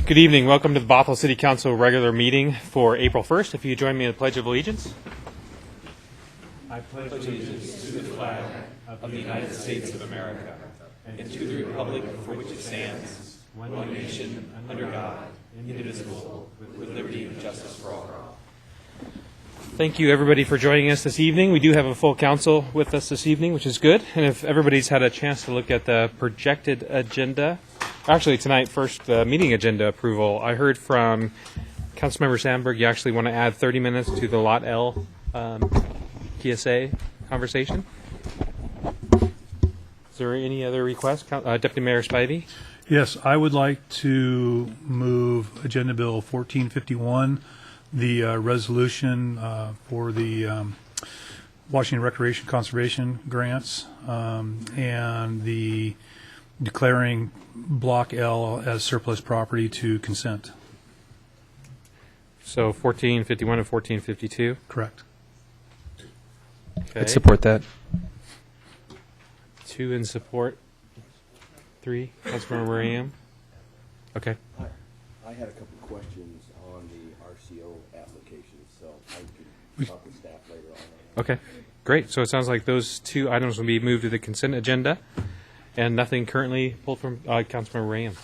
Good evening. Welcome to the Bothell City Council regular meeting for April 1st. If you join me in the Pledge of Allegiance. I pledge allegiance to the flag of the United States of America and to the republic for which it stands, one nation, under God, indivisible, with liberty and justice for all. Thank you, everybody, for joining us this evening. We do have a full council with us this evening, which is good. And if everybody's had a chance to look at the projected agenda, actually tonight, first, the meeting agenda approval. I heard from Councilmember Sandberg, you actually want to add 30 minutes to the Lot L PSA conversation. Is there any other requests? Deputy Mayor Spivey? Yes, I would like to move Agenda Bill 1451, the resolution for the Washington Recreation Conservation Grants and the declaring Block L as surplus property to consent. So 1451 and 1452? Correct. Okay. I'd support that. 2 in support. 3, Councilmember Ram. Okay. I had a couple of questions on the RCO application, so I can talk with staff later on. Okay, great. So it sounds like those 2 items will be moved to the consent agenda, and nothing currently pulled from Councilmember Ram.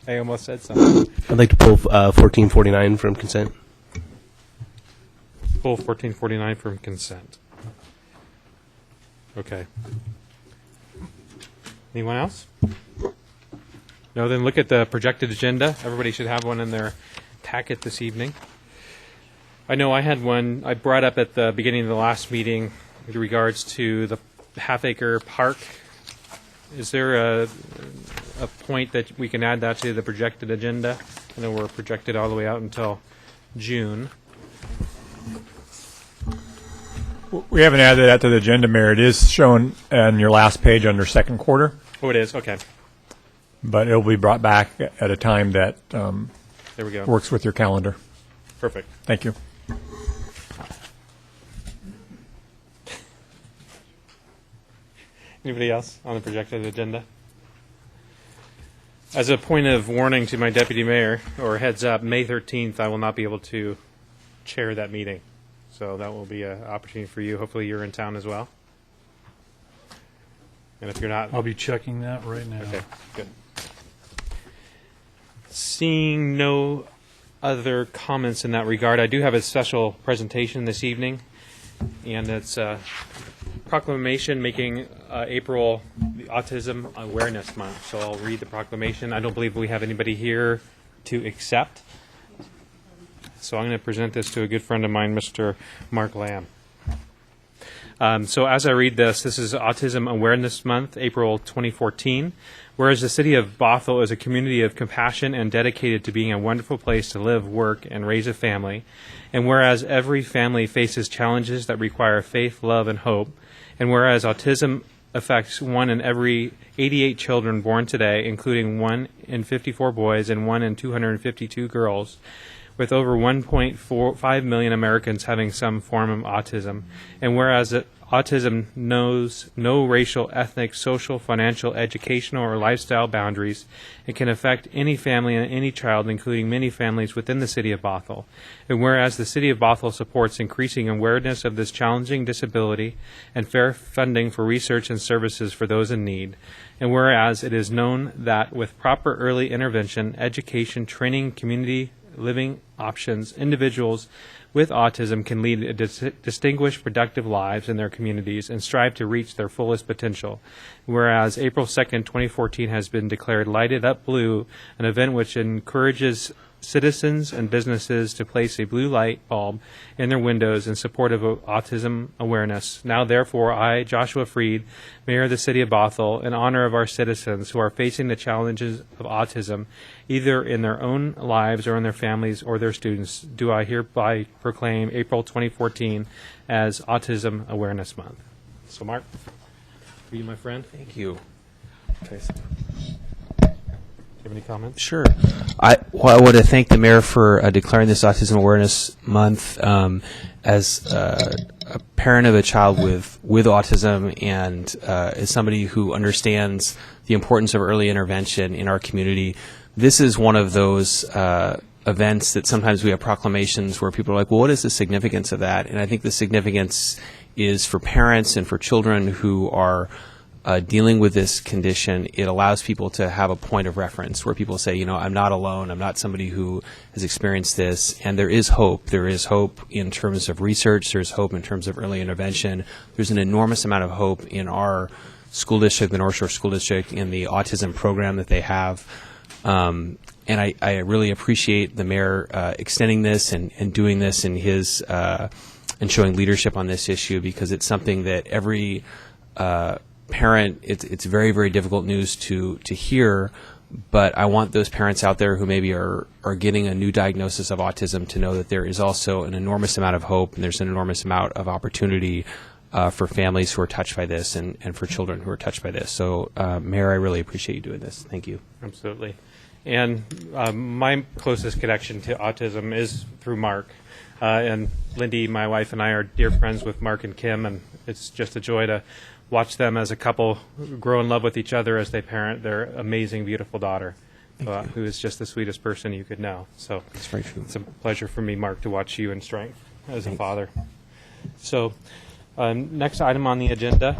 I almost said something. I'd like to pull 1449 from consent. Pull 1449 from consent. Okay. Anyone else? No, then look at the projected agenda. Everybody should have one in their packet this evening. I know I had one I brought up at the beginning of the last meeting with regards to the half-acre park. Is there a point that we can add that to the projected agenda? I know we're projected all the way out until June. We haven't added that to the agenda, Mayor. It is shown on your last page under second quarter, Oh, it is? Okay. but it'll be brought back at a time that There we go. works with your calendar. Perfect. Thank you. Anybody else on the projected agenda? As a point of warning to my deputy mayor, or heads up, May 13th, I will not be able to chair that meeting. So that will be an opportunity for you. Hopefully you're in town as well. And if you're not, I'll be checking that right now. okay, good. Seeing no other comments in that regard, I do have a special presentation this evening, and it's a proclamation making April the Autism Awareness Month. So I'll read the proclamation. I don't believe we have anybody here to accept. So I'm going to present this to a good friend of mine, Mr. Mark Lamb. So as I read this is Autism Awareness Month, April 2014. Whereas the city of Bothell is a community of compassion and dedicated to being a wonderful place to live, work, and raise a family, and whereas every family faces challenges that require faith, love, and hope, and whereas autism affects 1 in every 88 children born today, including 1 in 54 boys and 1 in 252 girls, with over 1.5 million Americans having some form of autism, and whereas autism knows no racial, ethnic, social, financial, educational, or lifestyle boundaries, it can affect any family and any child, including many families within the city of Bothell. And whereas the city of Bothell supports increasing awareness of this challenging disability and fair funding for research and services for those in need, and whereas it is known that with proper early intervention, education, training, community living options, individuals with autism can lead a distinguished, productive lives in their communities and strive to reach their fullest potential. Whereas April 2nd, 2014 has been declared Lighted Up Blue, an event which encourages citizens and businesses to place a blue light bulb in their windows in support of autism awareness. Now, therefore, I, Joshua Freed, Mayor of the City of Bothell, in honor of our citizens who are facing the challenges of autism, either in their own lives or in their families or their students, do I hereby proclaim April 2014 as Autism Awareness Month. So, Mark, are you my friend? Thank you. Tracy. Do you have any comments? Sure. I want to thank the mayor for declaring this Autism Awareness Month. As a parent of a child with autism and as somebody who understands the importance of early intervention in our community, this is one of those events that sometimes we have proclamations where people are like, well, what is the significance of that? And I think the significance is for parents and for children who are dealing with this condition. It allows people to have a point of reference where people say, I'm not alone. I'm not somebody who has experienced this. And there is hope. There is hope in terms of research. There's hope in terms of early intervention. There's an enormous amount of hope in our school district, the North Shore School District, in the autism program that they have. And I really appreciate the mayor extending this and doing this in his and showing leadership on this issue, because it's something that every parent, it's very, very difficult news to hear, but I want those parents out there who maybe are getting a new diagnosis of autism to know that there is also an enormous amount of hope and there's an enormous amount of opportunity for families who are touched by this and for children who are touched by this. So, Mayor, I really appreciate you doing this. Thank you. Absolutely. And my closest connection to autism is through Mark. And Lindy, my wife, and I are dear friends with Mark and Kim, and it's just a joy to watch them as a couple grow in love with each other as they parent their amazing, beautiful daughter, who is just the sweetest person you could know. So That's very true. it's a pleasure for me, Mark, to watch you in strength as a father. So next item on the agenda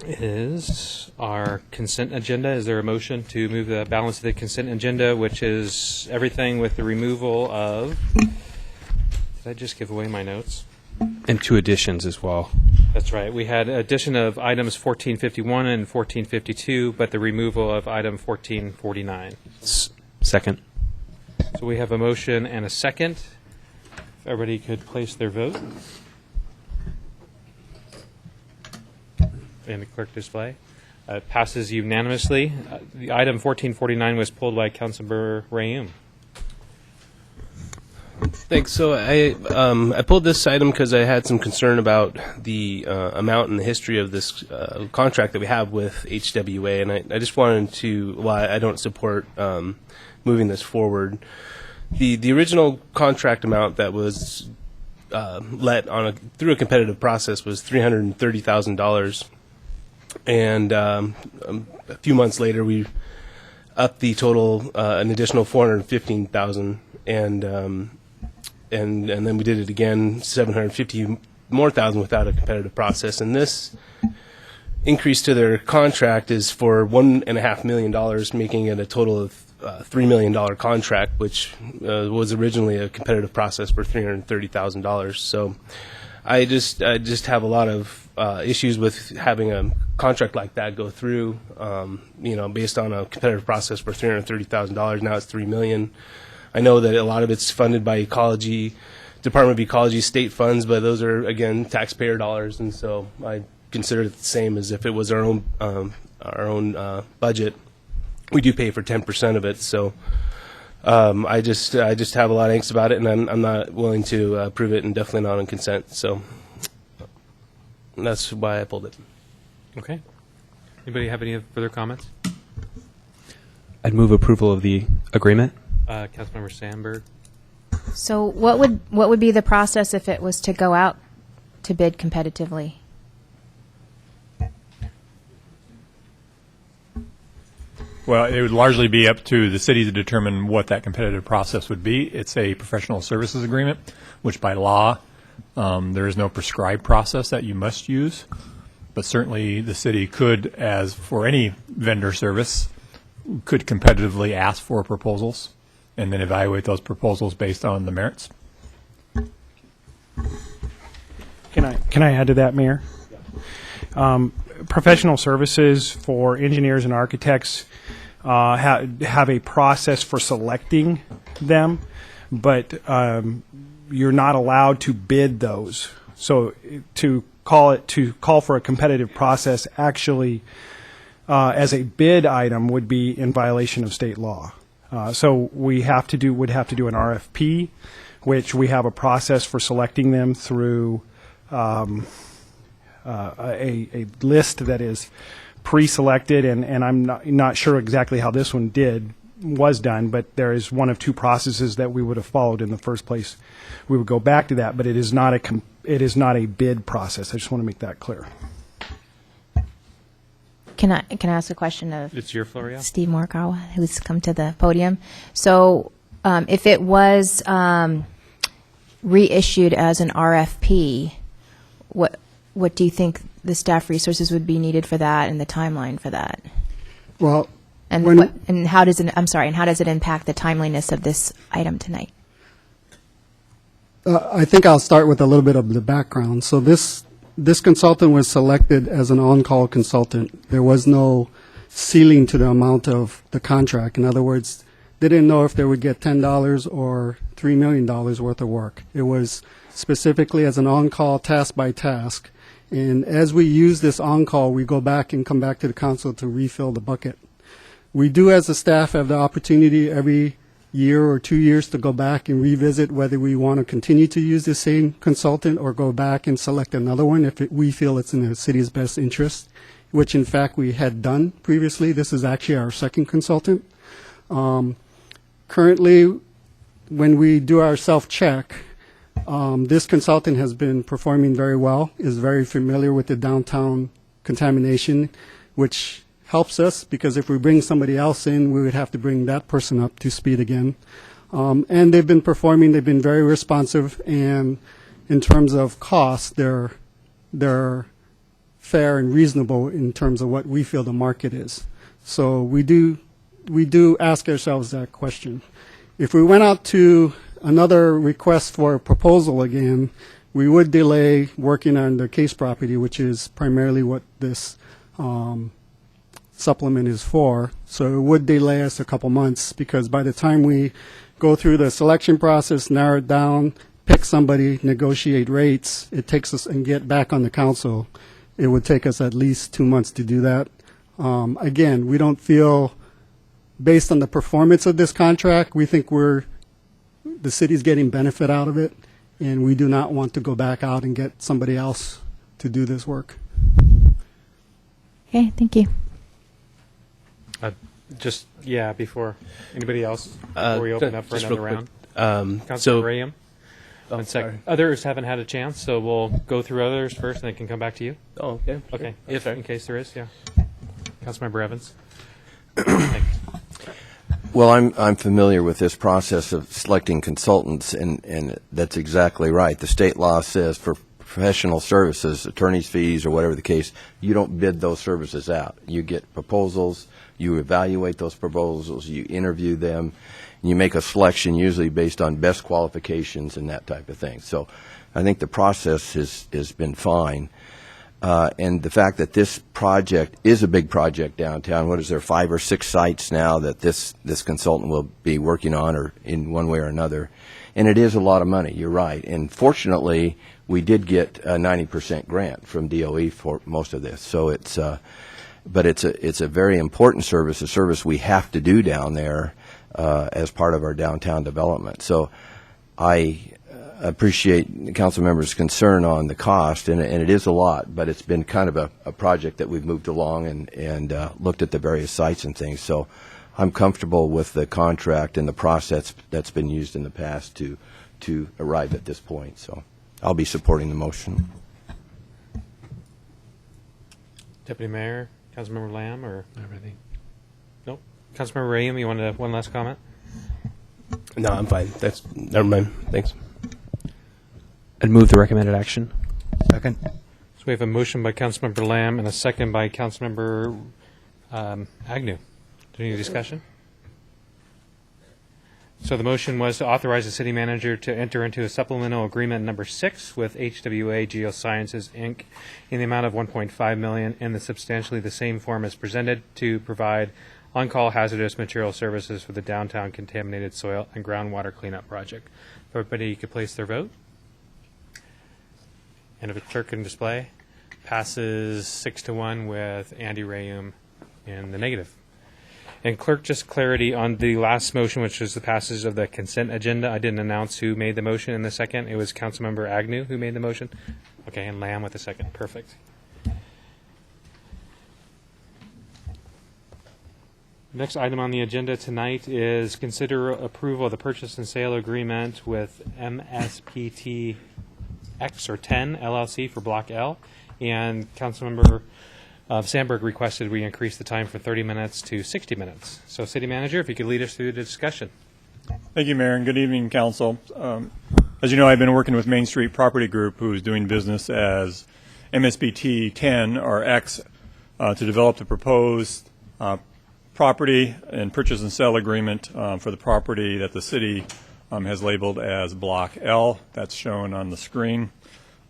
is our consent agenda. Is there a motion to move the balance of the consent agenda, which is everything with the removal of... Did I just give away my notes? And 2 additions as well. That's right. We had addition of items 1451 and 1452, but the removal of item 1449. Second. So we have a motion and a second. If everybody could place their vote. In the clerk display. Passes unanimously. The item 1449 was pulled by Councilmember Rayum. Thanks. So I pulled this item because I had some concern about the amount and the history of this contract that we have with HWA, and I just wanted to, while I don't support moving this forward, the original contract amount that was let on through a competitive process was $330,000, and a few months later we upped the total an additional $415,000, and then we did it again, $750,000 more without a competitive process. And this increase to their contract is for $1.5 million, making it a total of $3 million contract, which was originally a competitive process for $330,000. So I just have a lot of issues with having a contract like that go through, based on a competitive process for $330,000. Now it's $3 million. I know that a lot of it's funded by Ecology, Department of Ecology state funds, but those are, again, taxpayer dollars, and so I consider it the same as if it was our own budget. We do pay for 10% of it, so I just have a lot of angst about it, and I'm not willing to approve it, and definitely not on consent. So that's why I pulled it. Okay. Anybody have any further comments? I'd move approval of the agreement. Councilmember Sandberg. So what would be the process if it was to go out to bid competitively? Well, it would largely be up to the city to determine what that competitive process would be. It's a professional services agreement, which by law, there is no prescribed process that you must use. But certainly the city could, as for any vendor service, could competitively ask for proposals and then evaluate those proposals based on the merits. Can I add to that, Mayor? Professional services for engineers and architects have a process for selecting them, but you're not allowed to bid those. So to call for a competitive process actually as a bid item would be in violation of state law. So we would have to do an RFP, which we have a process for selecting them through a list that is pre-selected, and I'm not sure exactly how this one was done, but there is one of 2 processes that we would have followed in the first place. We would go back to that, but it is not a bid process. I just want to make that clear. Can I ask a question of It's your floor, yeah? Steve Morikawa, who's come to the podium? So if it was reissued as an RFP, what do you think the staff resources would be needed for that and the timeline for that? Well, And when- and how does it? I'm sorry. And how does it impact the timeliness of this item tonight? I think I'll start with a little bit of the background. So this consultant was selected as an on-call consultant. There was no ceiling to the amount of the contract. In other words, they didn't know if they would get $10 or $3 million worth of work. It was specifically as an on-call, task by task. And as we use this on-call, we go back and come back to the council to refill the bucket. We do, as a staff, have the opportunity every year or 2 years to go back and revisit whether we want to continue to use the same consultant or go back and select another one if we feel it's in the city's best interest, which in fact we had done previously. This is actually our second consultant. Currently, when we do our self-check, this consultant has been performing very well, is very familiar with the downtown contamination, which helps us because if we bring somebody else in, we would have to bring that person up to speed again. And they've been performing, they've been very responsive, and in terms of cost, they're fair and reasonable in terms of what we feel the market is. So we do ask ourselves that question. If we went out to another request for a proposal again, we would delay working on the case property, which is primarily what this supplement is for. So it would delay us a couple months because by the time we go through the selection process, narrow it down, pick somebody, negotiate rates, it takes us and get back on the council. It would take us at least 2 months to do that. Again, we don't feel, based on the performance of this contract, we think the city's getting benefit out of it, and we do not want to go back out and get somebody else to do this work. Okay, thank you. Before anybody else, before we open up for just another real round. quick. Councilman So, Graham. One sec. sorry. Others haven't had a chance, so we'll go through others first, and then can come back to you. Oh, okay. Okay. If In case there is, yeah. Councilmember Evans. Thanks. Well, I'm familiar with this process of selecting consultants, and that's exactly right. The state law says for professional services, attorney's fees or whatever the case, you don't bid those services out. You get proposals, you evaluate those proposals, you interview them, and you make a selection usually based on best qualifications and that type of thing. So I think the process has been fine. And the fact that this project is a big project downtown, what is there, 5 or 6 sites now that this consultant will be working on or in one way or another. And it is a lot of money, you're right. And fortunately, we did get a 90% grant from DOE for most of this. So but it's a very important service, a service we have to do down there as part of our downtown development. So I appreciate the council members' concern on the cost, and it is a lot, but it's been kind of a project that we've moved along and looked at the various sites and things. So I'm comfortable with the contract and the process that's been used in the past to arrive at this point. So I'll be supporting the motion. Deputy Mayor, Councilmember Lamb, or everything? Nope. Councilmember Graham, you wanted one last comment? No, I'm fine. Never mind. Thanks. I'd move the recommended action. Second. So we have a motion by Councilmember Lamb and a second by Councilmember Agnew. Is there any discussion? So the motion was to authorize the city manager to enter into a supplemental agreement number 6 with HWA Geosciences, Inc. in the amount of $1.5 million in the substantially the same form as presented to provide on-call hazardous material services for the downtown contaminated soil and groundwater cleanup project. If everybody could place their vote. And if a clerk can display, passes 6-1 with Andy Rayum in the negative. And clerk, just clarity on the last motion, which was the passage of the consent agenda. I didn't announce who made the motion in the second. It was Councilmember Agnew who made the motion. Okay, and Lamb with the second. Perfect. Next item on the agenda tonight is consider approval of the purchase and sale agreement with MSPT X or 10 LLC for Block L. And Councilmember Sandberg requested we increase the time from 30 minutes to 60 minutes. So, City Manager, if you could lead us through the discussion. Thank you, Mayor, and good evening, Council. As you know, I've been working with Main Street Property Group, who is doing business as MSBT 10 or X, to develop the proposed property and purchase and sale agreement for the property that the city has labeled as Block L. That's shown on the screen.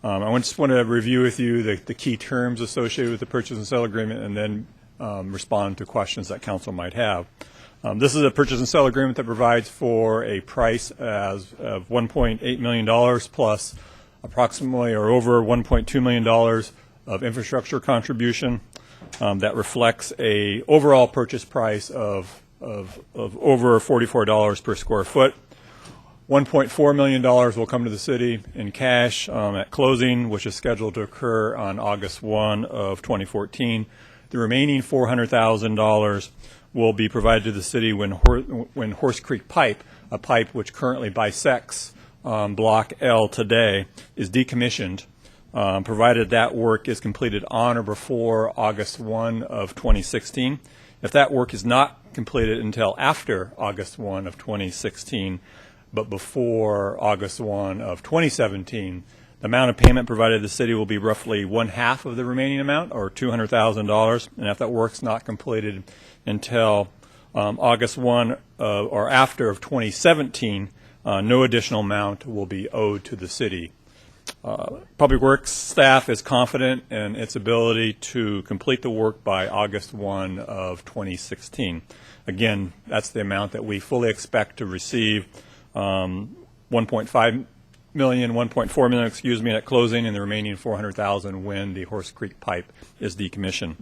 I just want to review with you the key terms associated with the purchase and sale agreement, and then respond to questions that council might have. This is a purchase and sale agreement that provides for a price of $1.8 million plus approximately or over $1.2 million of infrastructure contribution. That reflects a overall purchase price of over $44 per square foot. $1.4 million will come to the city in cash at closing, which is scheduled to occur on August 1 of 2014. The remaining $400,000 will be provided to the city when Horse Creek Pipe, a pipe which currently bisects Block L today, is decommissioned, provided that work is completed on or before August 1 of 2016. If that work is not completed until after August 1 of 2016, but before August 1 of 2017, the amount of payment provided to the city will be roughly 1/2 of the remaining amount, or $200,000. And if that work's not completed until August 1 or after of 2017, no additional amount will be owed to the city. Public Works staff is confident in its ability to complete the work by August 1 of 2016. Again, that's the amount that we fully expect to receive. 1.4 million, excuse me, at closing, and the remaining 400,000 when the Horse Creek Pipe is decommissioned.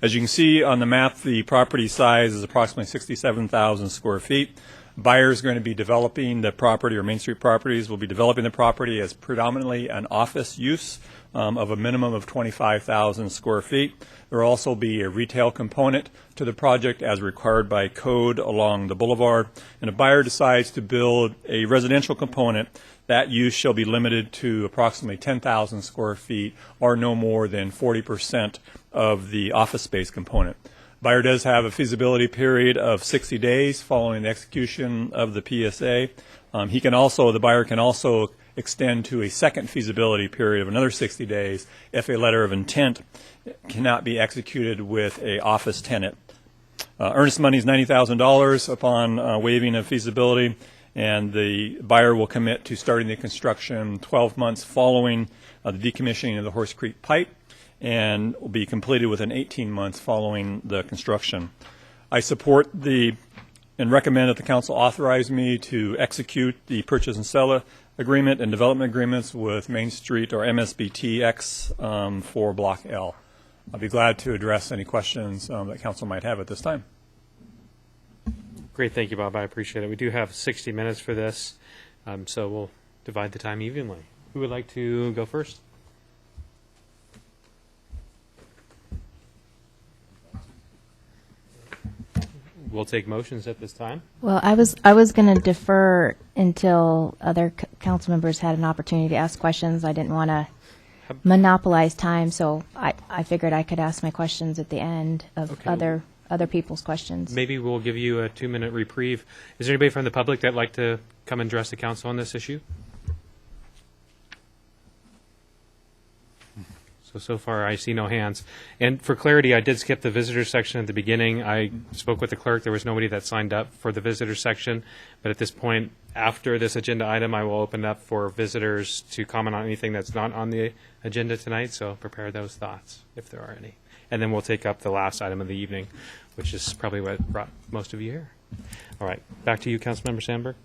As you can see on the map, the property size is approximately 67,000 square feet. Buyers are going to be developing the property, or Main Street Properties will be developing the property as predominantly an office use of a minimum of 25,000 square feet. There will also be a retail component to the project as required by code along the boulevard. And if a buyer decides to build a residential component, that use shall be limited to approximately 10,000 square feet or no more than 40% of the office space component. Buyer does have a feasibility period of 60 days following the execution of the PSA. The buyer can also extend to a second feasibility period of another 60 days if a letter of intent cannot be executed with a office tenant. Earnest money is $90,000 upon waiving of feasibility, and the buyer will commit to starting the construction 12 months following the decommissioning of the Horse Creek Pipe, and will be completed within 18 months following the construction. I support and recommend that the council authorize me to execute the purchase and sale agreement and development agreements with Main Street or MSBTX for Block L. I'll be glad to address any questions that council might have at this time. Great, thank you, Bob. I appreciate it. We do have 60 minutes for this, so we'll divide the time evenly. Who would like to go first? We'll take motions at this time. Well, I was going to defer until other council members had an opportunity to ask questions. I didn't want to monopolize time, so I figured I could ask my questions at the end of Okay. other people's questions. Maybe we'll give you a 2-minute reprieve. Is there anybody from the public that'd like to come and address the council on this issue? So far, I see no hands. And for clarity, I did skip the visitor section at the beginning. I spoke with the clerk. There was nobody that signed up for the visitor section. But at this point, after this agenda item, I will open up for visitors to comment on anything that's not on the agenda tonight. So prepare those thoughts, if there are any. And then we'll take up the last item of the evening, which is probably what brought most of you here. All right. Back to you, Councilmember Sandberg.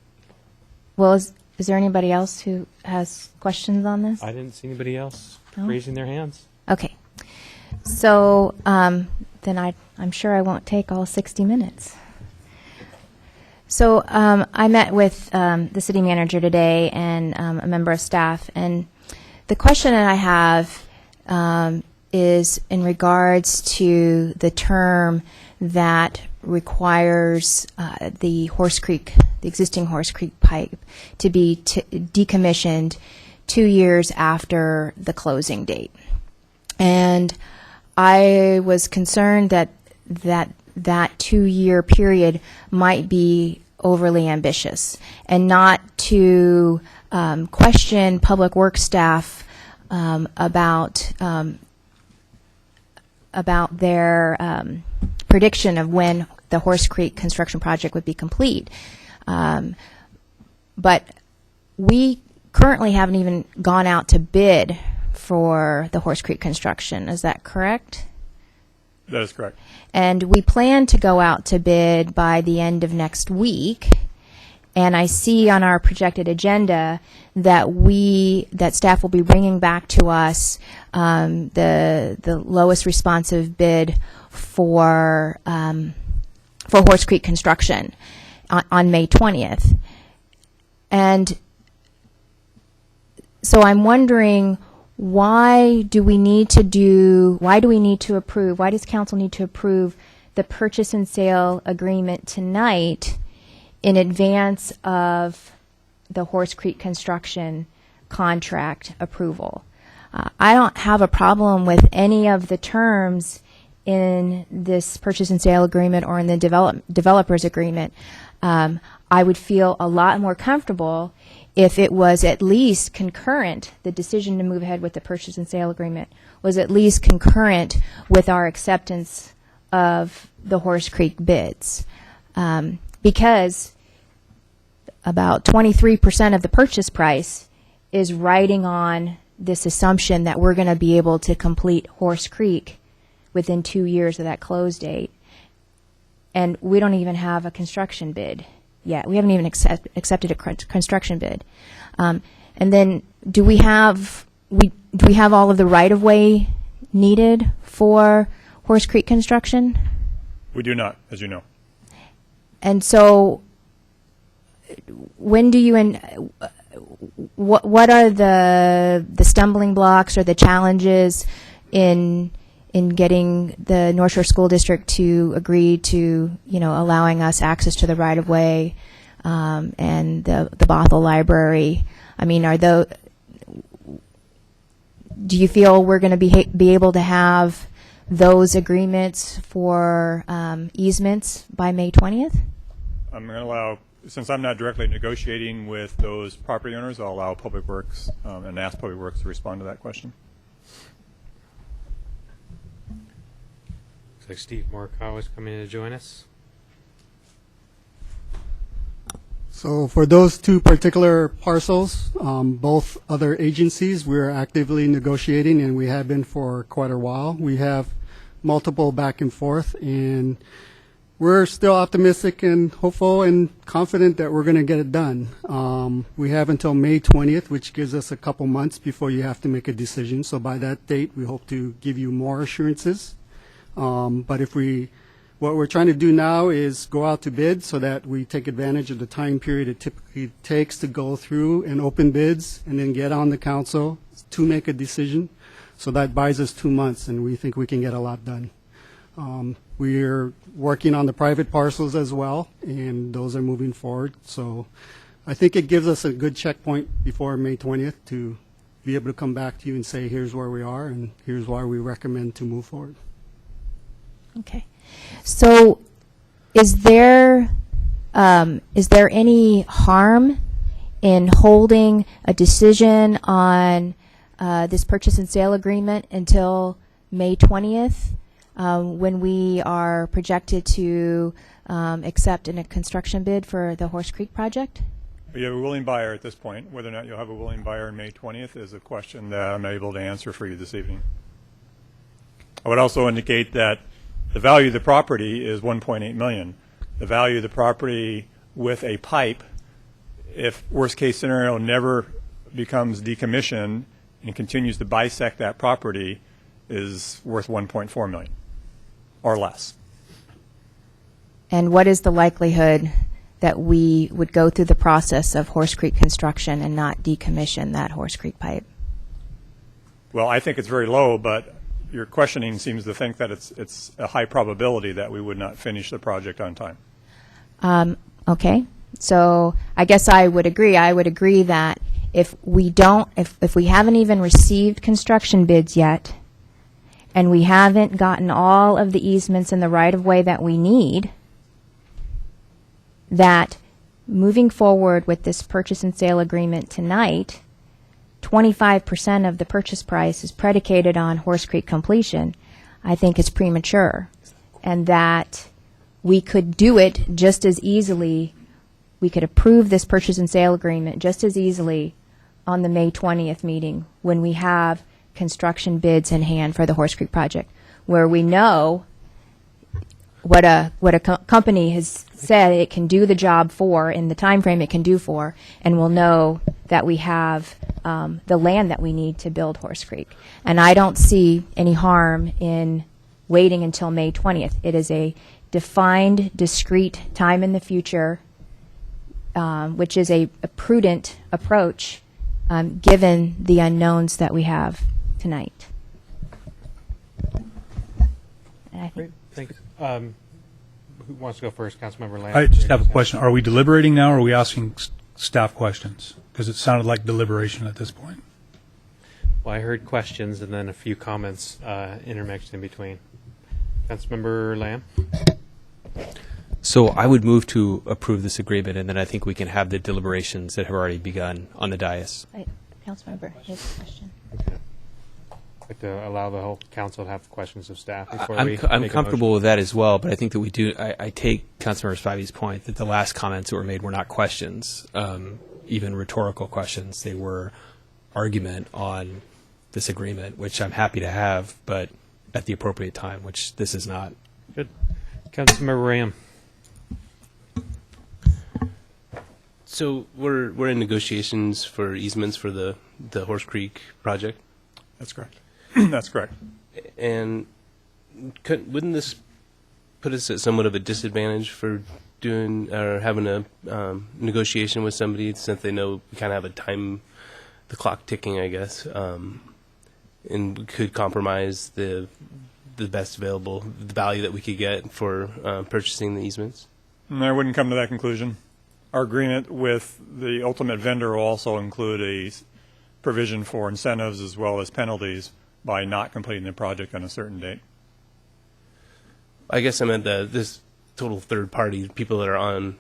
Well, is there anybody else who has questions on this? I didn't see anybody else No? raising their hands. Okay. So then I'm sure I won't take all 60 minutes. So I met with the city manager today and a member of staff, and the question that I have is in regards to the term that requires the existing Horse Creek Pipe to be decommissioned 2 years after the closing date. And I was concerned that 2-year period might be overly ambitious, and not to question public works staff about their prediction of when the Horse Creek construction project would be complete. But we currently haven't even gone out to bid for the Horse Creek construction. Is that correct? That is correct. And we plan to go out to bid by the end of next week. And I see on our projected agenda that staff will be bringing back to us the lowest responsive bid for Horse Creek construction on May 20th. And so I'm wondering, why does council need to approve the purchase and sale agreement tonight in advance of the Horse Creek construction contract approval? I don't have a problem with any of the terms in this purchase and sale agreement or in the developer's agreement. I would feel a lot more comfortable if it was at least concurrent, the decision to move ahead with the purchase and sale agreement was at least concurrent with our acceptance of the Horse Creek bids. Because about 23% of the purchase price is riding on this assumption that we're going to be able to complete Horse Creek within 2 years of that close date. And we don't even have a construction bid yet. We haven't even accepted a construction bid. And then do we have all of the right-of-way needed for Horse Creek construction? We do not, as you know. And so when do you what are the stumbling blocks or the challenges in getting the North Shore School District to agree to, allowing us access to the right-of-way and the Bothell Library? I mean, do you feel we're going to be able to have those agreements for easements by May 20th? I'm going to allow, since I'm not directly negotiating with those property owners, I'll allow Public Works and ask Public Works to respond to that question. Looks like Steve Morikawa is coming in to join us. So for those two particular parcels, both other agencies, we're actively negotiating, and we have been for quite a while. We have multiple back and forth, and we're still optimistic and hopeful and confident that we're going to get it done. We have until May 20th, which gives us a couple months before you have to make a decision. So by that date, we hope to give you more assurances. But what we're trying to do now is go out to bid so that we take advantage of the time period it typically takes to go through and open bids and then get on the council to make a decision. So that buys us 2 months, and we think we can get a lot done. We're working on the private parcels as well, and those are moving forward. So I think it gives us a good checkpoint before May 20th to be able to come back to you and say, here's where we are, and here's why we recommend to move forward. Okay. So is there any harm in holding a decision on this purchase and sale agreement until May 20th, when we are projected to accept a construction bid for the Horse Creek project? We have a willing buyer at this point. Whether or not you'll have a willing buyer on May 20th is a question that I'm able to answer for you this evening. I would also indicate that the value of the property is $1.8 million. The value of the property with a pipe, if worst case scenario never becomes decommissioned and continues to bisect that property, is worth $1.4 million or less. And what is the likelihood that we would go through the process of Horse Creek construction and not decommission that Horse Creek pipe? Well, I think it's very low, but your questioning seems to think that it's a high probability that we would not finish the project on time. Okay. So I guess I would agree. I would agree that if we haven't even received construction bids yet, and we haven't gotten all of the easements in the right-of-way that we need, that moving forward with this purchase and sale agreement tonight, 25% of the purchase price is predicated on Horse Creek completion, I think is premature. And that we could do it just as easily, we could approve this purchase and sale agreement just as easily on the May 20th meeting when we have construction bids in hand for the Horse Creek project, where we know what a company has said it can do the job for in the time frame it can do for, and we'll know that we have the land that we need to build Horse Creek. And I don't see any harm in waiting until May 20th. It is a defined, discrete time in the future, which is a prudent approach given the unknowns that we have tonight. And I think Thanks. Who wants to go first? Councilmember Lamb. I just have a question. Are we deliberating now, or are we asking staff questions? Because it sounded like deliberation at this point. Well, I heard questions and then a few comments intermixed in between. Councilmember Lamb. So I would move to approve this agreement, and then I think we can have the deliberations that have already begun on the dais. Councilmember, his question. I'd like to allow the whole council to have questions of staff before I'm we I'm make a comfortable motion. with that as well, but I think that we do. I take Councilmember Spivey's point that the last comments that were made were not questions, even rhetorical questions. They were argument on this agreement, which I'm happy to have, but at the appropriate time, which this is not. Good. Councilmember Ram. So we're in negotiations for easements for the Horse Creek project, That's correct. That's correct. and wouldn't this put us at somewhat of a disadvantage for doing or having a negotiation with somebody since they know we kind of have the clock ticking, I guess, and we could compromise the best available the value that we could get for purchasing the easements? And I wouldn't come to that conclusion. Our agreement with the ultimate vendor will also include a provision for incentives as well as penalties by not completing the project on a certain date. I guess I meant this total third party, people that are on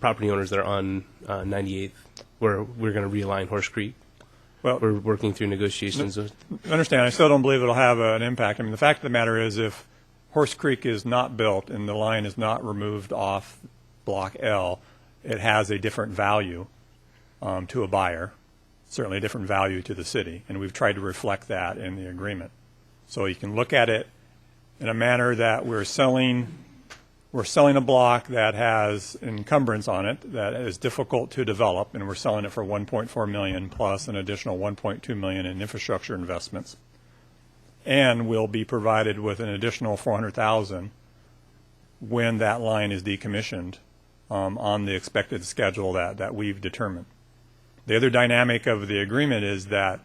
property owners that are on 98th, where we're going to realign Horse Creek. Well, We're working through negotiations with. understand, I still don't believe it'll have an impact. I mean, the fact of the matter is if Horse Creek is not built and the line is not removed off Block L, it has a different value to a buyer, certainly a different value to the city, and we've tried to reflect that in the agreement. So you can look at it in a manner that we're selling a block that has encumbrance on it that is difficult to develop, and we're selling it for $1.4 million plus an additional $1.2 million in infrastructure investments. And we'll be provided with an additional $400,000 when that line is decommissioned on the expected schedule that we've determined. The other dynamic of the agreement is that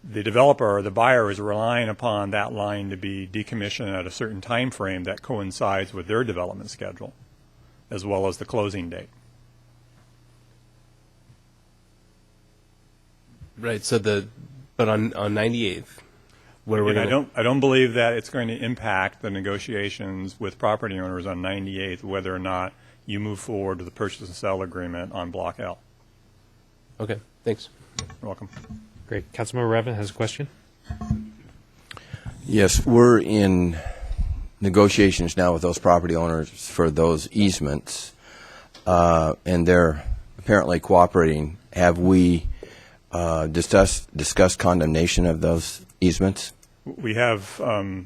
the developer or the buyer is relying upon that line to be decommissioned at a certain time frame that coincides with their development schedule, as well as the closing date. Right. So but on 98th, where we're And I don't believe that it's going to impact the negotiations with property owners on 98th whether or not you move forward to the purchase and sale agreement on Block L. Okay. Thanks. You're welcome. Great. Councilmember Revin has a question. Yes, we're in negotiations now with those property owners for those easements, and they're apparently cooperating. Have we discussed condemnation of those easements? We have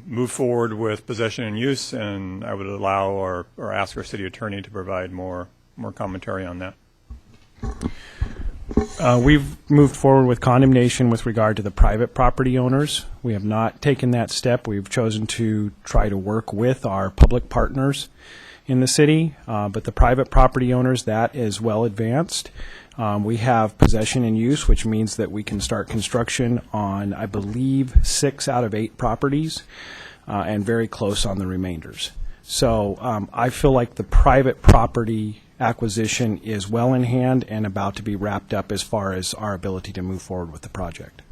moved forward with possession and use, and I would allow or ask our city attorney to provide more commentary on that. We've moved forward with condemnation with regard to the private property owners. We have not taken that step. We've chosen to try to work with our public partners in the city, but the private property owners, that is well advanced. We have possession and use, which means that we can start construction on, I believe, 6 out of 8 properties, and very close on the remainders. So I feel like the private property acquisition is well in hand and about to be wrapped up as far as our ability to move forward with the project.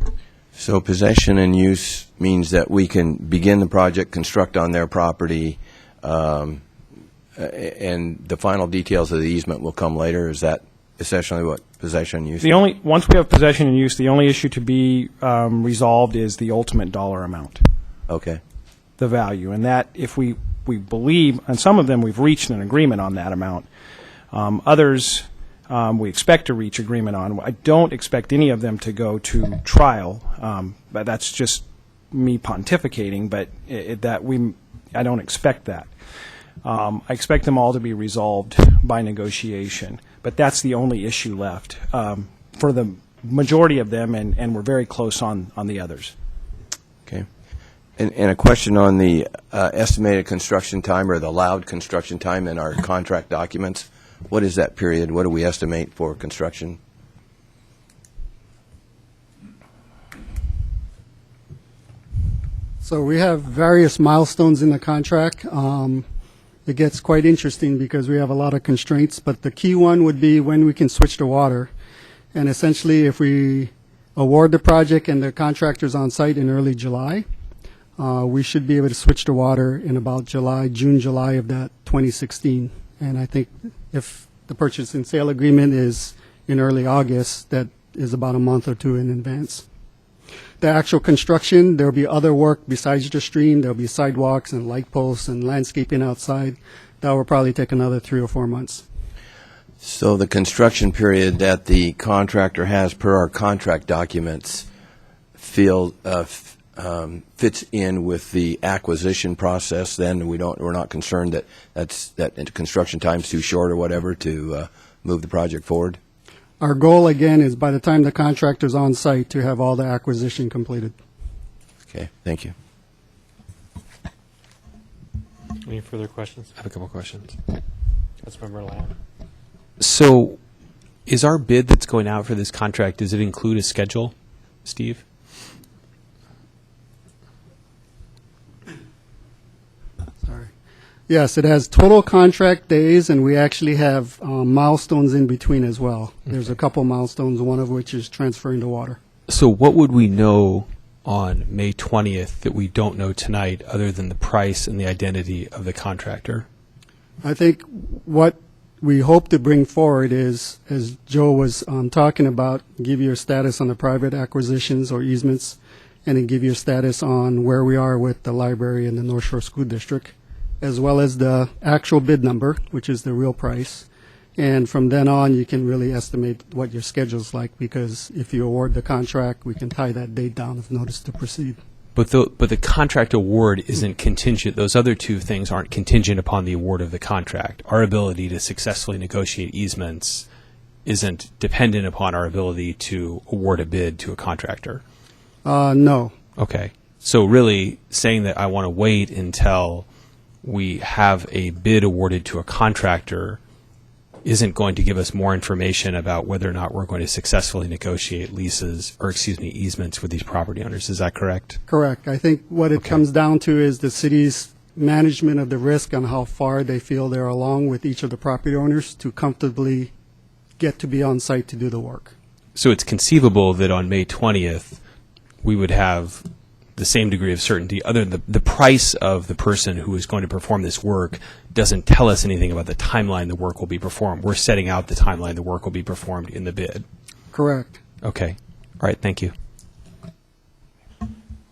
So possession and use means that we can begin the project, construct on their property, and the final details of the easement will come later. Is that essentially what possession and use? Once we have possession and use, the only issue to be resolved is the ultimate dollar amount, Okay. the value. And that, if we believe, and some of them we've reached an agreement on that amount. Others we expect to reach agreement on. I don't expect any of them to go to trial, but that's just me pontificating, but I don't expect that. I expect them all to be resolved by negotiation, but that's the only issue left for the majority of them, and we're very close on the others. Okay. And a question on the estimated construction time or the allowed construction time in our contract documents. What is that period? What do we estimate for construction? So we have various milestones in the contract. It gets quite interesting because we have a lot of constraints, but the key one would be when we can switch to water. And essentially, if we award the project and the contractor's on site in early July, we should be able to switch to water in about June, July of that 2016. And I think if the purchase and sale agreement is in early August, that is about a month or two in advance. The actual construction, there'll be other work besides the stream. There'll be sidewalks and light posts and landscaping outside. That will probably take another 3 or 4 months. So the construction period that the contractor has per our contract documents fits in with the acquisition process. Then we're not concerned that construction time's too short or whatever to move the project forward. Our goal, again, is by the time the contractor's on site to have all the acquisition completed. Okay, thank you. Any further questions? I have a couple questions. Councilmember Lamb. So, is our bid that's going out for this contract, does it include a schedule, Steve? Sorry. Yes, it has total contract days, and we actually have milestones in between as well. There's a couple milestones, one of which is transferring to water. So what would we know on May 20th that we don't know tonight other than the price and the identity of the contractor? I think what we hope to bring forward is, as Joe was talking about, give you a status on the private acquisitions or easements, and then give you a status on where we are with the library and the North Shore School District, as well as the actual bid number, which is the real price. And from then on, you can really estimate what your schedule's like, because if you award the contract, we can tie that date down of notice to proceed. But the contract award isn't contingent. Those other two things aren't contingent upon the award of the contract. Our ability to successfully negotiate easements isn't dependent upon our ability to award a bid to a contractor. No. Okay. So really saying that I want to wait until we have a bid awarded to a contractor isn't going to give us more information about whether or not we're going to successfully negotiate easements with these property owners. Is that correct? Correct. I think what it Okay. comes down to is the city's management of the risk on how far they feel they're along with each of the property owners to comfortably get to be on site to do the work. So it's conceivable that on May 20th, we would have the same degree of certainty, other than the price of the person who is going to perform this work doesn't tell us anything about the timeline the work will be performed. We're setting out the timeline the work will be performed in the bid. Correct. Okay. All right. Thank you.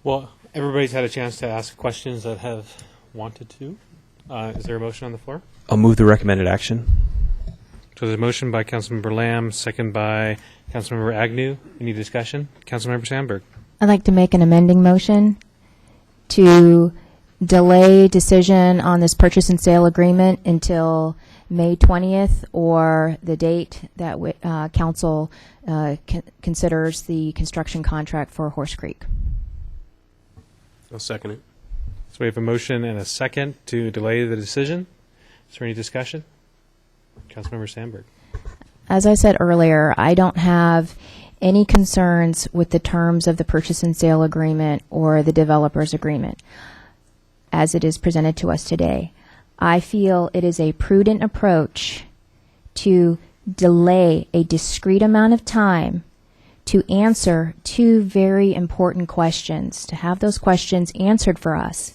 Well, everybody's had a chance to ask questions that have wanted to. Is there a motion on the floor? I'll move the recommended action. So there's a motion by Councilmember Lamb, second by Councilmember Agnew. Any discussion? Councilmember Sandberg. I'd like to make an amending motion to delay decision on this purchase and sale agreement until May 20th or the date that council considers the construction contract for Horse Creek. I'll second it. So we have a motion and a second to delay the decision. Is there any discussion? Councilmember Sandberg. As I said earlier, I don't have any concerns with the terms of the purchase and sale agreement or the developer's agreement as it is presented to us today. I feel it is a prudent approach to delay a discrete amount of time to answer two very important questions, to have those questions answered for us,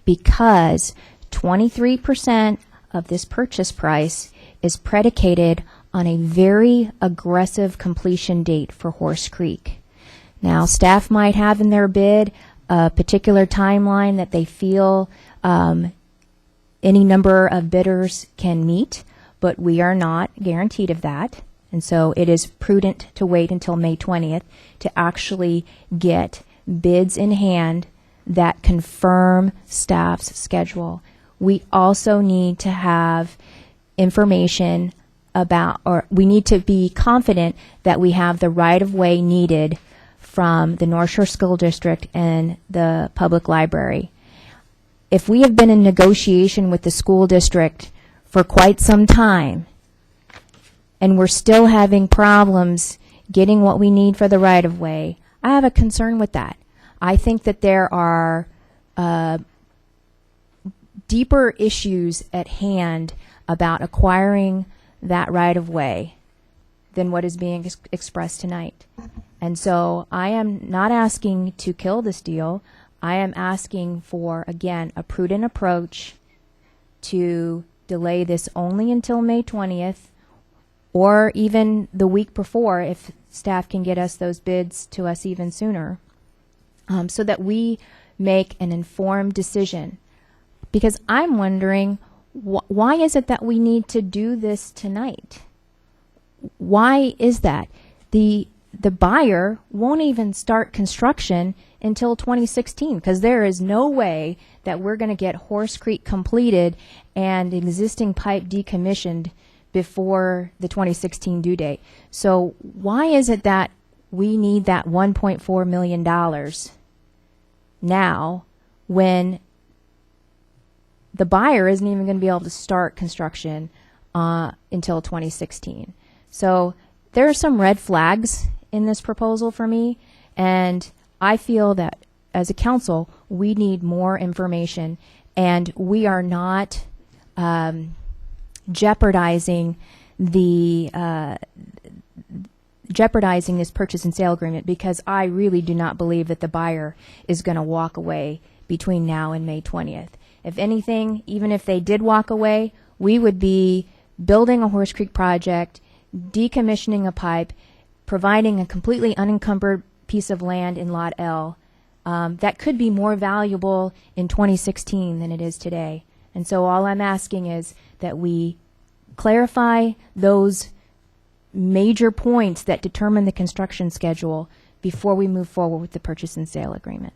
because 23% of this purchase price is predicated on a very aggressive completion date for Horse Creek. Now, staff might have in their bid a particular timeline that they feel any number of bidders can meet, but we are not guaranteed of that. And so it is prudent to wait until May 20th to actually get bids in hand that confirm staff's schedule. We also need to have information about, or we need to be confident that we have the right-of-way needed from the North Shore School District and the public library. If we have been in negotiation with the school district for quite some time, and we're still having problems getting what we need for the right-of-way, I have a concern with that. I think that there are deeper issues at hand about acquiring that right-of-way than what is being expressed tonight. And so I am not asking to kill this deal. I am asking for, again, a prudent approach to delay this only until May 20th, or even the week before if staff can get us those bids to us even sooner, so that we make an informed decision. Because I'm wondering, why is it that we need to do this tonight? Why is that? The buyer won't even start construction until 2016, because there is no way that we're going to get Horse Creek completed and existing pipe decommissioned before the 2016 due date. So why is it that we need that $1.4 million now when the buyer isn't even going to be able to start construction until 2016? So there are some red flags in this proposal for me, and I feel that as a council we need more information, and we are not jeopardizing this purchase and sale agreement, because I really do not believe that the buyer is going to walk away between now and May 20th. If anything, even if they did walk away, we would be building a Horse Creek project, decommissioning a pipe, providing a completely unencumbered piece of land in Lot L that could be more valuable in 2016 than it is today. And so all I'm asking is that we clarify those major points that determine the construction schedule before we move forward with the purchase and sale agreement.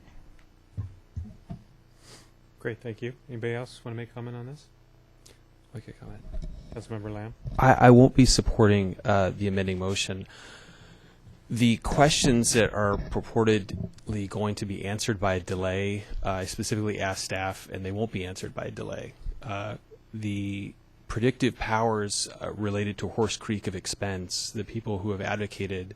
Great, thank you. Anybody else want to make a comment on this? Okay, comment. Councilmember Lamb? I won't be supporting the amending motion. The questions that are purportedly going to be answered by a delay, I specifically asked staff, and they won't be answered by a delay. The predictive powers related to Horse Creek of expense, the people who have advocated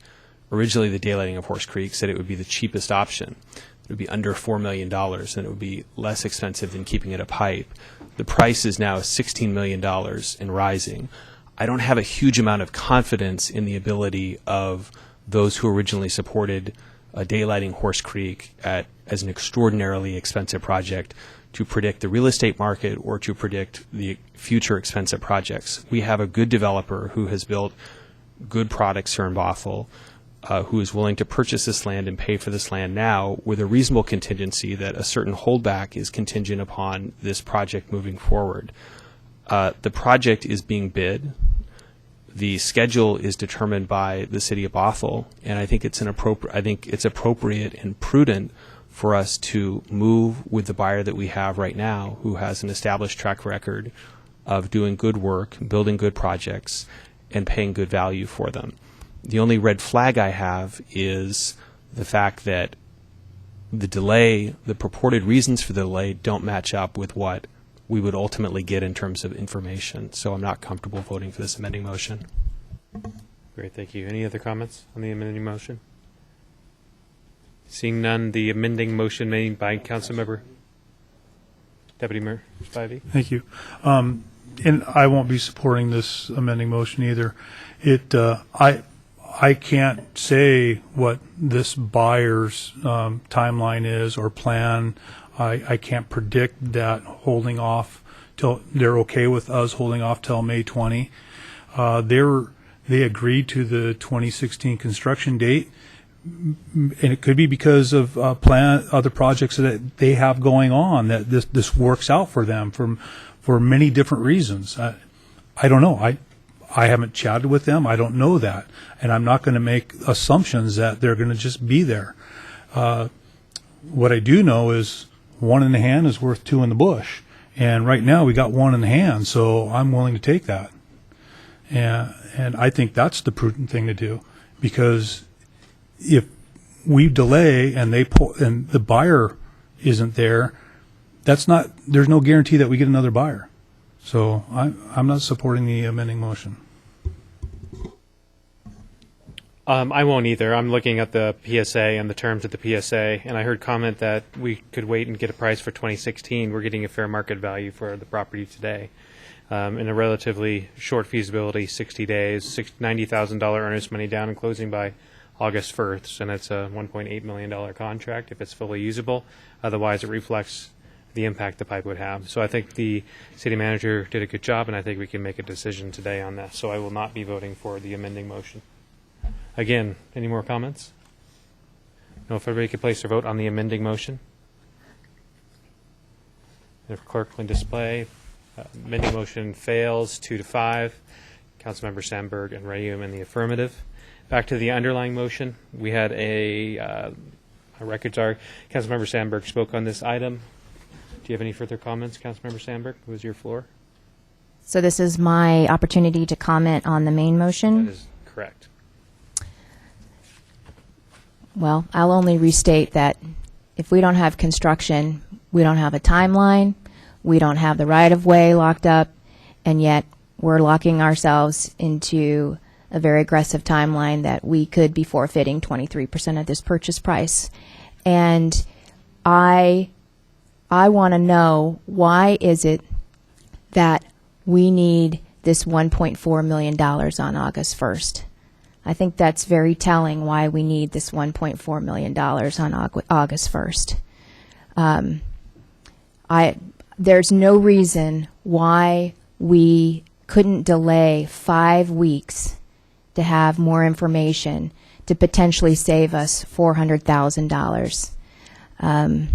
originally the daylighting of Horse Creek said it would be the cheapest option. It would be under $4 million, and it would be less expensive than keeping it a pipe. The price is now $16 million and rising. I don't have a huge amount of confidence in the ability of those who originally supported daylighting Horse Creek as an extraordinarily expensive project to predict the real estate market or to predict the future expensive projects. We have a good developer who has built good products here in Bothell, who is willing to purchase this land and pay for this land now with a reasonable contingency that a certain holdback is contingent upon this project moving forward. The project is being bid. The schedule is determined by the city of Bothell, and I think it's appropriate and prudent for us to move with the buyer that we have right now, who has an established track record of doing good work, building good projects, and paying good value for them. The only red flag I have is the fact that the delay, the purported reasons for the delay, don't match up with what we would ultimately get in terms of information. So I'm not comfortable voting for this amending motion. Great, thank you. Any other comments on the amending motion? Seeing none, the amending motion made by Councilmember Deputy Mayor Spivey. Thank you. And I won't be supporting this amending motion either. I can't say what this buyer's timeline is or plan. I can't predict that holding off till they're okay with us holding off till May 20. They agreed to the 2016 construction date, and it could be because of other projects that they have going on that this works out for them for many different reasons. I don't know. I haven't chatted with them. I don't know that, and I'm not going to make assumptions that they're going to just be there. What I do know is one in the hand is worth two in the bush, and right now we got one in the hand, so I'm willing to take that. And I think that's the prudent thing to do, because if we delay and and the buyer isn't there, there's no guarantee that we get another buyer. So I'm not supporting the amending motion. I won't either. I'm looking at the PSA and the terms of the PSA, and I heard comment that we could wait and get a price for 2016. We're getting a fair market value for the property today. In a relatively short feasibility, 60 days, $90,000 earnest money down and closing by August 1st, and it's a $1.8 million contract if it's fully usable. Otherwise, it reflects the impact the pipe would have. So I think the city manager did a good job, and I think we can make a decision today on that. So I will not be voting for the amending motion. Again, any more comments? No, if everybody could place their vote on the amending motion. If clerk can display, amending motion fails 2-5. Councilmember Sandberg and Rayum in the affirmative. Back to the underlying motion, we had our records are, Councilmember Sandberg spoke on this item. Do you have any further comments, Councilmember Sandberg? It was your floor. So this is my opportunity to comment on the main motion? That is correct. Well, I'll only restate that if we don't have construction, we don't have a timeline, we don't have the right-of-way locked up, and yet we're locking ourselves into a very aggressive timeline that we could be forfeiting 23% of this purchase price. And I want to know, why is it that we need this $1.4 million on August 1st? I think that's very telling why we need this $1.4 million on August 1st. There's no reason why we couldn't delay 5 weeks to have more information to potentially save us $400,000. And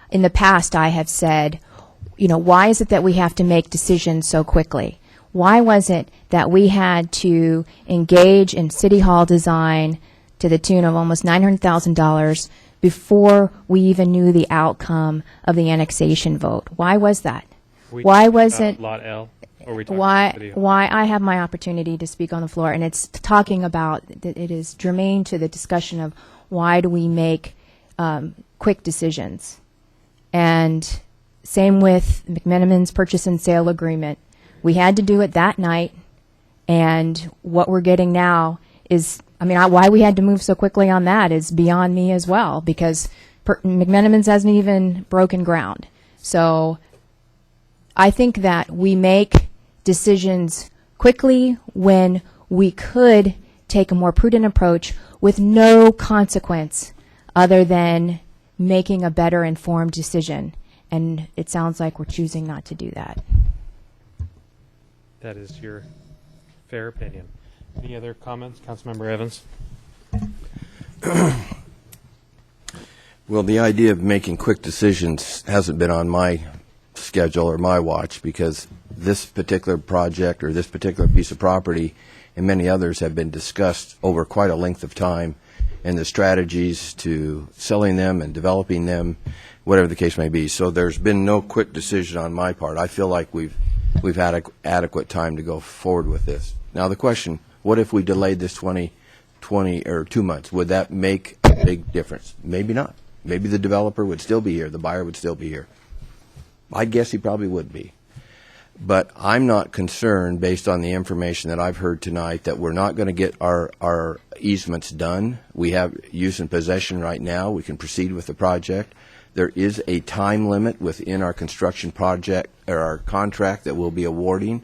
in the past, I have said, why is it that we have to make decisions so quickly? Why was it that we had to engage in City Hall design to the tune of almost $900,000 before we even knew the outcome of the annexation vote? Why was that? Why was it? Lot L? Or we talking Why I have my opportunity to speak on the floor, and it's talking about that it is germane to the discussion of why do we make quick decisions. And same with McMenamin's purchase and sale agreement. We had to do it that night, and what we're getting now is, why we had to move so quickly on that is beyond me as well, because McMenamin's hasn't even broken ground. So I think that we make decisions quickly when we could take a more prudent approach with no consequence other than making a better informed decision. And it sounds like we're choosing not to do that. That is your fair opinion. Any other comments? Councilmember Evans? Well, the idea of making quick decisions hasn't been on my schedule or my watch, because this particular project or this particular piece of property and many others have been discussed over quite a length of time, and the strategies to selling them and developing them, whatever the case may be. So there's been no quick decision on my part. I feel like we've had adequate time to go forward with this. Now the question, what if we delayed this 20 or 2 months? Would that make a big difference? Maybe not. Maybe the developer would still be here. The buyer would still be here. I guess he probably would be. But I'm not concerned, based on the information that I've heard tonight, that we're not going to get our easements done. We have use and possession right now. We can proceed with the project. There is a time limit within our construction project, or our contract that we'll be awarding.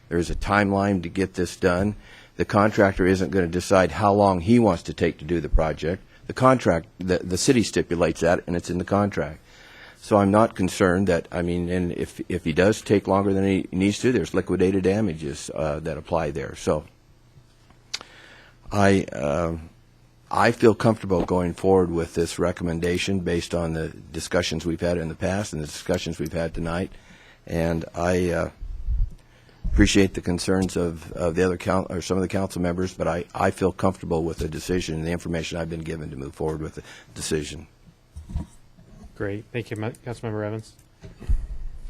There is a timeline to get this done. The contractor isn't going to decide how long he wants to take to do the project. The contract, the city stipulates that, and it's in the contract. So I'm not concerned that, I mean, and if he does take longer than he needs to, there's liquidated damages that apply there. So I feel comfortable going forward with this recommendation based on the discussions we've had in the past and the discussions we've had tonight. And I appreciate the concerns of the other or some of the council members, but I feel comfortable with the decision and the information I've been given to move forward with the decision. Great. Thank you, Councilmember Evans.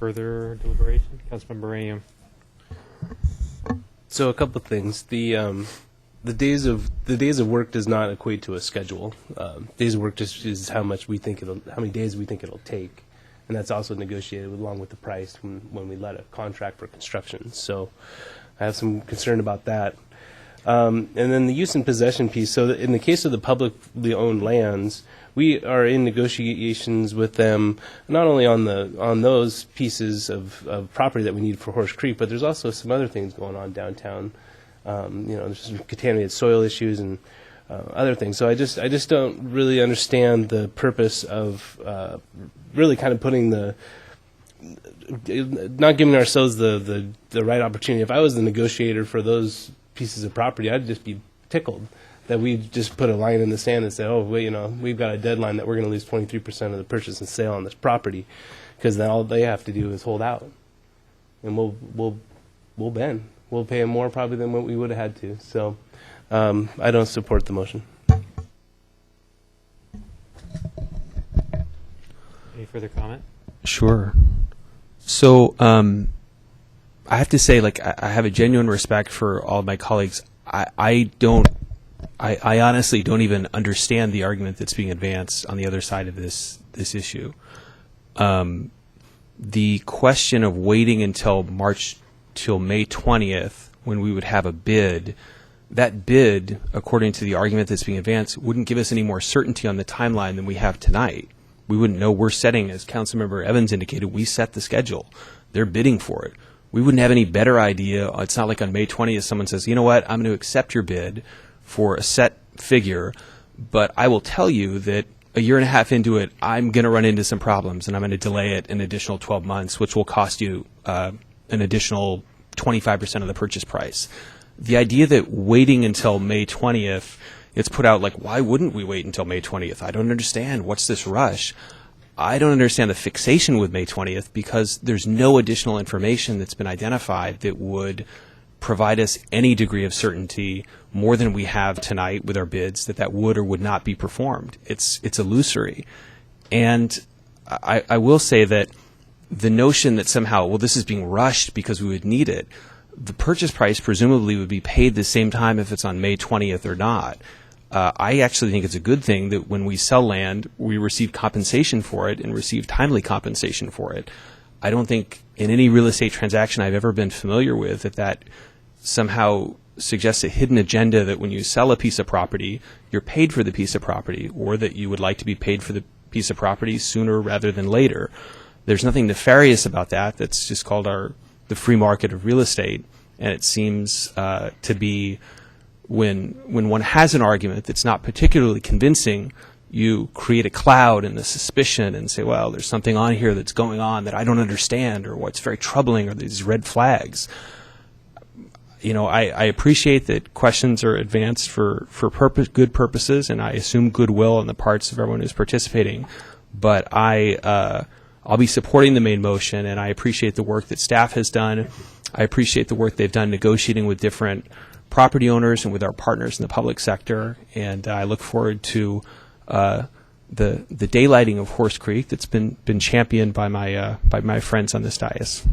Further deliberation? Councilmember Rayum. So a couple of things. The days of work does not equate to a schedule. Days of work just is how many days we think it'll take, and that's also negotiated along with the price when we let a contract for construction. So I have some concern about that. And then the use and possession piece. So in the case of the publicly owned lands, we are in negotiations with them not only on those pieces of property that we need for Horse Creek, but there's also some other things going on downtown. There's some contaminated soil issues and other things. So I just don't really understand the purpose of really kind of putting not giving ourselves the right opportunity. If I was the negotiator for those pieces of property, I'd just be tickled that we just put a line in the sand and say, oh, we've got a deadline that we're going to lose 23% of the purchase and sale on this property, because then all they have to do is hold out, and we'll bend. We'll pay them more probably than what we would have had to. So I don't support the motion. Any further comment? Sure. So I have to say, I have a genuine respect for all of my colleagues. I honestly don't even understand the argument that's being advanced on the other side of this issue. The question of waiting until May 20th, when we would have a bid, that bid, according to the argument that's being advanced, wouldn't give us any more certainty on the timeline than we have tonight. We wouldn't know. We're setting, as Councilmember Evans indicated, we set the schedule. They're bidding for it. We wouldn't have any better idea. It's not like on May 20th someone says, you know what, I'm going to accept your bid for a set figure, but I will tell you that a year and a half into it, I'm going to run into some problems, and I'm going to delay it an additional 12 months, which will cost you an additional 25% of the purchase price. The idea that waiting until May 20th, it's put out like, why wouldn't we wait until May 20th? I don't understand. What's this rush? I don't understand the fixation with May 20th, because there's no additional information that's been identified that would provide us any degree of certainty more than we have tonight with our bids that would or would not be performed. It's illusory. And I will say that the notion that somehow, well, this is being rushed because we would need it, the purchase price presumably would be paid the same time if it's on May 20th or not. I actually think it's a good thing that when we sell land, we receive compensation for it and receive timely compensation for it. I don't think in any real estate transaction I've ever been familiar with that somehow suggests a hidden agenda that when you sell a piece of property, you're paid for the piece of property, or that you would like to be paid for the piece of property sooner rather than later. There's nothing nefarious about that. That's just called the free market of real estate. And it seems to be when one has an argument that's not particularly convincing, you create a cloud and a suspicion and say, well, there's something on here that's going on that I don't understand, or what's very troubling, or these red flags. I appreciate that questions are advanced for good purposes, and I assume goodwill on the parts of everyone who's participating. But I'll be supporting the main motion, and I appreciate the work that staff has done. I appreciate the work they've done negotiating with different property owners and with our partners in the public sector. And I look forward to the daylighting of Horse Creek that's been championed by my friends on this dais.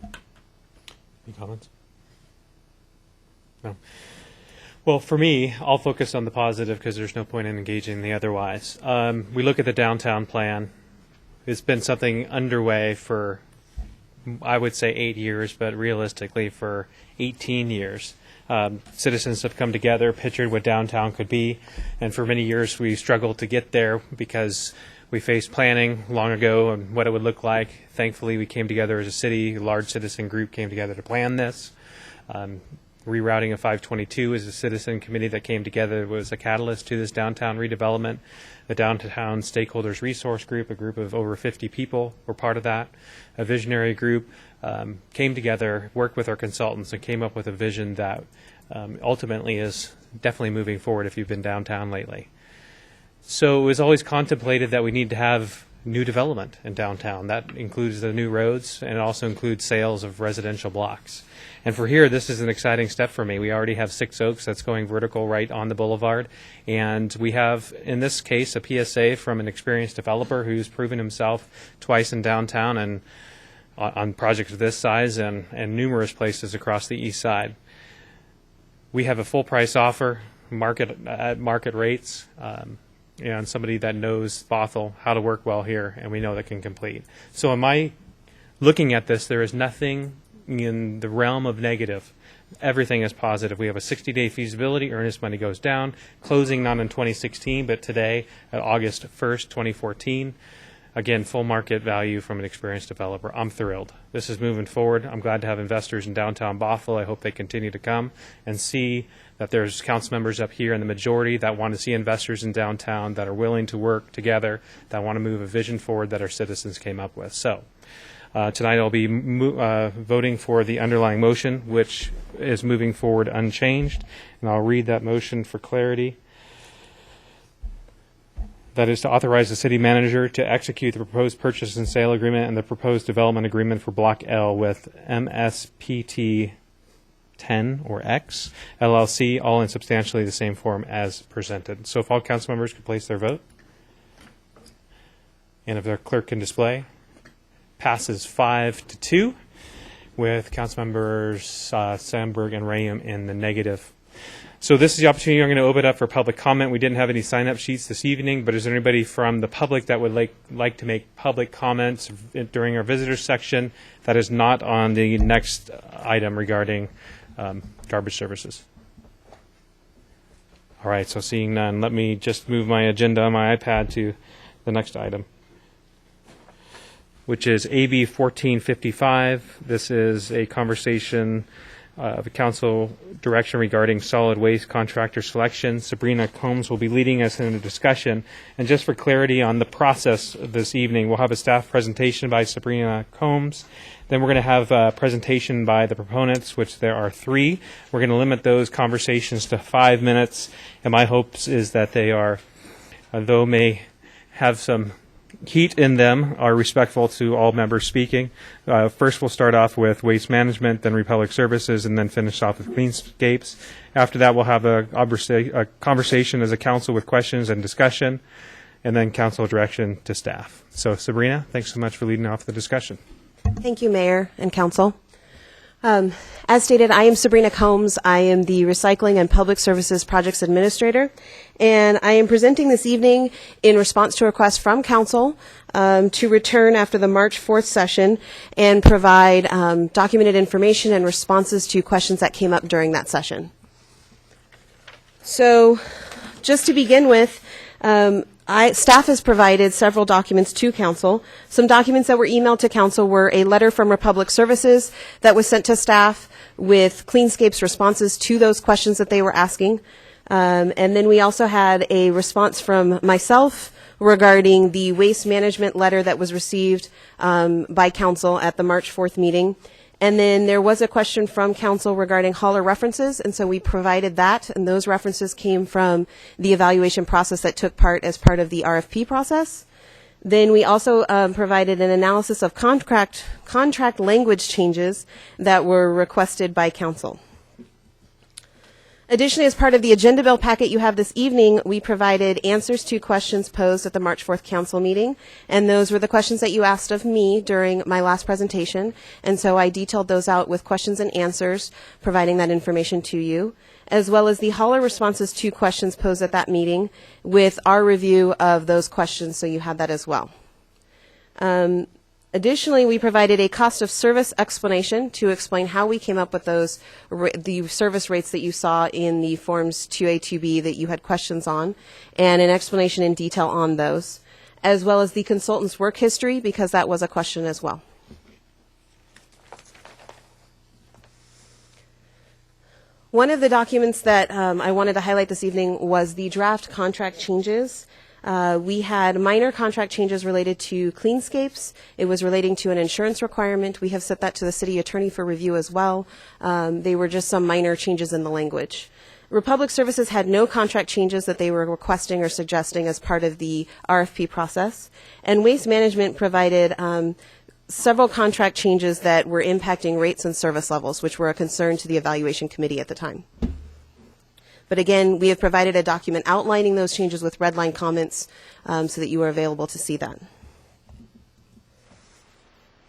Any comments? No. Well, for me, I'll focus on the positive because there's no point in engaging the otherwise. We look at the downtown plan. It's been something underway for, I would say, 8 years, but realistically for 18 years. Citizens have come together, pictured what downtown could be, and for many years we struggled to get there because We faced planning long ago and what it would look like. Thankfully, we came together as a city. A large citizen group came together to plan this. Rerouting of 522 as a citizen committee that came together was a catalyst to this downtown redevelopment. The Downtown Stakeholders Resource Group, a group of over 50 people, were part of that. A visionary group came together, worked with our consultants, and came up with a vision that ultimately is definitely moving forward if you've been downtown lately. So it was always contemplated that we need to have new development in downtown. That includes the new roads, and it also includes sales of residential blocks. And for here, this is an exciting step for me. We already have 6 Oaks that's going vertical right on the boulevard. And we have, in this case, a PSA from an experienced developer who's proven himself twice in downtown and on projects of this size and numerous places across the east side. We have a full price offer, at market rates, and somebody that knows Bothell how to work well here, and we know that can complete. So am I looking at this, there is nothing in the realm of negative. Everything is positive. We have a 60-day feasibility. Earnest money goes down. Closing not in 2016, but today, at August 1st, 2014. Again, full market value from an experienced developer. I'm thrilled. This is moving forward. I'm glad to have investors in downtown Bothell. I hope they continue to come and see that there's council members up here in the majority that want to see investors in downtown that are willing to work together, that want to move a vision forward that our citizens came up with. So tonight I'll be voting for the underlying motion, which is moving forward unchanged. And I'll read that motion for clarity. That is to authorize the city manager to execute the proposed purchase and sale agreement and the proposed development agreement for Block L with MSPT 10 or X LLC, all in substantially the same form as presented. So if all council members could place their vote. And if their clerk can display. Passes 5-2 with council members Sandberg and Rayam in the negative. So this is the opportunity. I'm going to open it up for public comment. We didn't have any sign-up sheets this evening, but is there anybody from the public that would like to make public comments during our visitors section that is not on the next item regarding garbage services? All right, so seeing none, let me just move my agenda on my iPad to the next item, which is AB 1455. This is a conversation of a council direction regarding solid waste contractor selection. Sabrina Combs will be leading us in a discussion. And just for clarity on the process this evening, we'll have a staff presentation by Sabrina Combs. Then we're going to have a presentation by the proponents, which there are 3. We're going to limit those conversations to 5 minutes. And my hopes is that they are, though may have some heat in them, are respectful to all members speaking. First, we'll start off with waste management, then Republic Services, and then finish off with Cleanscapes. After that, we'll have a conversation as a council with questions and discussion, and then council direction to staff. So, Sabrina, thanks so much for leading off the discussion. Thank you, Mayor and Council. As stated, I am Sabrina Combs. I am the Recycling and Public Services Projects Administrator, and I am presenting this evening in response to a request from Council to return after the March 4th session and provide documented information and responses to questions that came up during that session. So, just to begin with, staff has provided several documents to Council. Some documents that were emailed to Council were a letter from Republic Services that was sent to staff with Cleanscape's responses to those questions that they were asking. And then we also had a response from myself regarding the waste management letter that was received by Council at the March 4th meeting. And then there was a question from Council regarding hauler references, and so we provided that, and those references came from the evaluation process that took part as part of the RFP process. Then we also provided an analysis of contract language changes that were requested by Council. Additionally, as part of the agenda bill packet you have this evening, we provided answers to questions posed at the March 4th Council meeting, and those were the questions that you asked of me during my last presentation, and so I detailed those out with questions and answers, providing that information to you, as well as the hauler responses to questions posed at that meeting with our review of those questions, so you had that as well. Additionally, we provided a cost of service explanation to explain how we came up with those, the service rates that you saw in the forms 2A, 2B that you had questions on, and an explanation in detail on those, as well as the consultant's work history, because that was a question as well. One of the documents that I wanted to highlight this evening was the draft contract changes. We had minor contract changes related to Cleanscapes. It was relating to an insurance requirement. We have sent that to the city attorney for review as well. They were just some minor changes in the language. Republic Services had no contract changes that they were requesting or suggesting as part of the RFP process. And Waste Management provided several contract changes that were impacting rates and service levels, which were a concern to the evaluation committee at the time. But again, we have provided a document outlining those changes with red line comments so that you are available to see that.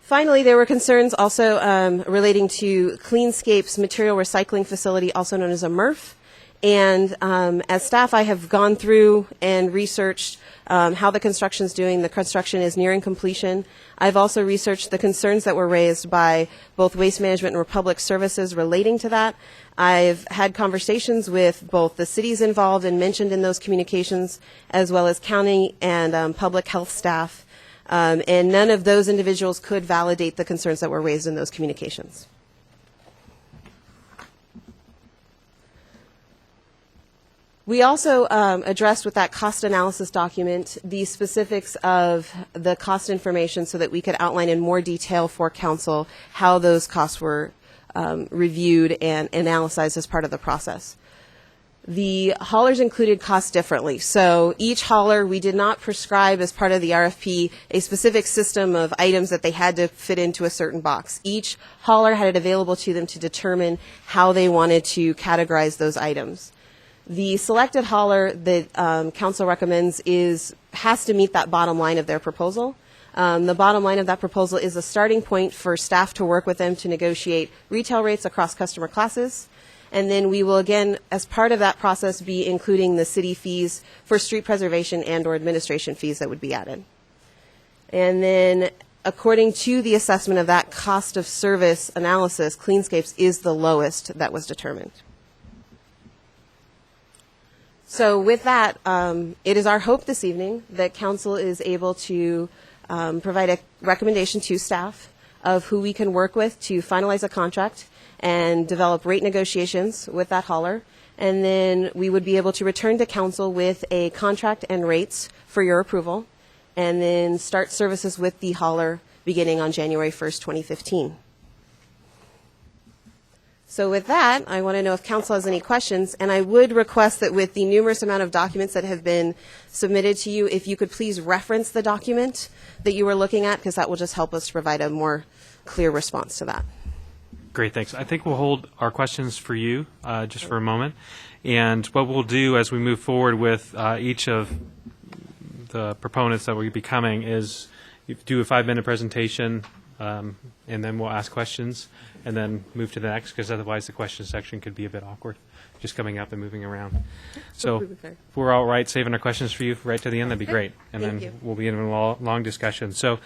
Finally, there were concerns also relating to Cleanscape's material recycling facility, also known as a MRF. And as staff, I have gone through and researched how the construction's doing. The construction is nearing completion. I've also researched the concerns that were raised by both Waste Management and Republic Services relating to that. I've had conversations with both the cities involved and mentioned in those communications, as well as county and public health staff. And none of those individuals could validate the concerns that were raised in those communications. We also addressed with that cost analysis document the specifics of the cost information so that we could outline in more detail for council how those costs were reviewed and analyzed as part of the process. The haulers included costs differently. So each hauler, we did not prescribe as part of the RFP a specific system of items that they had to fit into a certain box. Each hauler had it available to them to determine how they wanted to categorize those items. The selected hauler that council recommends has to meet that bottom line of their proposal. The bottom line of that proposal is a starting point for staff to work with them to negotiate retail rates across customer classes. And then we will, again, as part of that process, be including the city fees for street preservation and or administration fees that would be added. And then according to the assessment of that cost of service analysis, Cleanscapes is the lowest that was determined. So with that, it is our hope this evening that council is able to provide a recommendation to staff of who we can work with to finalize a contract and develop rate negotiations with that hauler. And then we would be able to return to council with a contract and rates for your approval, and then start services with the hauler beginning on January 1st, 2015. So with that, I want to know if council has any questions, and I would request that with the numerous amount of documents that have been submitted to you, if you could please reference the document that you were looking at, because that will just help us to provide a more clear response to that. Great, thanks. I think we'll hold our questions for you just for a moment. And what we'll do as we move forward with each of the proponents that will be coming is do a 5-minute presentation, and then we'll ask questions, and then move to the next, because otherwise the question section could be a bit awkward, just coming up and moving around. So if we're all right saving our questions for you right to the end, that'd be great. And Thank then you. we'll be in a long discussion. So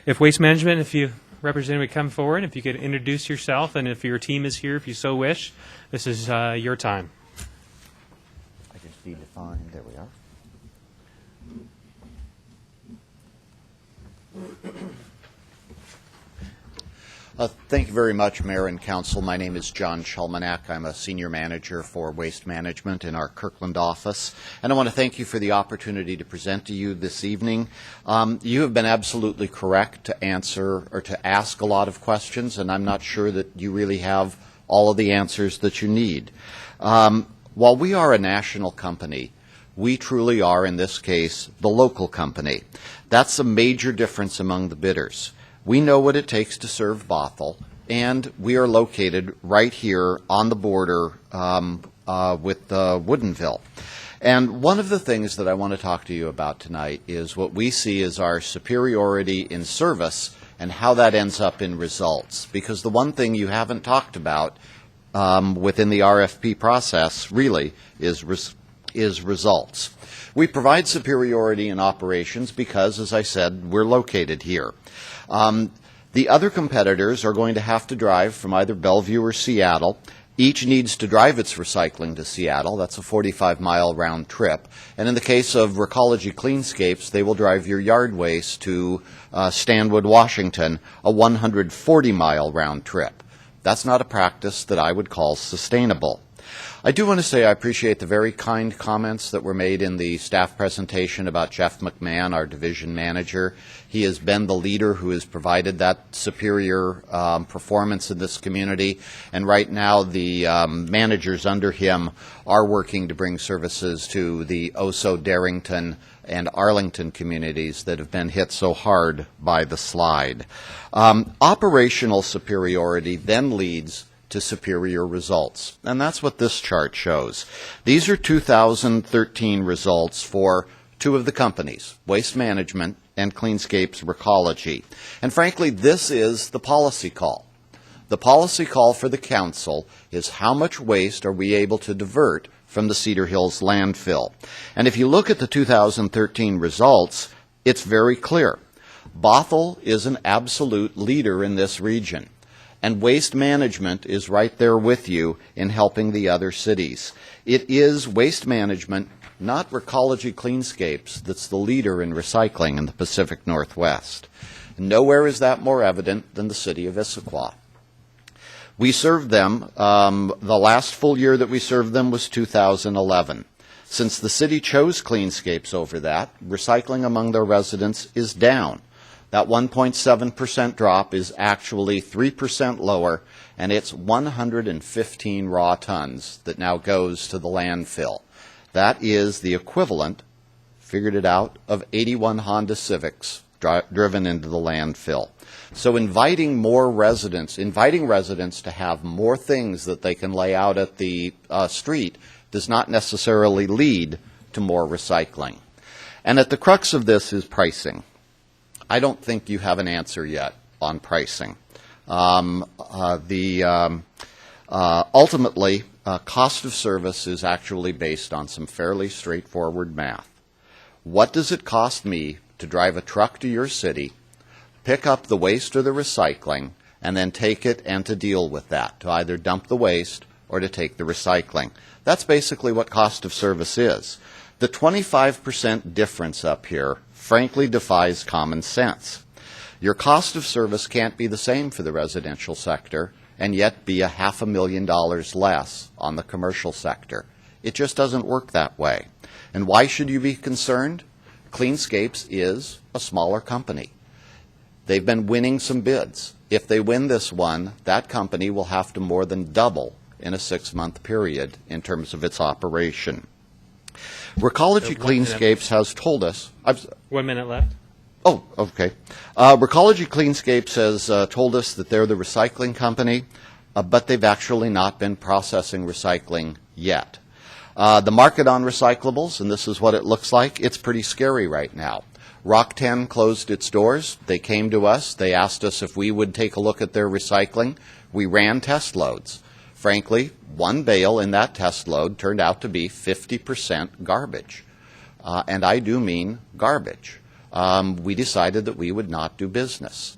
if Waste Management, if you representative would come forward, if you could introduce yourself, and if your team is here, if you so wish, this is your time. I just need to find, there we are. Thank you very much, Mayor and Council. My name is John Chalmanak. I'm a Senior Manager for Waste Management in our Kirkland office. And I want to thank you for the opportunity to present to you this evening. You have been absolutely correct to answer or to ask a lot of questions, and I'm not sure that you really have all of the answers that you need. While we are a national company, we truly are, in this case, the local company. That's a major difference among the bidders. We know what it takes to serve Bothell, and we are located right here on the border with Woodinville. And one of the things that I want to talk to you about tonight is what we see as our superiority in service and how that ends up in results. Because the one thing you haven't talked about within the RFP process, really, is results. We provide superiority in operations because, as I said, we're located here. The other competitors are going to have to drive from either Bellevue or Seattle, Each needs to drive its recycling to Seattle. That's a 45-mile round trip. And in the case of Recology Cleanscapes, they will drive your yard waste to Stanwood, Washington, a 140-mile round trip. That's not a practice that I would call sustainable. I do want to say I appreciate the very kind comments that were made in the staff presentation about Jeff McMahon, our division manager. He has been the leader who has provided that superior performance in this community, and right now the managers under him are working to bring services to the Oso, Darrington, and Arlington communities that have been hit so hard by the slide. Operational superiority then leads to superior results. And that's what this chart shows. These are 2013 results for two of the companies, Waste Management and Cleanscapes Recology. And frankly, this is the policy call. The policy call for the council is how much waste are we able to divert from the Cedar Hills landfill. And if you look at the 2013 results, it's very clear. Bothell is an absolute leader in this region. And Waste Management is right there with you in helping the other cities. It is Waste Management, not Recology Cleanscapes, that's the leader in recycling in the Pacific Northwest. Nowhere is that more evident than the city of Issaquah. We served them, the last full year that we served them was 2011. Since the city chose Cleanscapes over that, recycling among their residents is down. That 1.7% drop is actually 3% lower, and it's 115 raw tons that now goes to the landfill. That is the equivalent, figured it out, of 81 Honda Civics driven into the landfill. So inviting residents to have more things that they can lay out at the street does not necessarily lead to more recycling. And at the crux of this is pricing. I don't think you have an answer yet on pricing. Ultimately, cost of service is actually based on some fairly straightforward math. What does it cost me to drive a truck to your city, pick up the waste or the recycling, and then take it and to deal with that, to either dump the waste or to take the recycling? That's basically what cost of service is. The 25% difference up here frankly defies common sense. Your cost of service can't be the same for the residential sector and yet be $500,000 less on the commercial sector. It just doesn't work that way. And why should you be concerned? Cleanscapes is a smaller company. They've been winning some bids. If they win this one, that company will have to more than double in a 6-month period in terms of its operation. Recology Cleanscapes has told us... 1 minute left. Oh, okay. Recology Cleanscapes has told us that they're the recycling company, but they've actually not been processing recycling yet. The market on recyclables, and this is what it looks like, it's pretty scary right now. Rock 10 closed its doors. They came to us. They asked us if we would take a look at their recycling. We ran test loads. Frankly, one bale in that test load turned out to be 50% garbage. And I do mean garbage. We decided that we would not do business.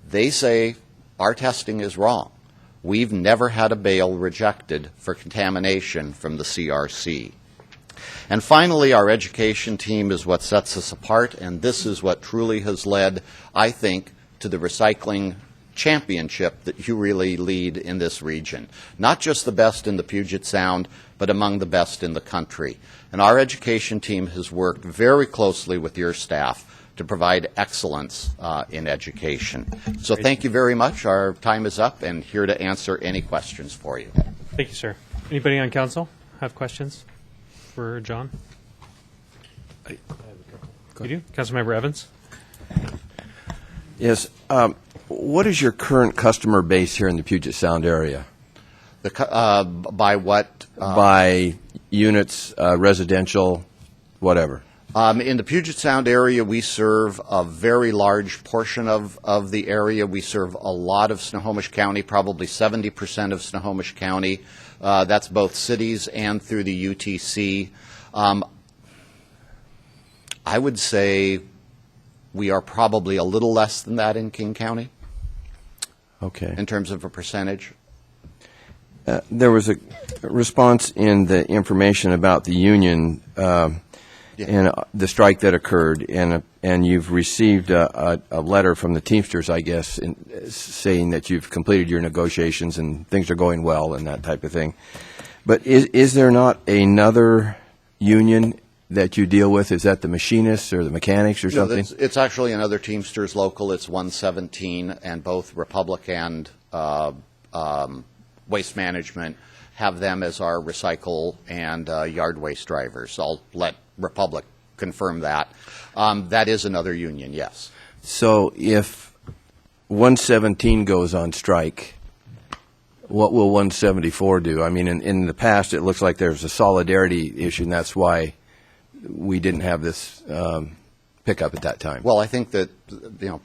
They say our testing is wrong. We've never had a bale rejected for contamination from the CRC. And finally, our education team is what sets us apart, and this is what truly has led, I think, to the recycling championship that you really lead in this region. Not just the best in the Puget Sound, but among the best in the country. And our education team has worked very closely with your staff to provide excellence in education. So thank you very much. Our time is up, and here to answer any questions for you. Thank you, sir. Anybody on council have questions for John? You do? Councilmember Evans? Yes. What is your current customer base here in the Puget Sound area? By what? By units, residential, whatever. In the Puget Sound area, we serve a very large portion of the area. We serve a lot of Snohomish County, probably 70% of Snohomish County. That's both cities and through the UTC. I would say we are probably a little less than that in King County. Okay. In terms of a percentage. There was a response in the information about the union and the strike that occurred, and you've received a letter from the Teamsters, I guess, saying that you've completed your negotiations and things are going well and that type of thing. But is there not another union that you deal with? Is that the machinists or the mechanics or something? No, it's actually another Teamsters local. It's 117, and both Republic and Waste Management have them as our recycle and yard waste drivers. I'll let Republic confirm that. That is another union, yes. So if 117 goes on strike, what will 174 do? I mean, in the past, it looks like there's a solidarity issue, and that's why we didn't have this pickup at that time. Well, I think that,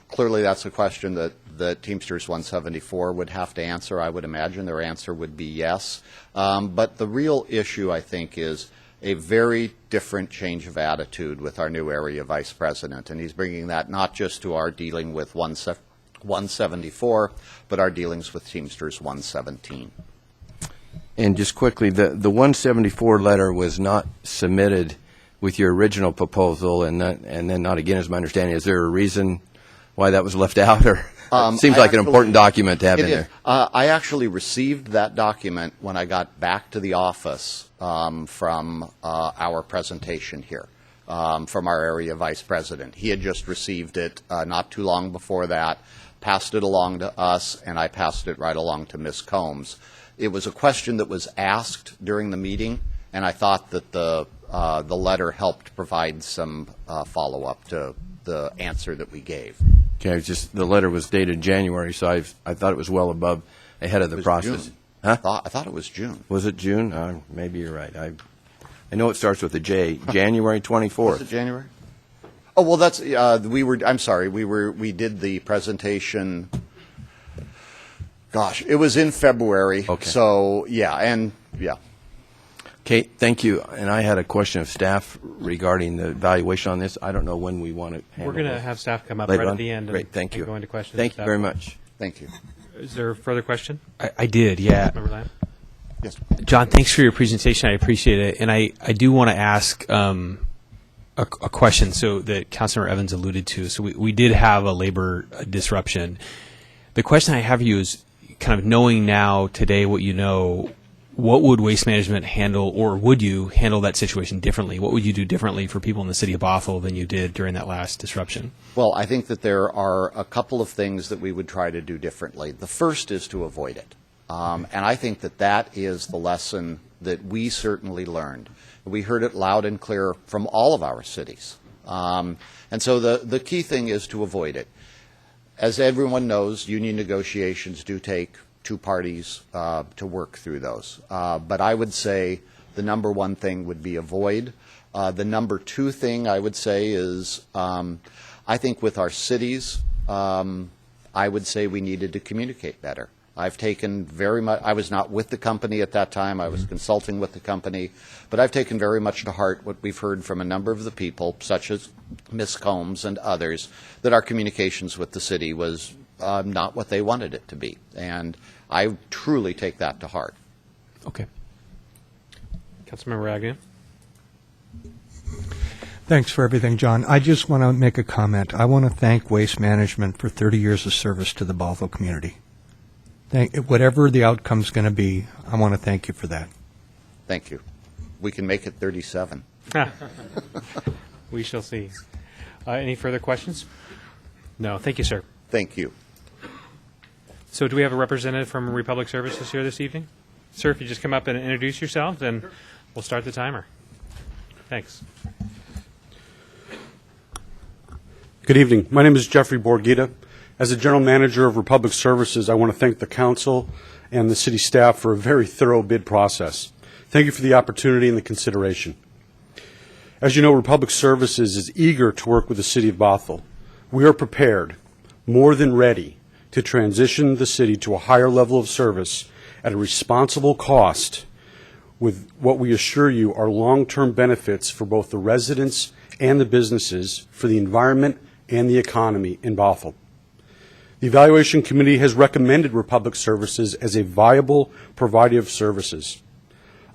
clearly that's a question that the Teamsters 174 would have to answer. I would imagine their answer would be yes. But the real issue, I think, is a very different change of attitude with our new area vice president. And he's bringing that not just to our dealing with 174, but our dealings with Teamsters 117. And just quickly, the 174 letter was not submitted with your original proposal, and then not again, is my understanding. Is there a reason why that was left out, or seems like an important document to have in there? I actually received that document when I got back to the office from our presentation here, from our area vice president. He had just received it not too long before that, passed it along to us, and I passed it right along to Ms. Combs. It was a question that was asked during the meeting, and I thought that the letter helped provide some follow-up to the answer that we gave. Okay, the letter was dated January, so I thought it was well ahead of the process. June. Huh? I thought it was June. Was it June? Maybe you're right. I know it starts with a J. January 24th. Was it January? Oh, well, that's I'm sorry. We did the presentation. Gosh, it was in February. Okay. So yeah. Okay, thank you. And I had a question of staff regarding the evaluation on this. I don't know when we want to handle We're going to this. have staff come up Later right on? at the end Great, thank and you. go into questions. Thank you Staff. very much. Thank you. Is there a further question? I did, yeah. Member Lamb? Yes. John, thanks for your presentation. I appreciate it. And I do want to ask a question so that Councilmember Evans alluded to. So we did have a labor disruption. The question I have for you is kind of knowing now today what you know, what would Waste Management handle, or would you handle that situation differently? What would you do differently for people in the city of Bothell than you did during that last disruption? Well, I think that there are a couple of things that we would try to do differently. The first is to avoid it. And I think that is the lesson that we certainly learned. We heard it loud and clear from all of our cities. And so the key thing is to avoid it. As everyone knows, union negotiations do take two parties to work through those. But I would say the number one thing would be avoid. The number two thing I would say is I think with our cities, I would say we needed to communicate better. I've taken very much, I was not with the company at that time, I was consulting with the company, but I've taken very much to heart what we've heard from a number of the people, such as Ms. Combs and others, that our communications with the city was not what they wanted it to be. And I truly take that to heart. Okay. Councilmember Agnew? Thanks for everything, John. I just want to make a comment. I want to thank Waste Management for 30 years of service to the Bothell community. Whatever the outcome's going to be, I want to thank you for that. Thank you. We can make it 37. We shall see. Any further questions? No. Thank you, sir. Thank you. So do we have a representative from Republic Services here this evening? Sir, if you just come up and introduce yourself, then we'll start the timer. Thanks. Good evening. My name is Jeffrey Borgita. As a general manager of Republic Services, I want to thank the council and the city staff for a very thorough bid process. Thank you for the opportunity and the consideration. As you know, Republic Services is eager to work with the city of Bothell. We are prepared, more than ready, to transition the city to a higher level of service at a responsible cost with what we assure you are long-term benefits for both the residents and the businesses, for the environment and the economy in Bothell. The Evaluation Committee has recommended Republic Services as a viable provider of services.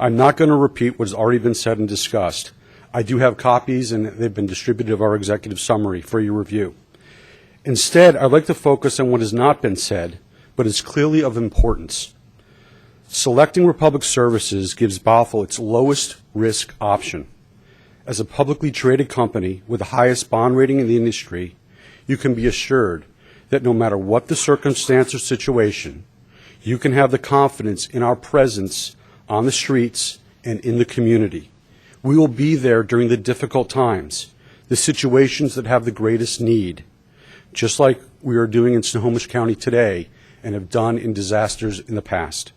I'm not going to repeat what has already been said and discussed. I do have copies, and they've been distributed of our executive summary for your review. Instead, I'd like to focus on what has not been said, but is clearly of importance. Selecting Republic Services gives Bothell its lowest risk option. As a publicly traded company with the highest bond rating in the industry, you can be assured that no matter what the circumstance or situation, you can have the confidence in our presence on the streets and in the community. We will be there during the difficult times, the situations that have the greatest need, just like we are doing in Snohomish County today and have done in disasters in the past.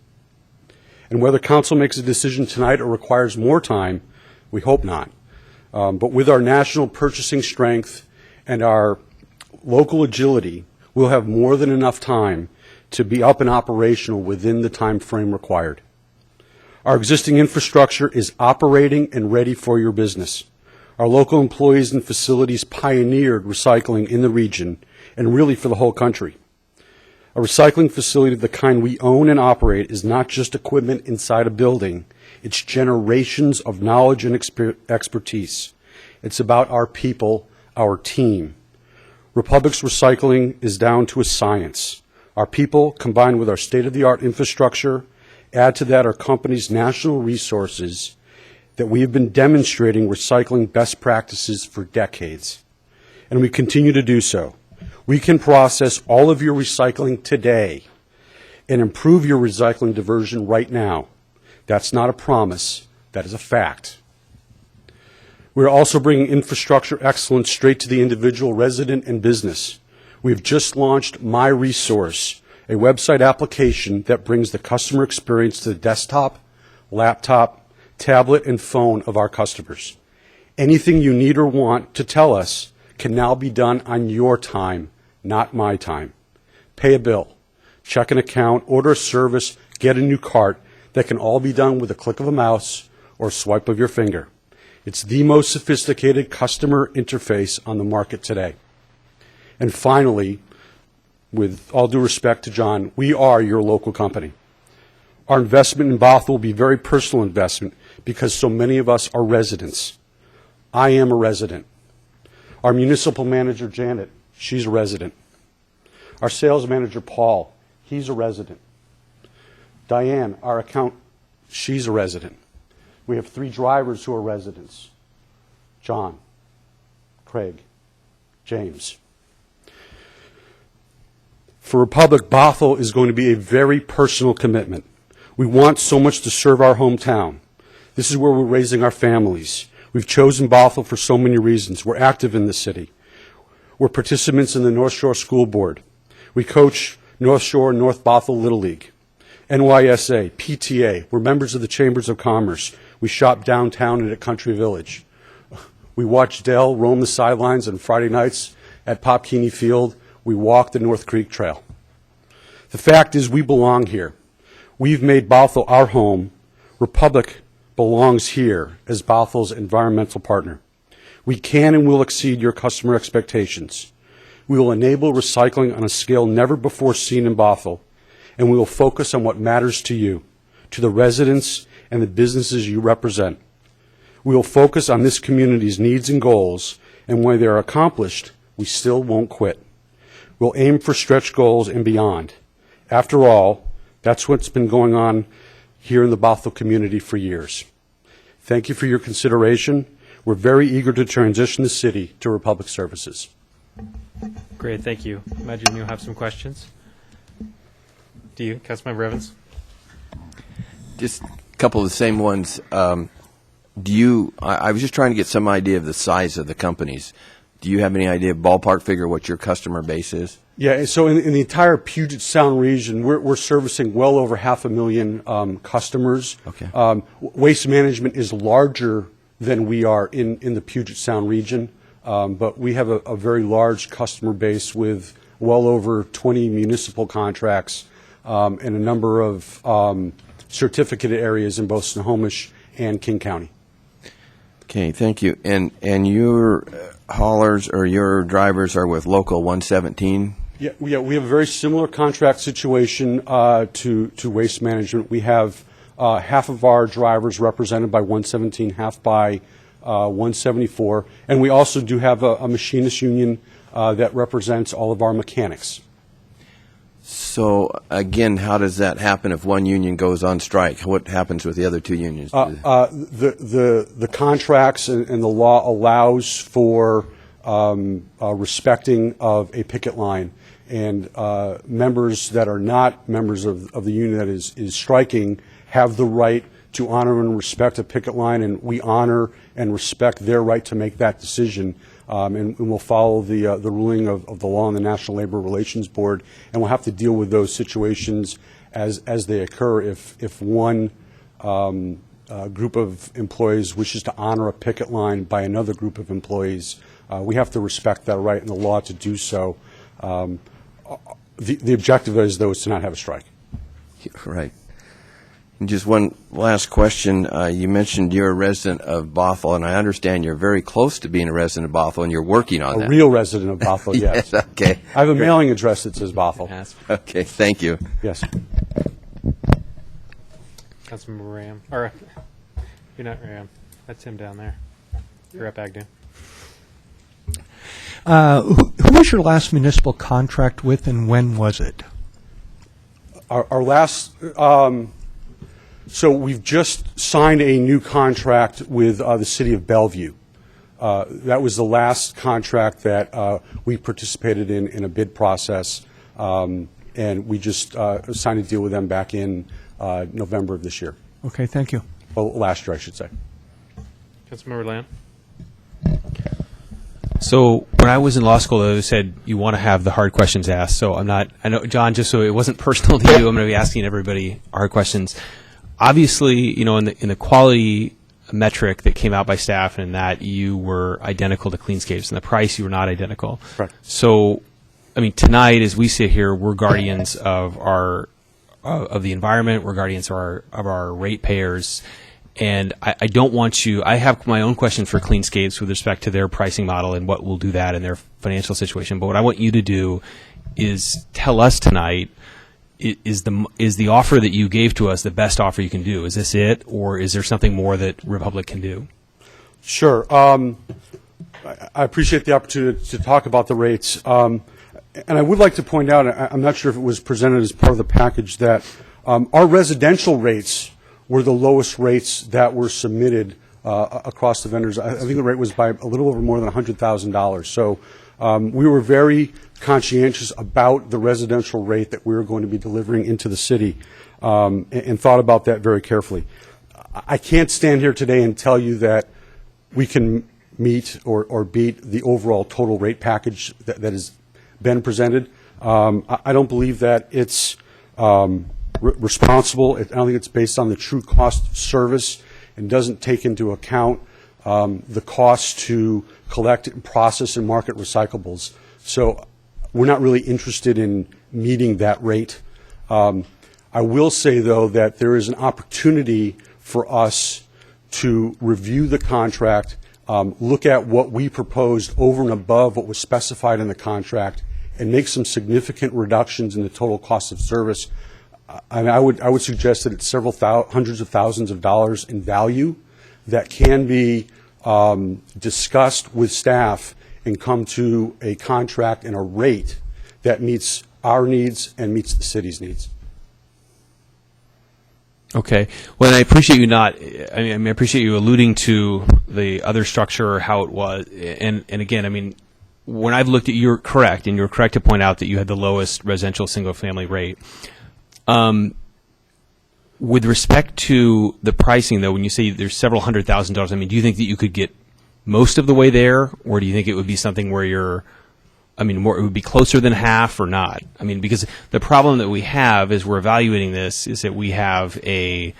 And whether council makes a decision tonight or requires more time, we hope not. But with our national purchasing strength and our local agility, we'll have more than enough time to be up and operational within the time frame required. Our existing infrastructure is operating and ready for your business. Our local employees and facilities pioneered recycling in the region and really for the whole country. A recycling facility of the kind we own and operate is not just equipment inside a building. It's generations of knowledge and expertise. It's about our people, our team. Republic's recycling is down to a science. Our people, combined with our state-of-the-art infrastructure, add to that our company's national resources that we have been demonstrating recycling best practices for decades. And we continue to do so. We can process all of your recycling today and improve your recycling diversion right now. That's not a promise. That is a fact. We're also bringing infrastructure excellence straight to the individual resident and business. We've just launched My Resource, a website application that brings the customer experience to the desktop, laptop, tablet, and phone of our customers. Anything you need or want to tell us can now be done on your time, not my time. Pay a bill, check an account, order a service, get a new cart. That can all be done with a click of a mouse or a swipe of your finger. It's the most sophisticated customer interface on the market today. And finally, with all due respect to John, we are your local company. Our investment in Bothell will be a very personal investment because so many of us are residents. I am a resident. Our municipal manager, Janet, she's a resident. Our sales manager, Paul, he's a resident. Diane, our account, she's a resident. We have 3 drivers who are residents. John, Craig, James. For Republic, Bothell is going to be a very personal commitment. We want so much to serve our hometown. This is where we're raising our families. We've chosen Bothell for so many reasons. We're active in the city. We're participants in the North Shore School Board. We coach North Shore and North Bothell Little League. NYSA, PTA, we're members of the Chambers of Commerce. We shop downtown and at Country Village. We watch Dell roam the sidelines on Friday nights at Pop Keeney Field. We walk the North Creek Trail. The fact is we belong here. We've made Bothell our home. Republic belongs here as Bothell's environmental partner. We can and will exceed your customer expectations. We will enable recycling on a scale never before seen in Bothell, and we will focus on what matters to you, to the residents and the businesses you represent. We will focus on this community's needs and goals, and when they are accomplished, we still won't quit. We'll aim for stretch goals and beyond. After all, that's what's been going on here in the Bothell community for years. Thank you for your consideration. We're very eager to transition the city to Republic Services. Great, thank you. Imagine you'll have some questions. Do you, Councilmember Evans? Just a couple of the same ones. I was just trying to get some idea of the size of the companies. Do you have any idea, ballpark figure, what your customer base is? Yeah, so in the entire Puget Sound region, we're servicing well over 500,000 customers. Okay. Waste Management is larger than we are in the Puget Sound region, but we have a very large customer base with well over 20 municipal contracts and a number of certificated areas in both Snohomish and King County. Okay, thank you. And your haulers or your drivers are with Local 117 Yeah, we have a very similar contract situation to Waste Management. We have half of our drivers represented by 117, half by 174, and we also do have a machinist union that represents all of our mechanics. So again, how does that happen if one union goes on strike? What happens with the other two unions? The contracts and the law allows for respecting of a picket line, and members that are not members of the union that is striking have the right to honor and respect a picket line, and we honor and respect their right to make that decision. And we'll follow the ruling of the law in the National Labor Relations Board, and we'll have to deal with those situations as they occur. If one group of employees wishes to honor a picket line by another group of employees, we have to respect that right in the law to do so. The objective is, though, is to not have a strike. Right. And just one last question. You mentioned you're a resident of Bothell, and I understand you're very close to being a resident of Bothell, and you're working on that. A real resident of Bothell, yes. Yes, okay. I have a mailing address that says Bothell. Okay, thank you. Yes. Councilmember Ram. Or, you're not Ram. That's him down there. You're up, Agnew. Who was your last municipal contract with, and when was it? Our last, so we've just signed a new contract with the city of Bellevue. That was the last contract that we participated in a bid process, and we just signed a deal with them back in November of this year. Okay, thank you. Well, last year, I should say. Councilmember Land. So when I was in law school, they said you want to have the hard questions asked. So I know, John, just so it wasn't personal to you, I'm going to be asking everybody hard questions. Obviously, you know, in the quality metric that came out by staff, and that you were identical to Cleanscapes, and the price you were not identical. Correct. So, I mean, tonight as we sit here, we're guardians of of the environment. We're guardians of our ratepayers. And I don't want you, I have my own question for Cleanscapes with respect to their pricing model and what will do that in their financial situation. But what I want you to do is tell us tonight, is the offer that you gave to us the best offer you can do? Is this it, or is there something more that Republic can do? Sure. I appreciate the opportunity to talk about the rates. And I would like to point out, I'm not sure if it was presented as part of the package, that our residential rates were the lowest rates that were submitted across the vendors. I think the rate was by a little over more than $100,000. So we were very conscientious about the residential rate that we were going to be delivering into the city, and thought about that very carefully. I can't stand here today and tell you that we can meet or beat the overall total rate package that has been presented. I don't believe that it's responsible. I don't think it's based on the true cost of service, and doesn't take into account the cost to collect and process and market recyclables. So we're not really interested in meeting that rate. I will say, though, that there is an opportunity for us to review the contract, look at what we proposed over and above what was specified in the contract, and make some significant reductions in the total cost of service. And I would suggest that it's several hundreds of thousands of dollars in value that can be discussed with staff and come to a contract and a rate that meets our needs and meets the city's needs. Okay. Well, and I appreciate you I appreciate you alluding to the other structure or how it was. And again, I mean, when I've looked at, you're correct, and you're correct to point out that you had the lowest residential single-family rate. With respect to the pricing, though, when you say there's several $100,000, I mean, do you think that you could get most of the way there, or do you think it would be something where it would be closer than half or not? I mean, because the problem that we have as we're evaluating this is that we have a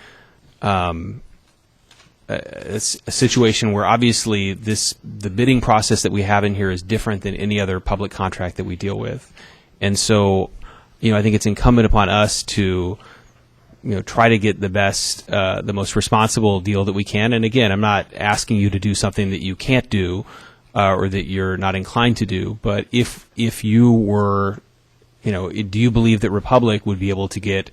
situation where obviously the bidding process that we have in here is different than any other public contract that we deal with. And so, I think it's incumbent upon us to, try to get the best, the most responsible deal that we can. And again, I'm not asking you to do something that you can't do, or that you're not inclined to do. But if you were do you believe that Republic would be able to get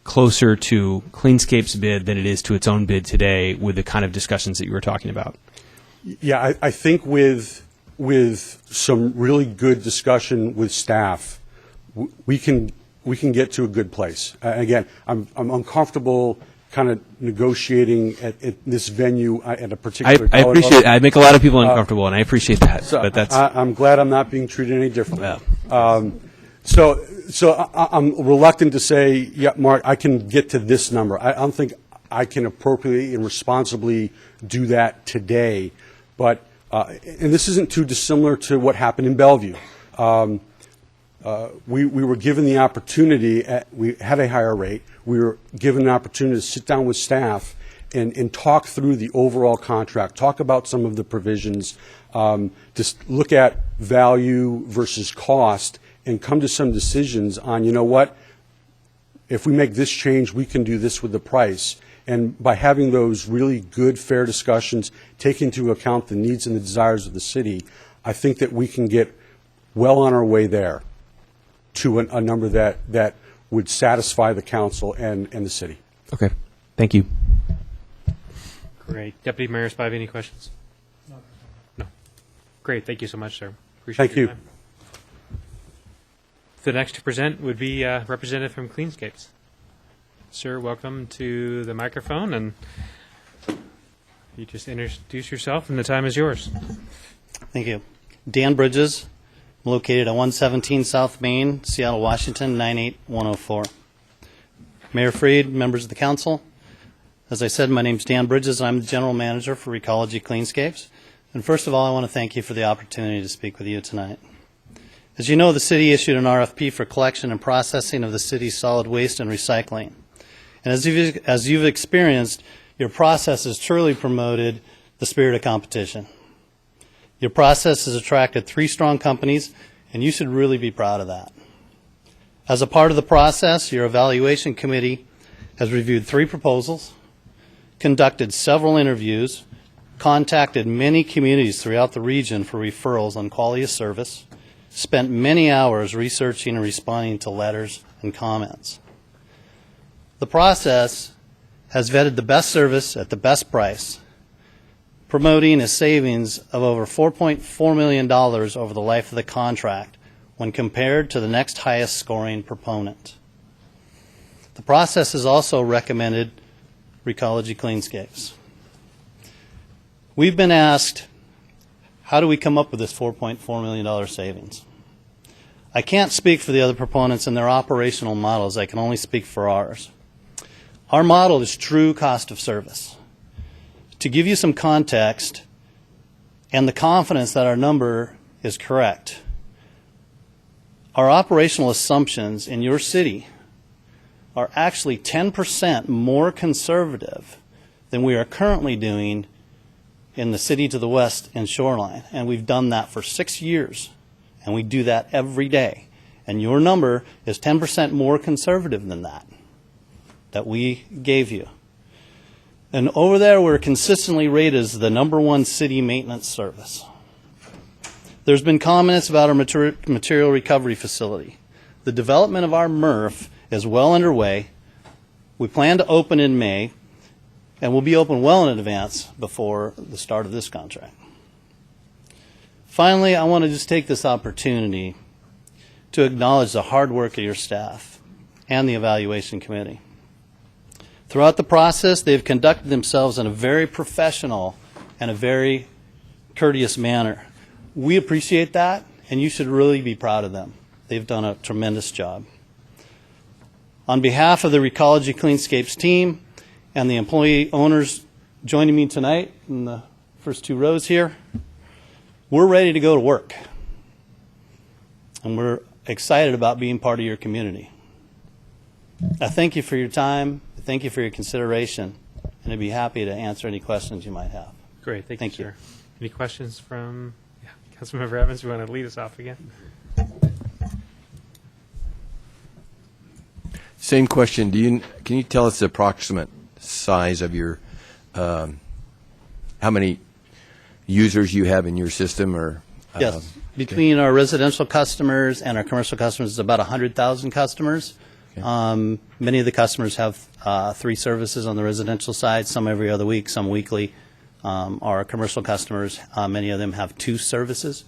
closer to Cleanscape's bid than it is to its own bid today with the kind of discussions that you were talking about? Yeah, I think with some really good discussion with staff, we can get to a good place. Again, I'm uncomfortable kind of negotiating at this venue at a particular. I appreciate it. I make a lot of people uncomfortable, and I appreciate that. So but that's I'm glad I'm not being treated any differently. well. So I'm reluctant to say, yeah, Mark, I can get to this number. I don't think I can appropriately and responsibly do that today. But and this isn't too dissimilar to what happened in Bellevue. We were given the opportunity. We had a higher rate. We were given an opportunity to sit down with staff and talk through the overall contract, talk about some of the provisions, just look at value versus cost, and come to some decisions on, what, if we make this change, we can do this with the price. And by having those really good, fair discussions, take into account the needs and the desires of the city, I think that we can get well on our way there to a number that would satisfy the council and the city. Okay. Thank you. Great. Deputy Mayor Spivey, any questions? No. Great. Thank you so much, sir. Appreciate Thank your you. time. The next to present would be representative from Cleanscapes. Sir, welcome to the microphone, and you just introduce yourself, and the time is yours. Thank you. Dan Bridges, I'm located at 117 South Main, Seattle, Washington, 98104. Mayor Freed, members of the council, as I said, my name's Dan Bridges. I'm the general manager for Recology Cleanscapes. And first of all, I want to thank you for the opportunity to speak with you tonight. As you know, the city issued an RFP for collection and processing of the city's solid waste and recycling. And as you've experienced, your process has truly promoted the spirit of competition. Your process has attracted 3 strong companies, and you should really be proud of that. As a part of the process, your evaluation committee has reviewed 3 proposals, conducted several interviews, contacted many communities throughout the region for referrals on quality of service, spent many hours researching and responding to letters and comments. The process has vetted the best service at the best price, promoting a savings of over $4.4 million over the life of the contract when compared to the next highest scoring proponent. The process has also recommended Recology Cleanscapes. We've been asked, how do we come up with this $4.4 million savings? I can't speak for the other proponents and their operational models. I can only speak for ours. Our model is true cost of service. To give you some context and the confidence that our number is correct, our operational assumptions in your city are actually 10% more conservative than we are currently doing in the city to the west in Shoreline. And we've done that for 6 years, and we do that every day. And your number is 10% more conservative than that we gave you. And over there, we're consistently rated as the #1 city maintenance service. There's been comments about our material recovery facility. The development of our MRF is well underway. We plan to open in May, and we'll be open well in advance before the start of this contract. Finally, I want to just take this opportunity to acknowledge the hard work of your staff and the evaluation committee. Throughout the process, they've conducted themselves in a very professional and a very courteous manner. We appreciate that, and you should really be proud of them. They've done a tremendous job. On behalf of the Recology Cleanscapes team and the employee owners joining me tonight in the first 2 rows here, we're ready to go to work. And we're excited about being part of your community. I thank you for your time. Thank you for your consideration, and I'd be happy to answer any questions you might have. Great. Thank you, you. sir. Any questions from Councilmember Evans? You want to lead us off again? Same question. Can you tell us the approximate size of your, how many users you have in your system, or Yes. Between our residential customers and our commercial customers, it's about 100,000 customers. Many of the customers have 3 services on the residential side, some every other week, some weekly. Our commercial customers, many of them have 2 services,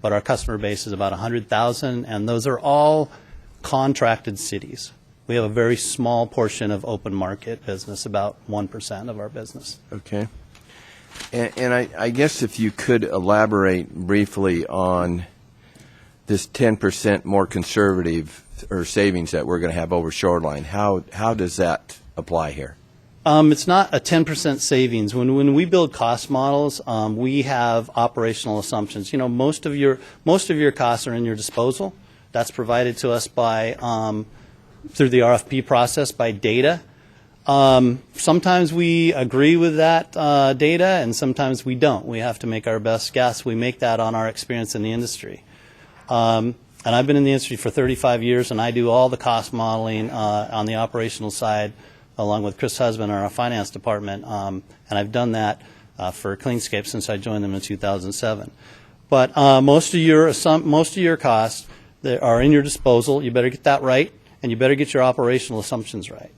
but our customer base is about 100,000, and those are all contracted cities. We have a very small portion of open market business, about 1% of our business. Okay. And I guess if you could elaborate briefly on this 10% more conservative or savings that we're going to have over Shoreline, how does that apply here? It's not a 10% savings. When we build cost models, we have operational assumptions. You know, most of your costs are in your disposal. That's provided to us by through the RFP process by data. Sometimes we agree with that data, and sometimes we don't. We have to make our best guess. We make that on our experience in the industry. And I've been in the industry for 35 years, and I do all the cost modeling on the operational side, along with Chris Husband in our finance department. And I've done that for Cleanscape since I joined them in 2007. But most of your costs that are in your disposal, you better get that right, and you better get your operational assumptions right.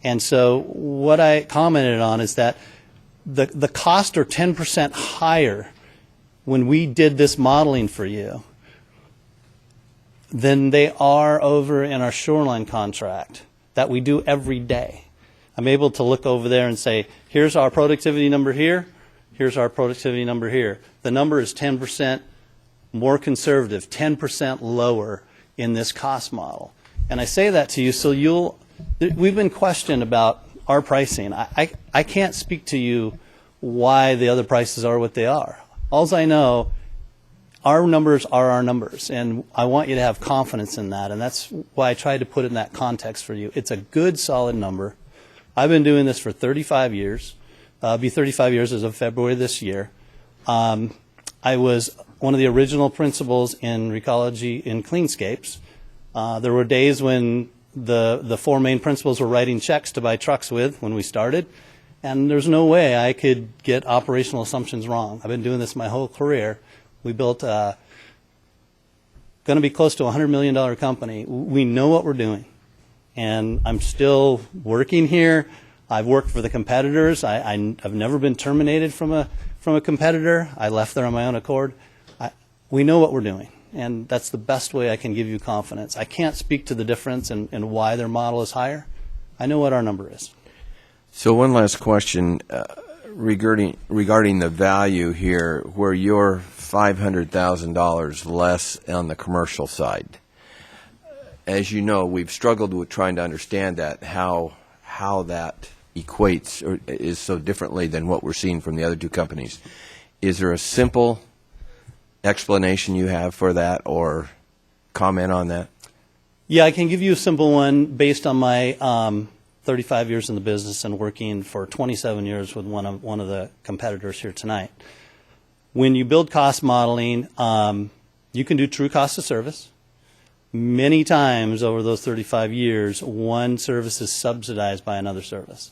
And so what I commented on is that the costs are 10% higher when we did this modeling for you than they are over in our Shoreline contract that we do every day. I'm able to look over there and say, here's our productivity number here, here's our productivity number here. The number is 10% more conservative, 10% lower in this cost model. And I say that to you so we've been questioned about our pricing. I can't speak to you why the other prices are what they are. All I know, our numbers are our numbers, and I want you to have confidence in that, and that's why I tried to put it in that context for you. It's a good, solid number. I've been doing this for 35 years. It'll be 35 years as of February this year. I was one of the original principals in Recology in Cleanscapes. There were days when the 4 main principals were writing checks to buy trucks with when we started, and there's no way I could get operational assumptions wrong. I've been doing this my whole career. We built going to be close to a $100 million company. We know what we're doing, and I'm still working here. I've worked for the competitors. I've never been terminated from a competitor. I left there on my own accord. We know what we're doing, and that's the best way I can give you confidence. I can't speak to the difference and why their model is higher. I know what our number is. So one last question regarding the value here, where you're $500,000 less on the commercial side. As you know, we've struggled with trying to understand that, how that equates or is so differently than what we're seeing from the other 2 companies. Is there a simple explanation you have for that, or comment on that? Yeah, I can give you a simple one based on my 35 years in the business and working for 27 years with one of the competitors here tonight. When you build cost modeling, you can do true cost of service. Many times over those 35 years, one service is subsidized by another service.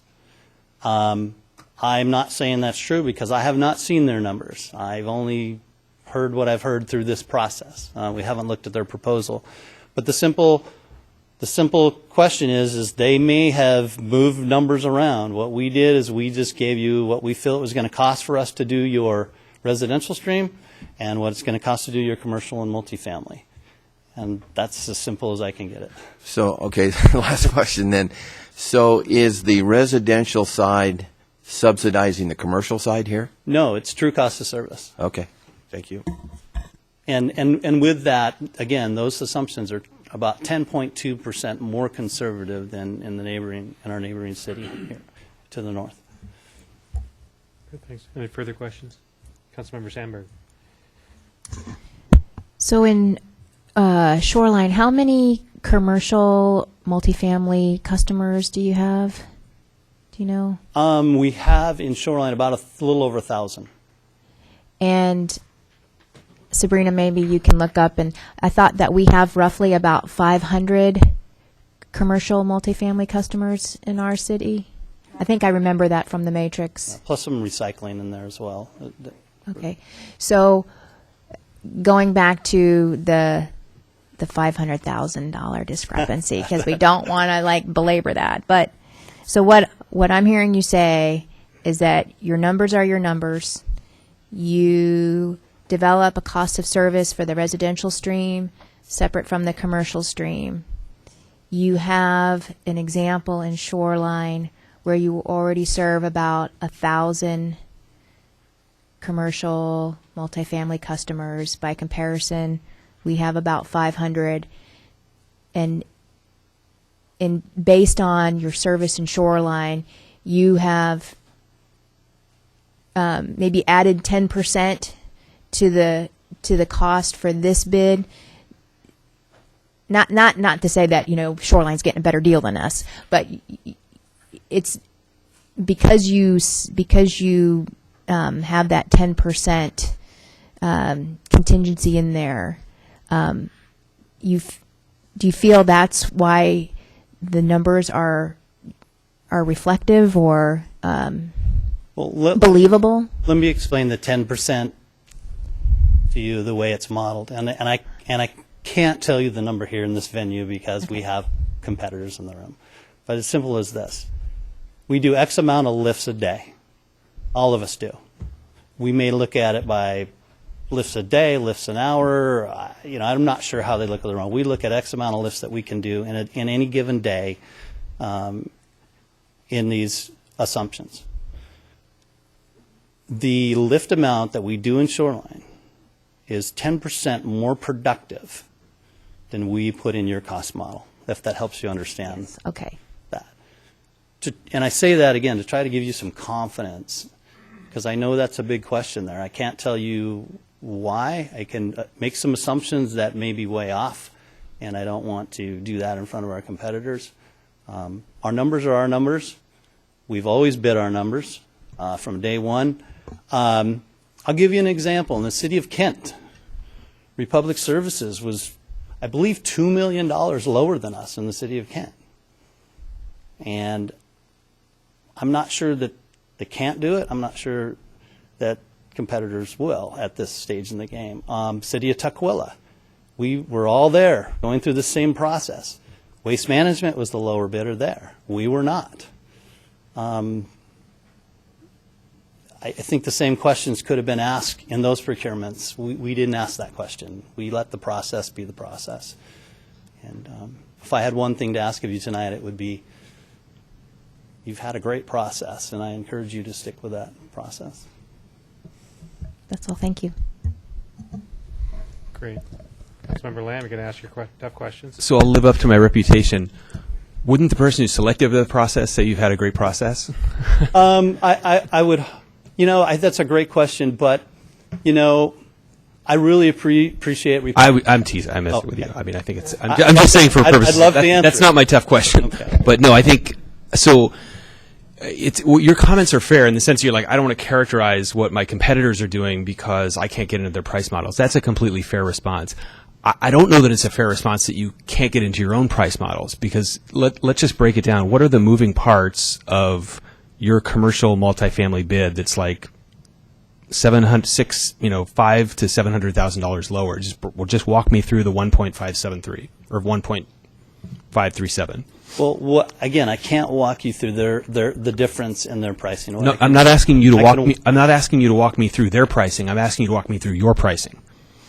I'm not saying that's true because I have not seen their numbers. I've only heard what I've heard through this process. We haven't looked at their proposal. But the simple question is they may have moved numbers around. What we did is we just gave you what we feel it was going to cost for us to do your residential stream and what it's going to cost to do your commercial and multifamily. And that's as simple as I can get it. So, okay, last question then. So is the residential side subsidizing the commercial side here? No, it's true cost of service. Okay, thank you. And with that, again, those assumptions are about 10.2% more conservative than in our neighboring city here to the north. Good, thanks. Any further questions? Councilmember Sandberg. So in Shoreline, how many commercial multifamily customers do you have? Do you know? We have in Shoreline about a little over 1,000. And Sabrina, maybe you can look up, and I thought that we have roughly about 500 commercial multifamily customers in our city. I think I remember that from the matrix. Plus some recycling in there as well. Okay. So going back to the $500,000 discrepancy, because we don't want to like belabor that. But so what I'm hearing you say is that your numbers are your numbers. You develop a cost of service for the residential stream separate from the commercial stream. You have an example in Shoreline where you already serve about 1,000 commercial multifamily customers. By comparison, we have about 500. And based on your service in Shoreline, you have maybe added 10% to the cost for this bid. Not to say that, you know, Shoreline's getting a better deal than us, but it's because you have that 10% contingency in there. Do you feel that's why the numbers are reflective or believable? Let me explain the 10% to you the way it's modeled, and I can't tell you the number here in this venue because we have competitors in the room. But as simple as this. We do X amount of lifts a day. All of us do. We may look at it by lifts a day, lifts an hour. You know, I'm not sure how they look at their own. We look at X amount of lifts that we can do in any given day in these assumptions. The lift amount that we do in Shoreline is 10% more productive than we put in your cost model, if that helps you understand. Yes. Okay. That. And I say that again to try to give you some confidence, because I know that's a big question there. I can't tell you why. I can make some assumptions that may be way off, and I don't want to do that in front of our competitors. Our numbers are our numbers. We've always bid our numbers from day one. I'll give you an example. In the city of Kent, Republic Services was, I believe, $2 million lower than us in the city of Kent. And I'm not sure that they can't do it. I'm not sure that competitors will at this stage in the game. City of Tukwila, we were all there going through the same process. Waste Management was the lower bidder there. We were not. I think the same questions could have been asked in those procurements. We didn't ask that question. We let the process be the process. And if I had one thing to ask of you tonight, it would be, you've had a great process, and I encourage you to stick with that process. That's all. Thank you. Great. Councilmember Lamb, you're going to ask your tough questions. So I'll live up to my reputation. Wouldn't the person who selected the process say you've had a great process? I would, you know, that's a great question, but, you know, I really appreciate. I'm teasing. I mess with you. I mean, I think it's. I'm just saying for purposes. I'd love to answer. That's not my tough question. Okay. But no, I think so. Your comments are fair in the sense you're like, I don't want to characterize what my competitors are doing because I can't get into their price models. That's a completely fair response. I don't know that it's a fair response that you can't get into your own price models, because let's just break it down. What are the moving parts of your commercial multifamily bid that's like $500,000 to $700,000 lower? Just walk me through the 1.573 or 1.537. Well, again, I can't walk you through the difference in their pricing. No, I'm not asking you to walk me. I'm not asking you to walk me through their pricing. I'm asking you to walk me through your pricing.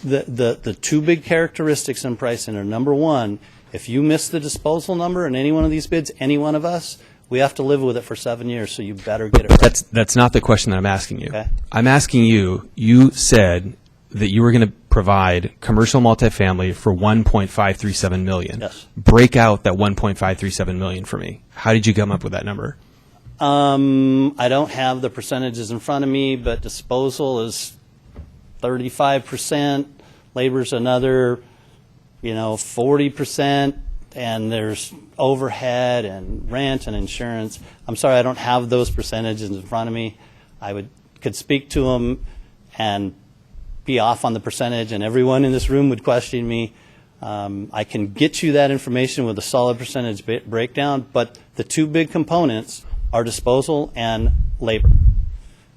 The two big characteristics in pricing are, number one, if you miss the disposal number in any one of these bids, any one of us, we have to live with it for 7 years. So you better get it right. That's not the question that I'm asking you. Okay. I'm asking you. You said that you were going to provide commercial multifamily for $1.537 million. Yes. Break out that $1.537 million for me. How did you come up with that number? I don't have the percentages in front of me, but disposal is 35%, labor's another, 40%, and there's overhead and rent and insurance. I'm sorry, I don't have those percentages in front of me. I could speak to them and be off on the percentage, and everyone in this room would question me. I can get you that information with a solid percentage breakdown, but the two big components are disposal and labor.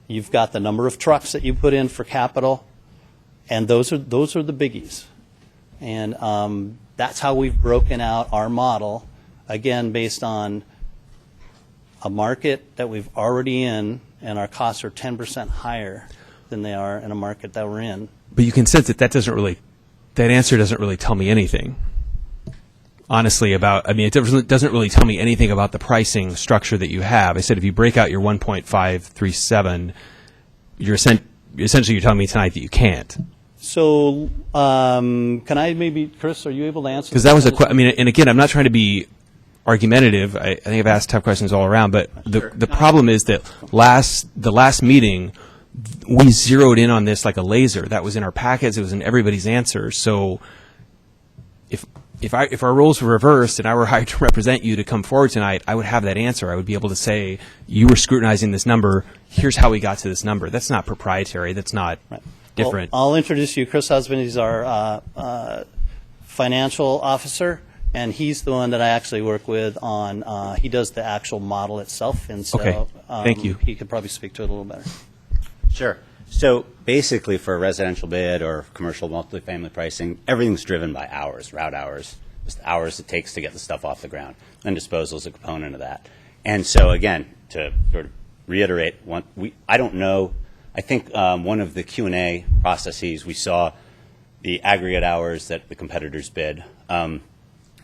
You've got the number of trucks that you put in for capital, And those are the biggies. And that's how we've broken out our model, again, based on a market that we've already in, and our costs are 10% higher than they are in a market that we're in. But you can sense that that answer doesn't really tell me anything. Honestly, it doesn't really tell me anything about the pricing structure that you have. I said if you break out your 1.537, you're telling me tonight that you can't. So, can I maybe, Chris, are you able to answer? Because that was and again, I'm not trying to be argumentative. I think I've asked tough questions all around, but the problem is that the last meeting, we zeroed in on this like a laser. That was in our packets. It was in everybody's answers. So if our roles were reversed and I were hired to represent you to come forward tonight, I would have that answer. I would be able to say, you were scrutinizing this number. Here's how we got to this number. That's not proprietary. That's not different. Well, I'll introduce you. Chris Husband, he's our financial officer, and he's the one that I actually work with on, he does the actual model itself. And so Okay. Thank you. He could probably speak to it a little better. Sure. So basically, for a residential bid or commercial multifamily pricing, everything's driven by hours, route hours, just the hours it takes to get the stuff off the ground. And disposal is a component of that. And so, again, to sort of reiterate, I don't know. I think one of the Q&A processes, we saw the aggregate hours that the competitors bid.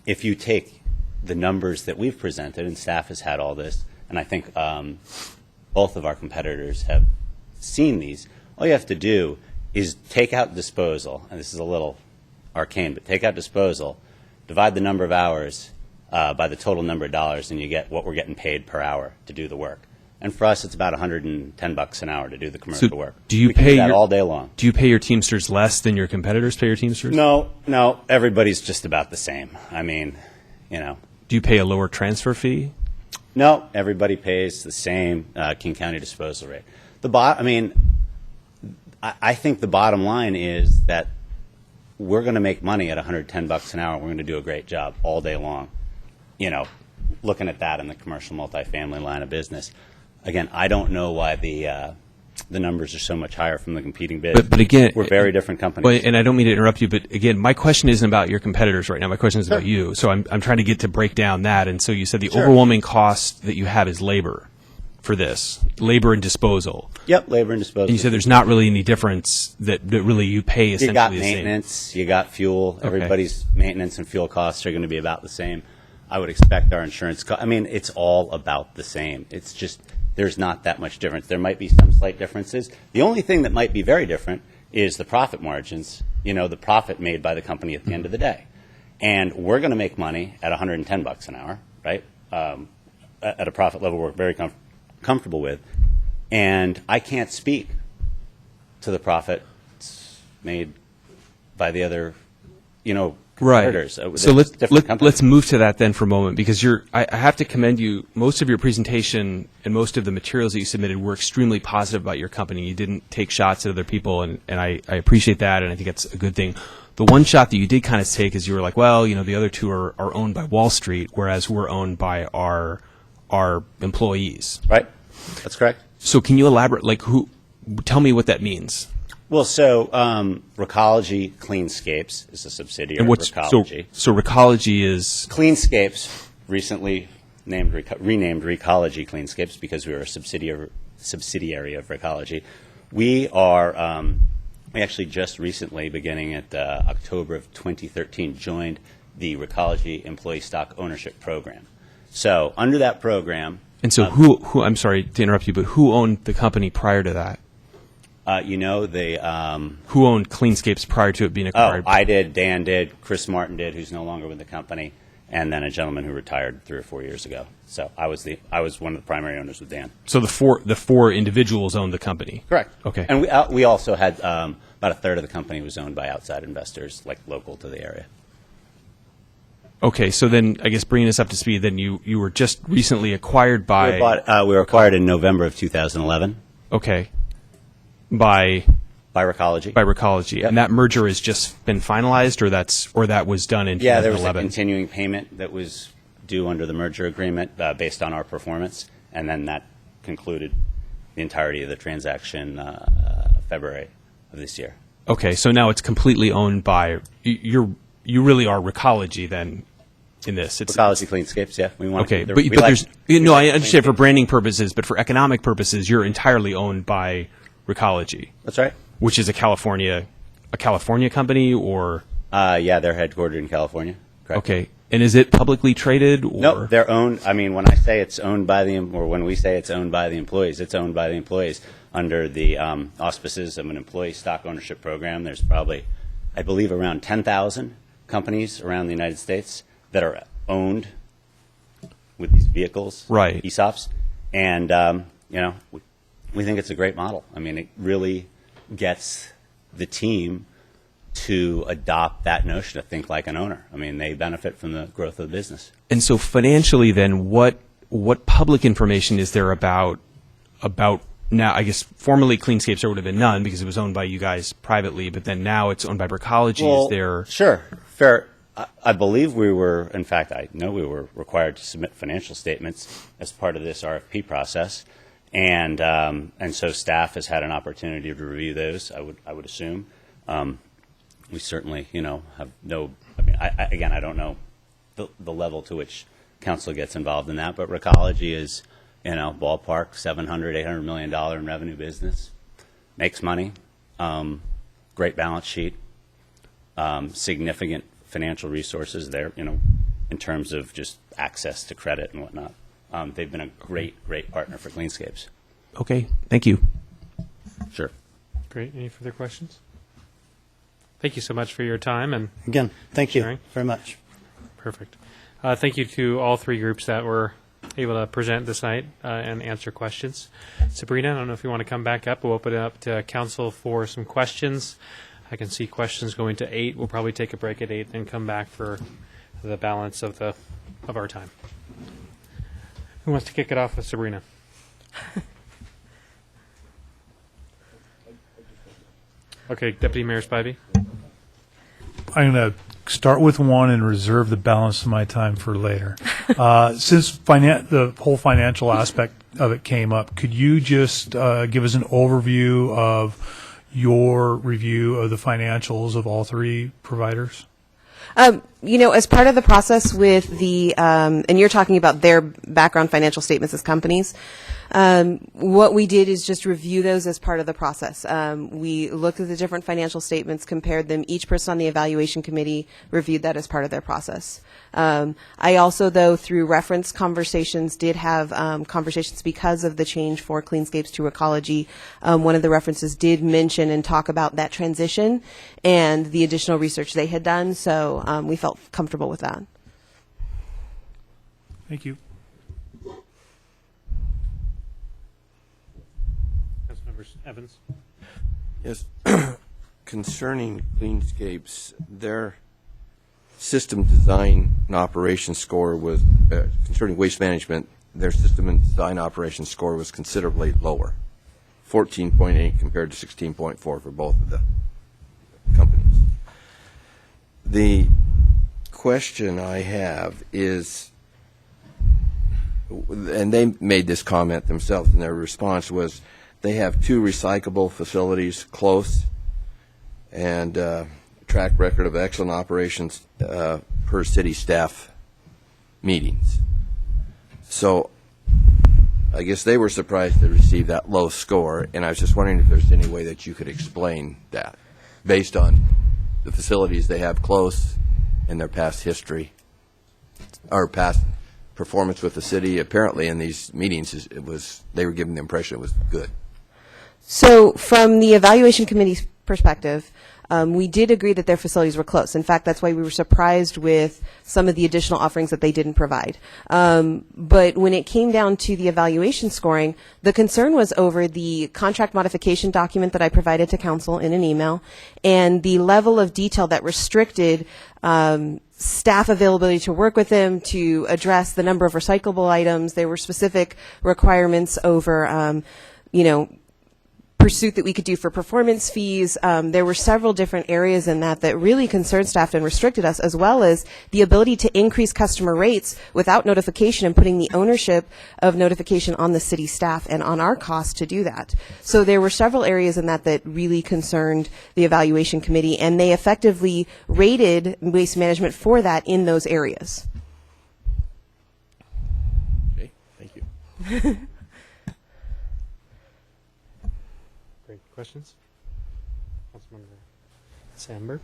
If you take the numbers that we've presented, and staff has had all this, and I think both of our competitors have seen these, all you have to do is take out disposal, and this is a little arcane, but take out disposal, divide the number of hours by the total number of dollars, and you get what we're getting paid per hour to do the work. And for us, it's about $110 an hour to do the commercial work. Do you we can pay do that your, all day long? Do you pay your Teamsters less than your competitors pay your Teamsters? No, everybody's just about the same. I mean, Do you pay a lower transfer fee? No, everybody pays the same King County disposal rate. I think the bottom line is that we're going to make money at $110 an hour. We're going to do a great job all day long. Looking at that in the commercial multifamily line of business. Again, I don't know why the numbers are so much higher from the competing bids. But again, we're very different companies. Well, and I don't mean to interrupt you, but again, my question isn't about your competitors right now. My question is about you. So I'm trying to get to break down that. And so you said the overwhelming cost that you have is labor for this, labor and disposal. Yep, labor and disposal. And you said there's not really any difference that really you pay essentially you got the same. maintenance, you got fuel. Okay. Everybody's maintenance and fuel costs are going to be about the same. I would expect our insurance it's all about the same. It's just there's not that much difference. There might be some slight differences. The only thing that might be very different is the profit margins, the profit made by the company at the end of the day. And we're going to make money at $110 an hour, right? At a profit level we're very comfortable with. And I can't speak to the profits made by the other, competitors. Right. So let's move to that then for a moment, because I have to commend you. Most of your presentation and most of the materials that you submitted were extremely positive about your company. You didn't take shots at other people, and I appreciate that, and I think that's a good thing. The one shot that you did kind of take is you were like, well, the other two are owned by Wall Street, whereas we're owned by our employees. Right. That's correct. So can you elaborate, tell me what that means? Well, so Recology Cleanscapes is a subsidiary of Recology. So Recology is... Cleanscapes recently renamed Recology Cleanscapes because we were a subsidiary of Recology. We actually just recently, beginning at October of 2013, joined the Recology Employee Stock Ownership Program. So under that program... And so who I'm sorry to interrupt you, but who owned the company prior to that? Who owned Cleanscapes prior to it being acquired? I did, Dan did, Chris Martin did, who's no longer with the company, and then a gentleman who retired 3 or 4 years ago. So I was one of the primary owners with Dan. So the four individuals owned the company? Correct. Okay. And we also had about a third of the company was owned by outside investors, like local to the area. Okay, so then I guess bringing us up to speed, then you were just recently acquired by... We were acquired in November of 2011. Okay. By Recology. By Recology. Yep. And that merger has just been finalized, or that was done in 2011? Yeah, there was a continuing payment that was due under the merger agreement based on our performance, and then that concluded the entirety of the transaction February of this year. Okay, so now it's completely owned by, you really are Recology then in this. It's Ecology Cleanscapes, yeah. We want Okay, to, but there's, I understand for Cleanscapes. branding purposes, but for economic purposes, you're entirely owned by Recology, That's right. which is a California company, or? Yeah, they're headquartered in California. Correct. Okay, and is it publicly traded? Or? No, they're owned. I mean, when I say it's owned by or when we say it's owned by the employees, it's owned by the employees under the auspices of an employee stock ownership program. There's probably, I believe, around 10,000 companies around the United States that are owned with these vehicles, Right. ESOPs, and we think it's a great model. I mean, it really gets the team to adopt that notion to think like an owner. I mean, they benefit from the growth of the business. And so financially, then, what public information is there about now? I guess formerly Cleanscapes there would have been none because it was owned by you guys privately, but then now it's owned by Recology. Well, Is there? Sure, fair. I believe we were, in fact, I know we were required to submit financial statements as part of this RFP process, and so staff has had an opportunity to review those. I would assume. We certainly, have no. I mean, I don't know the level to which council gets involved in that, but Recology is, ballpark $700-800 million in revenue business, makes money, great balance sheet, significant financial resources there, in terms of just access to credit and whatnot. They've been a great partner for Cleanscapes. Okay, thank you. Sure. Great. Any further questions? Thank you so much for your time. And Again, thank you sharing. very much. Perfect. Thank you to all three groups that were able to present this night and answer questions. Sabrina, I don't know if you want to come back up. We'll open it up to council for some questions. I can see questions going to 8. We'll probably take a break at 8 and come back for the balance of our time. Who wants to kick it off with Sabrina? Okay, Deputy Mayor Spivey. I'm going to start with one and reserve the balance of my time for later. Since the whole financial aspect of it came up, could you just give us an overview of your review of the financials of all three providers? As part of the process with the, and you're talking about their background financial statements as companies, what we did is just review those as part of the process. We looked at the different financial statements, compared them. Each person on the evaluation committee reviewed that as part of their process. I also, though, through reference conversations, did have conversations because of the change for Cleanscapes to Recology. One of the references did mention and talk about that transition and the additional research they had done, so we felt comfortable with that. Thank you. Councilmember Evans. Yes. Concerning Cleanscapes, their system design and operation score was, concerning waste management, their system and design operation score was considerably lower, 14.8 compared to 16.4 for both of the companies. The question I have is, and they made this comment themselves, and their response was they have 2 recyclable facilities close and track record of excellent operations per city staff meetings. So I guess they were surprised to receive that low score, and I was just wondering if there's any way that you could explain that based on the facilities they have close and their past history or past performance with the city. Apparently in these meetings they were given the impression it was good. So from the evaluation committee's perspective, we did agree that their facilities were close. In fact, that's why we were surprised with some of the additional offerings that they didn't provide. But when it came down to the evaluation scoring, the concern was over the contract modification document that I provided to council in an email and the level of detail that restricted staff availability to work with them to address the number of recyclable items. There were specific requirements over, pursuit that we could do for performance fees. There were several different areas in that really concerned staff and restricted us, as well as the ability to increase customer rates without notification and putting the ownership of notification on the city staff and on our cost to do that. So there were several areas in that really concerned the evaluation committee, and they effectively rated Waste Management for that in those areas. Okay, thank you. Great. Questions? Councilmember Sandberg?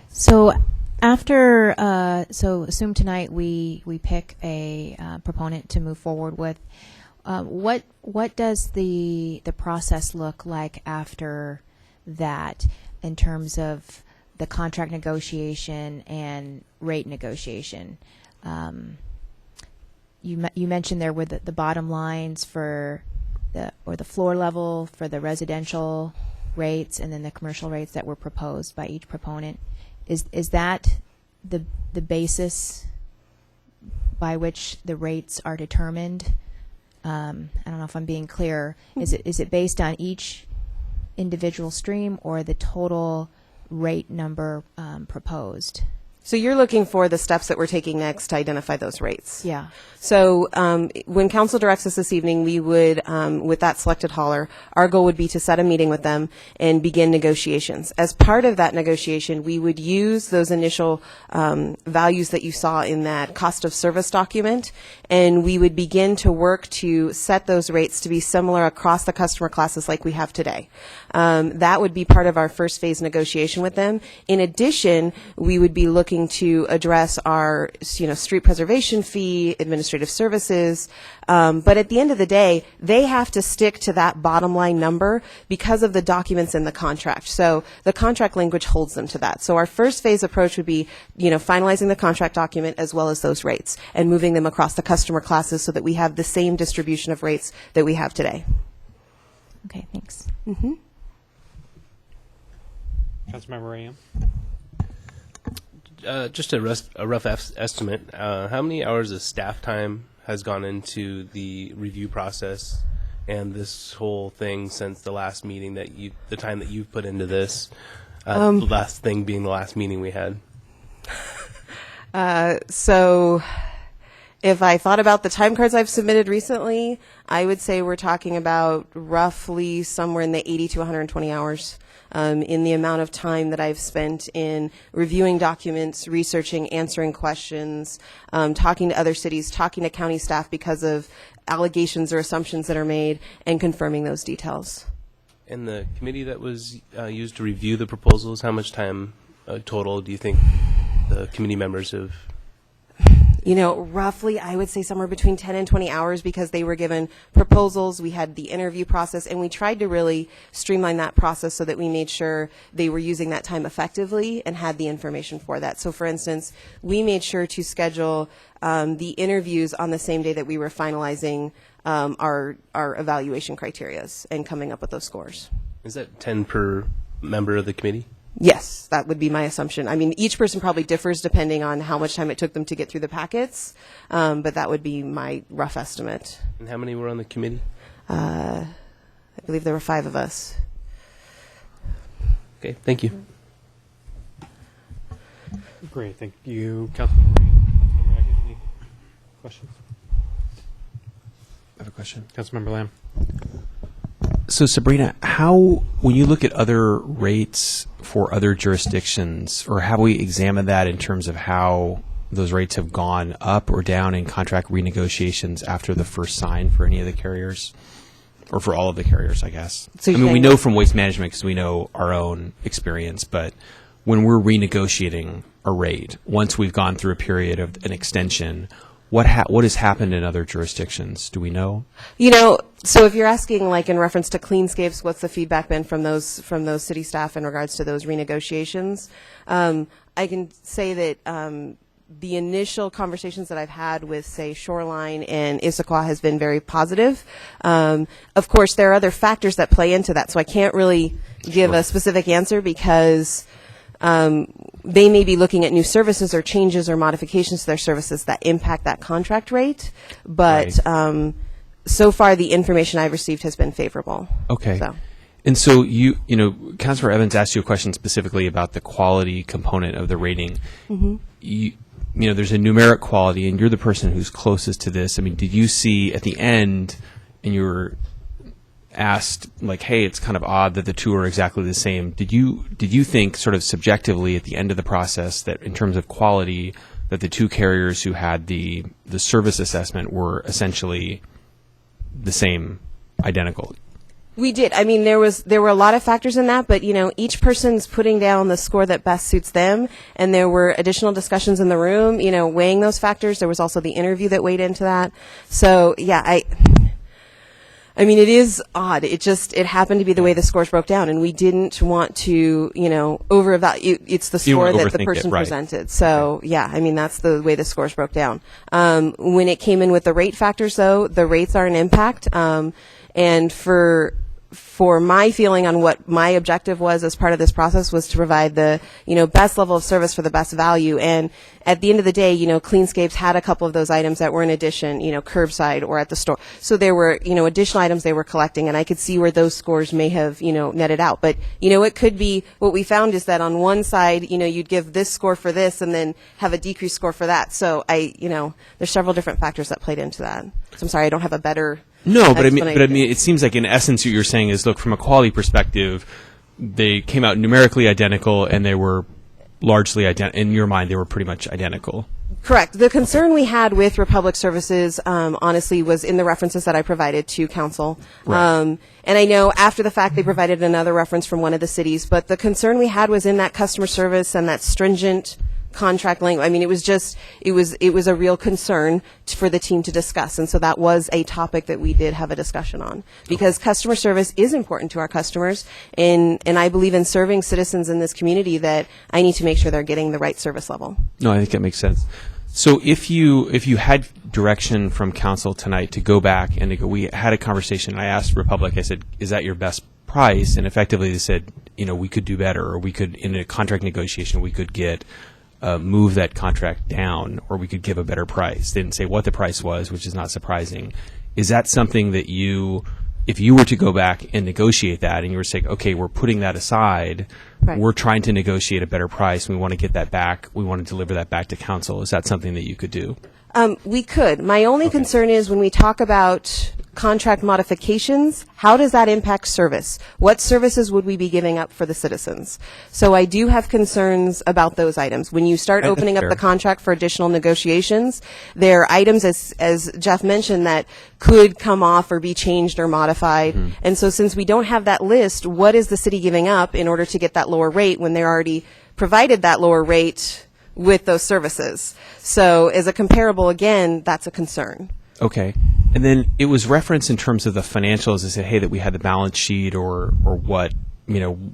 So after, so assume tonight we pick a proponent to move forward with. What does the process look like after that in terms of the contract negotiation and rate negotiation? You mentioned there were the bottom lines for the floor level for the residential rates and then the commercial rates that were proposed by each proponent. Is that the basis by which the rates are determined? I don't know if I'm being clear. Is it based on each individual stream or the total rate number proposed? So you're looking for the steps that we're taking next to identify those rates. Yeah. So when council directs us this evening, we would, with that selected hauler, our goal would be to set a meeting with them and begin negotiations. As part of that negotiation, we would use those initial values that you saw in that cost of service document, and we would begin to work to set those rates to be similar across the customer classes like we have today. That would be part of our first phase negotiation with them. In addition, we would be looking to address our, street preservation fee, administrative services, but at the end of the day, they have to stick to that bottom line number because of the documents in the contract. So the contract language holds them to that. So our first phase approach would be, finalizing the contract document as well as those rates and moving them across the customer classes so that we have the same distribution of rates that we have today. Okay, thanks. Mm-hmm. Councilmember Ram? Just a rough estimate. How many hours of staff time has gone into the review process and this whole thing since the last meeting the time that you've put into this? The last thing being the last meeting we had. So if I thought about the time cards I've submitted recently, I would say we're talking about roughly somewhere in the 80 to 120 hours. In the amount of time that I've spent in reviewing documents, researching, answering questions, talking to other cities, talking to county staff because of allegations or assumptions that are made, and confirming those details. And the committee that was used to review the proposals, how much time total do you think the committee members have? Roughly, I would say somewhere between 10 and 20 hours because they were given proposals. We had the interview process, and we tried to really streamline that process so that we made sure they were using that time effectively and had the information for that. So, for instance, we made sure to schedule the interviews on the same day that we were finalizing our evaluation criterias and coming up with those scores. Is that 10 per member of the committee? Yes, that would be my assumption. I mean, each person probably differs depending on how much time it took them to get through the packets, but that would be my rough estimate. And how many were on the committee? I believe there were 5 of us. Okay, thank you. Great, thank you. Councilmember Ram? Any questions? I have a question. Councilmember Lamb? So Sabrina, when you look at other rates for other jurisdictions, or have we examined that in terms of how those rates have gone up or down in contract renegotiations after the first sign for any of the carriers? Or for all of the carriers, I guess. So we know from Waste Management because we know our own experience, but when we're renegotiating a rate, once we've gone through a period of an extension, what has happened in other jurisdictions? Do we know? So if you're asking, like in reference to Cleanscapes, what's the feedback been from those city staff in regards to those renegotiations? I can say that the initial conversations that I've had with, say, Shoreline and Issaquah has been very positive. Of course, there are other factors that play into that, so I can't really give a specific answer because they may be looking at new services or changes or modifications to their services that impact that contract rate. But so far the information I've received has been favorable. Okay. So. And so Councilor Evans asked you a question specifically about the quality component of the rating. Mm-hmm. There's a numeric quality, and you're the person who's closest to this. I mean, did you see at the end, and you were asked, like, hey, it's kind of odd that the two are exactly the same. Did you think sort of subjectively at the end of the process that in terms of quality, that the two carriers who had the service assessment were essentially the same, identical? We did. I mean, there were a lot of factors in that, but each person's putting down the score that best suits them, and there were additional discussions in the room, weighing those factors. There was also the interview that weighed into that. So yeah, I mean, it is odd. It happened to be the way the scores broke down, and we didn't want to, over-evaluate. It's the score that the person presented. So, yeah, I mean, that's the way the scores broke down. When it came in with the rate factors, though, the rates are an impact. And for my feeling on what my objective was as part of this process was to provide the, best level of service for the best value. And at the end of the day, Cleanscapes had a couple of those items that were in addition, curbside or at the store. So there were, additional items they were collecting, and I could see where those scores may have, netted out. But, it could be, what we found is that on one side, you'd give this score for this and then have a decreased score for that. So there's several different factors that played into that. So I'm sorry, I don't have a better No, but I mean, it seems like in essence what you're saying is, look, from a quality perspective, they came out numerically identical, and they were largely in your mind, they were pretty much identical. Correct. The concern we had with Republic Services, honestly, was in the references that I provided to council. Right. And I know after the fact they provided another reference from one of the cities, but the concern we had was in that customer service and that stringent contract language. I mean, it was a real concern for the team to discuss, and so that was a topic that we did have a discussion on, because customer service is important to our customers, and I believe in serving citizens in this community that I need to make sure they're getting the right service level. No, I think that makes sense. So if you had direction from council tonight to go back and to go, we had a conversation. I asked Republic, I said, is that your best price? And effectively they said, we could do better, or we could, in a contract negotiation, we could get move that contract down, or we could give a better price. They didn't say what the price was, which is not surprising. Is that something that if you were to go back and negotiate that, and you were saying, okay, we're putting that aside, right, we're trying to negotiate a better price, we want to get that back, we want to deliver that back to council, is that something that you could do? We could. My only concern is when we talk about contract modifications, how does that impact service? What services would we be giving up for the citizens? So I do have concerns about those items. When you start opening up the contract for additional negotiations, there are items, as Jeff mentioned, that could come off or be changed or modified. Mm-hmm. And so since we don't have that list, what is the city giving up in order to get that lower rate when they're already provided that lower rate with those services? So as a comparable, again, that's a concern. Okay. And then it was referenced in terms of the financials, they said, hey, that we had the balance sheet or what,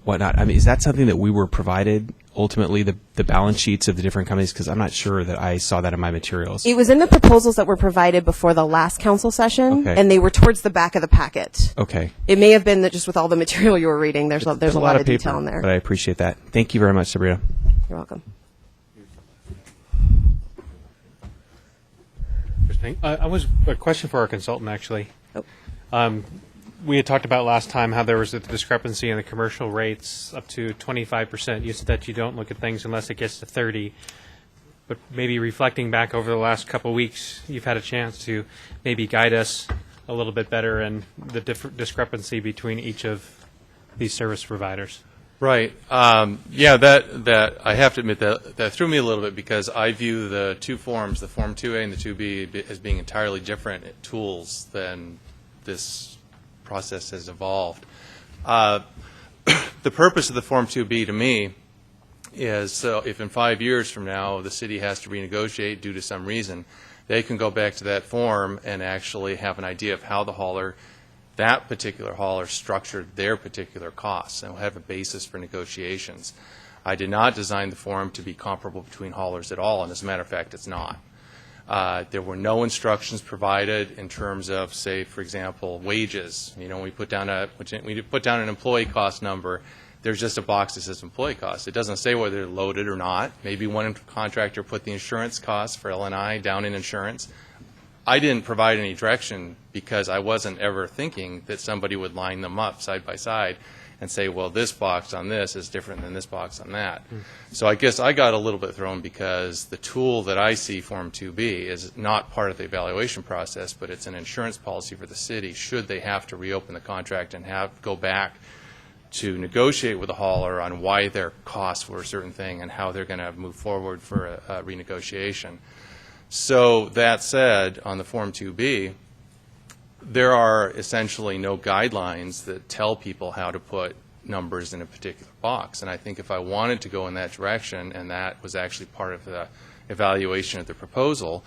whatnot. I mean, is that something that we were provided ultimately, the balance sheets of the different companies? Because I'm not sure that I saw that in my materials. It was in the proposals that were provided before the last council session, okay, and they were towards the back of the packet. Okay. It may have been that just with all the material you were reading, there's a lot of paper, detail in there. But I appreciate that. Thank you very much, Sabrina. You're welcome. I was a question for our consultant, actually. Oh. We had talked about last time how there was a discrepancy in the commercial rates up to 25%. You said that you don't look at things unless it gets to 30. But maybe reflecting back over the last couple of weeks, you've had a chance to maybe guide us a little bit better in the discrepancy between each of these service providers. Right. That I have to admit that threw me a little bit, because I view the two forms, the Form 2A and the 2B, as being entirely different tools than this process has evolved. The purpose of the Form 2B to me is so if in 5 years from now the city has to renegotiate due to some reason, they can go back to that form and actually have an idea of how that particular hauler structured their particular costs, and will have a basis for negotiations. I did not design the form to be comparable between haulers at all, and as a matter of fact, it's not. There were no instructions provided in terms of, say, for example, wages. We put down an employee cost number. There's just a box that says employee costs. It doesn't say whether they're loaded or not. Maybe one contractor put the insurance costs for L&I down in insurance. I didn't provide any direction because I wasn't ever thinking that somebody would line them up side by side and say, well, this box on this is different than this box on that. So I guess I got a little bit thrown because the tool that I see, Form 2B, is not part of the evaluation process, but it's an insurance policy for the city should they have to reopen the contract and go back to negotiate with the hauler on why their costs were a certain thing and how they're going to move forward for a renegotiation. So that said, on the Form 2B, there are essentially no guidelines that tell people how to put numbers in a particular box. And I think if I wanted to go in that direction, and that was actually part of the evaluation of the proposal,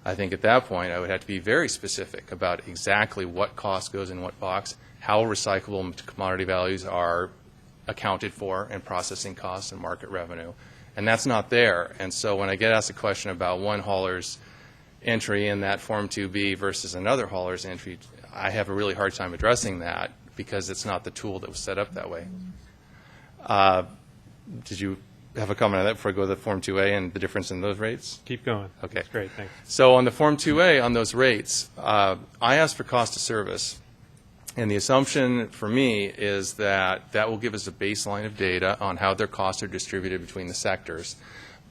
I think at that point I would have to be very specific about exactly what cost goes in what box, how recyclable commodity values are accounted for in processing costs and market revenue. And that's not there. And so when I get asked a question about one hauler's entry in that Form 2B versus another hauler's entry, I have a really hard time addressing that because it's not the tool that was set up that way. Did you have a comment on that before I go to the Form 2A and the difference in those rates? Keep going. Okay. That's great. Thanks. So on the Form 2A, on those rates, I asked for cost of service. And the assumption for me is that that will give us a baseline of data on how their costs are distributed between the sectors.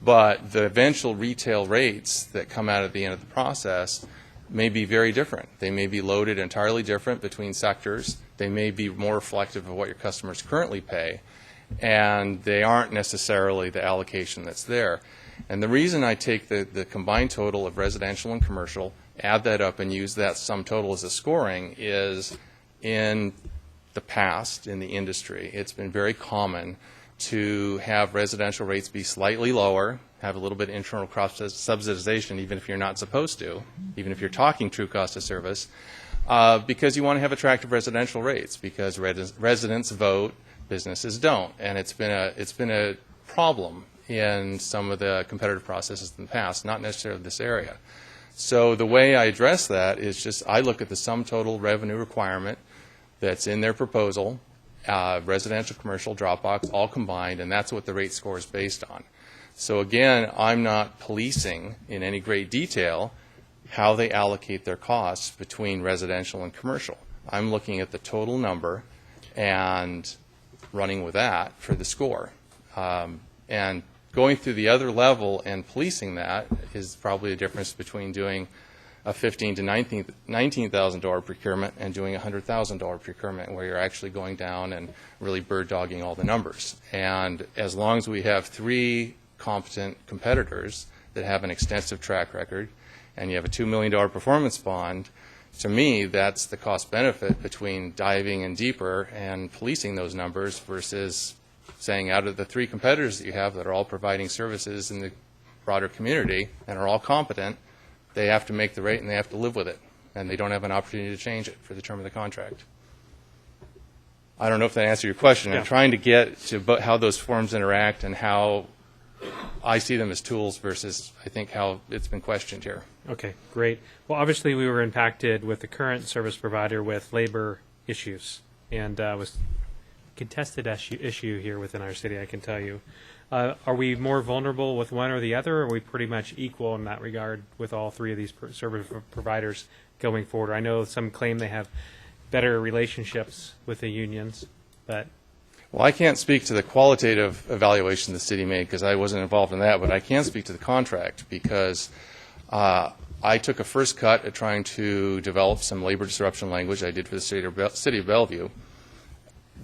But the eventual retail rates that come out at the end of the process may be very different. They may be loaded entirely different between sectors. They may be more reflective of what your customers currently pay. And they aren't necessarily the allocation that's there. And the reason I take the combined total of residential and commercial, add that up and use that sum total as a scoring is in the past, in the industry, it's been very common to have residential rates be slightly lower, have a little bit of internal cross subsidization, even if you're not supposed to, even if you're talking true cost of service, because you want to have attractive residential rates, because residents vote, businesses don't. And it's been a problem in some of the competitive processes in the past, not necessarily this area. So the way I address that is just I look at the sum total revenue requirement that's in their proposal, residential, commercial, Dropbox, all combined, and that's what the rate score is based on. So again, I'm not policing in any great detail how they allocate their costs between residential and commercial. I'm looking at the total number and running with that for the score. And going through the other level and policing that is probably the difference between doing a $15,000 to $19,000 procurement and doing a $100,000 procurement where you're actually going down and really bird dogging all the numbers. And as long as we have 3 competent competitors that have an extensive track record and you have a $2 million performance bond, to me that's the cost benefit between diving in deeper and policing those numbers versus saying out of the 3 competitors that you have that are all providing services in the broader community and are all competent, they have to make the rate and they have to live with it, and they don't have an opportunity to change it for the term of the contract. I don't know if that answered your question. Yeah. I'm trying to get to how those forms interact and how I see them as tools versus I think how it's been questioned here. Okay, great. Well, obviously we were impacted with the current service provider with labor issues, and was contested issue here within our city, I can tell you. Are we more vulnerable with one or the other, or are we pretty much equal in that regard with all 3 of these service providers going forward? I know some claim they have better relationships with the unions, but... Well, I can't speak to the qualitative evaluation the city made because I wasn't involved in that, but I can speak to the contract because I took a first cut at trying to develop some labor disruption language I did for the city of Bellevue.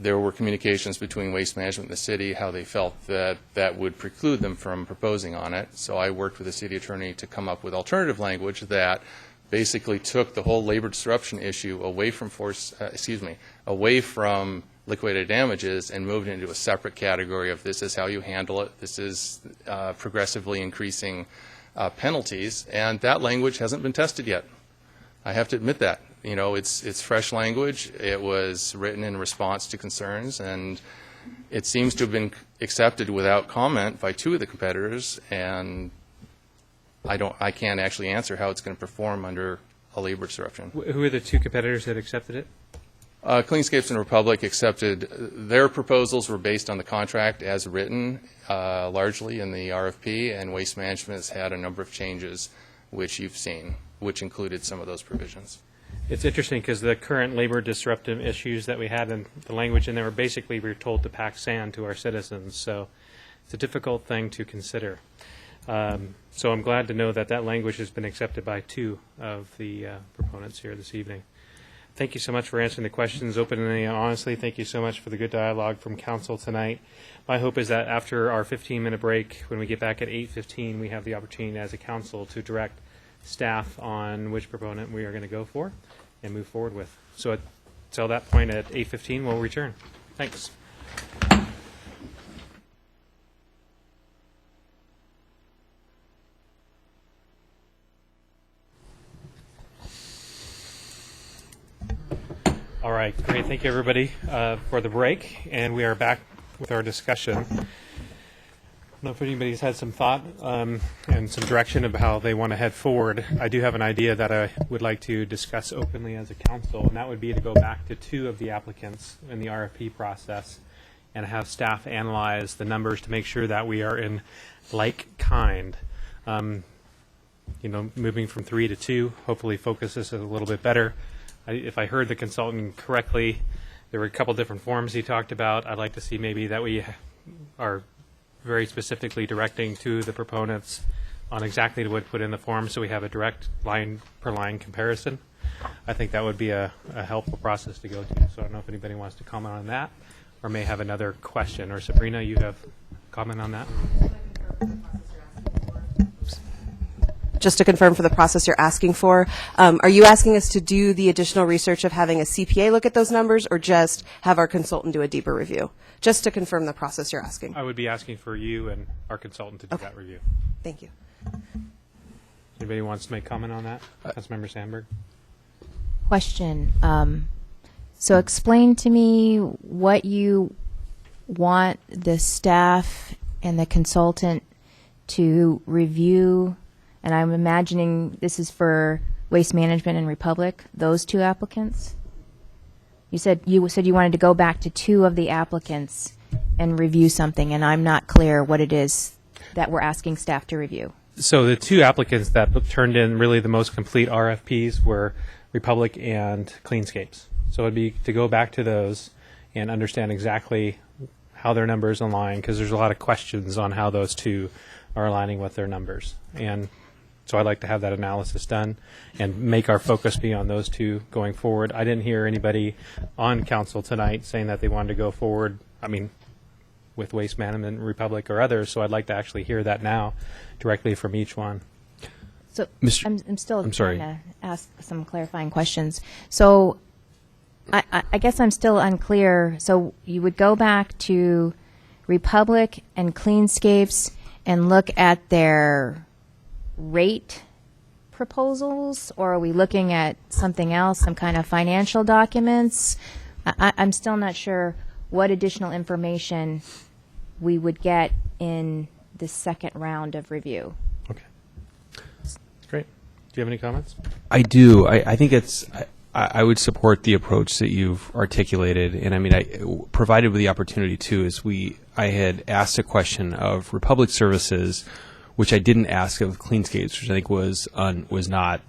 There were communications between Waste Management and the city, how they felt that that would preclude them from proposing on it. So I worked with the city attorney to come up with alternative language that basically took the whole labor disruption issue away from away from liquidated damages and moved it into a separate category of this is how you handle it, this is progressively increasing penalties, and that language hasn't been tested yet. I have to admit that. You know, it's fresh language. It was written in response to concerns, and it seems to have been accepted without comment by 2 of the competitors, and I can't actually answer how it's going to perform under a labor disruption. Who are the 2 competitors that accepted it? Cleanscapes and Republic accepted. Their proposals were based on the contract as written, largely in the RFP, and Waste Management has had a number of changes, which you've seen. which included some of those provisions. It's interesting because the current labor disruptive issues that we had in the language in there were basically we were told to pack sand to our citizens. So it's a difficult thing to consider. So I'm glad to know that that language has been accepted by two of the proponents here this evening. Thank you so much for answering the questions openly and honestly. Thank you so much for the good dialogue from council tonight. My hope is that after our 15-minute break, when we get back at 8:15, we have the opportunity as a council to direct staff on which proponent we are going to go for and move forward with. So until that point at 8:15, we'll return. Thanks. All right, great. Thank you, everybody, for the break. And we are back with our discussion. I don't know if anybody's had some thought and some direction of how they want to head forward. I do have an idea that I would like to discuss openly as a council, and that would be to go back to two of the applicants in the RFP process and have staff analyze the numbers to make sure that we are in like kind. Moving from 3 to 2, hopefully focus this a little bit better. If I heard the consultant correctly, there were a couple different forms he talked about. I'd like to see maybe that we are very specifically directing to the proponents on exactly what to put in the form so we have a direct line per line comparison. I think that would be a helpful process to go to. So I don't know if anybody wants to comment on that or may have another question. Or Sabrina, you have a comment on that? Just to confirm for the process you're asking for, are you asking us to do the additional research of having a CPA look at those numbers or just have our consultant do a deeper review? Just to confirm the process you're asking. I would be asking for you and our consultant to do that review. Thank you. Anybody wants to make comment on that? Councilmember Sandberg? Question. So explain to me what you want the staff and the consultant to review. And I'm imagining this is for Waste Management and Republic, those two applicants? You said you wanted to go back to two of the applicants and review something, and I'm not clear what it is that we're asking staff to review. So the two applicants that turned in really the most complete RFPs were Republic and Cleanscapes. So it'd be to go back to those and understand exactly how their numbers align, because there's a lot of questions on how those two are aligning with their numbers. And so I'd like to have that analysis done and make our focus be on those two going forward. I didn't hear anybody on council tonight saying that they wanted to go forward, with Waste Management, Republic, or others, so I'd like to actually hear that now directly from each one. So I'm still I'm sorry. trying to ask some clarifying questions. So I guess I'm still unclear. So you would go back to Republic and Cleanscapes and look at their rate proposals, or are we looking at something else, some kind of financial documents? I'm still not sure what additional information we would get in the second round of review. Okay. Great. Do you have any comments? I do. I think I would support the approach that you've articulated, and provided with the opportunity too, I had asked a question of Republic Services, which I didn't ask of Cleanscapes, which I think was not.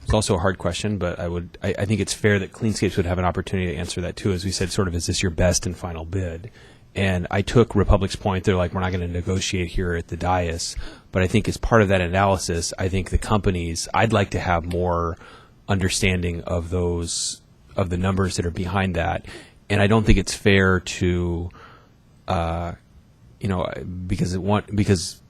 It's also a hard question, but I think it's fair that Cleanscapes would have an opportunity to answer that too. As we said, sort of, is this your best and final bid? And I took Republic's point. They're like, we're not going to negotiate here at the dais. But I think as part of that analysis, I think the companies, I'd like to have more understanding of the numbers that are behind that. And I don't think it's fair to, because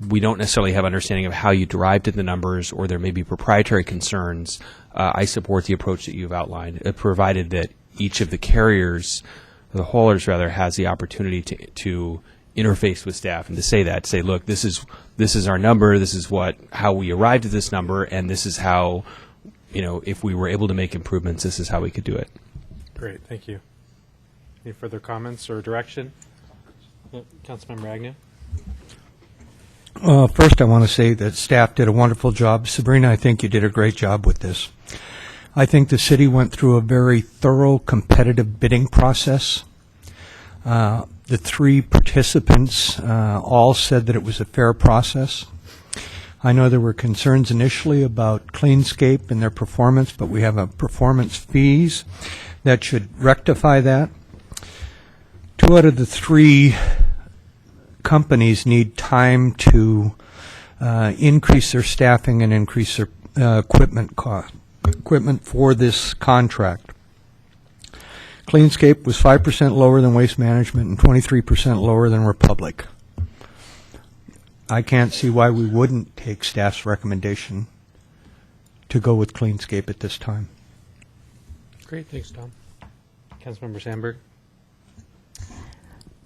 we don't necessarily have understanding of how you derived at the numbers, or there may be proprietary concerns. I support the approach that you've outlined, provided that each of the carriers, the haulers rather, has the opportunity to interface with staff and to say, look, this is our number, this is how we arrived at this number, and this is how, if we were able to make improvements, this is how we could do it. Great, thank you. Any further comments or direction? Councilmember Agnew? First, I want to say that staff did a wonderful job. Sabrina, I think you did a great job with this. I think the city went through a very thorough, competitive bidding process. The three participants all said that it was a fair process. I know there were concerns initially about Cleanscape and their performance, but we have a performance fees that should rectify that. 2 out of the 3 companies need time to increase their staffing and increase their equipment for this contract. Cleanscape was 5% lower than Waste Management and 23% lower than Republic. I can't see why we wouldn't take staff's recommendation to go with Cleanscape at this time. Great, thanks, Tom. Councilmember Sandberg.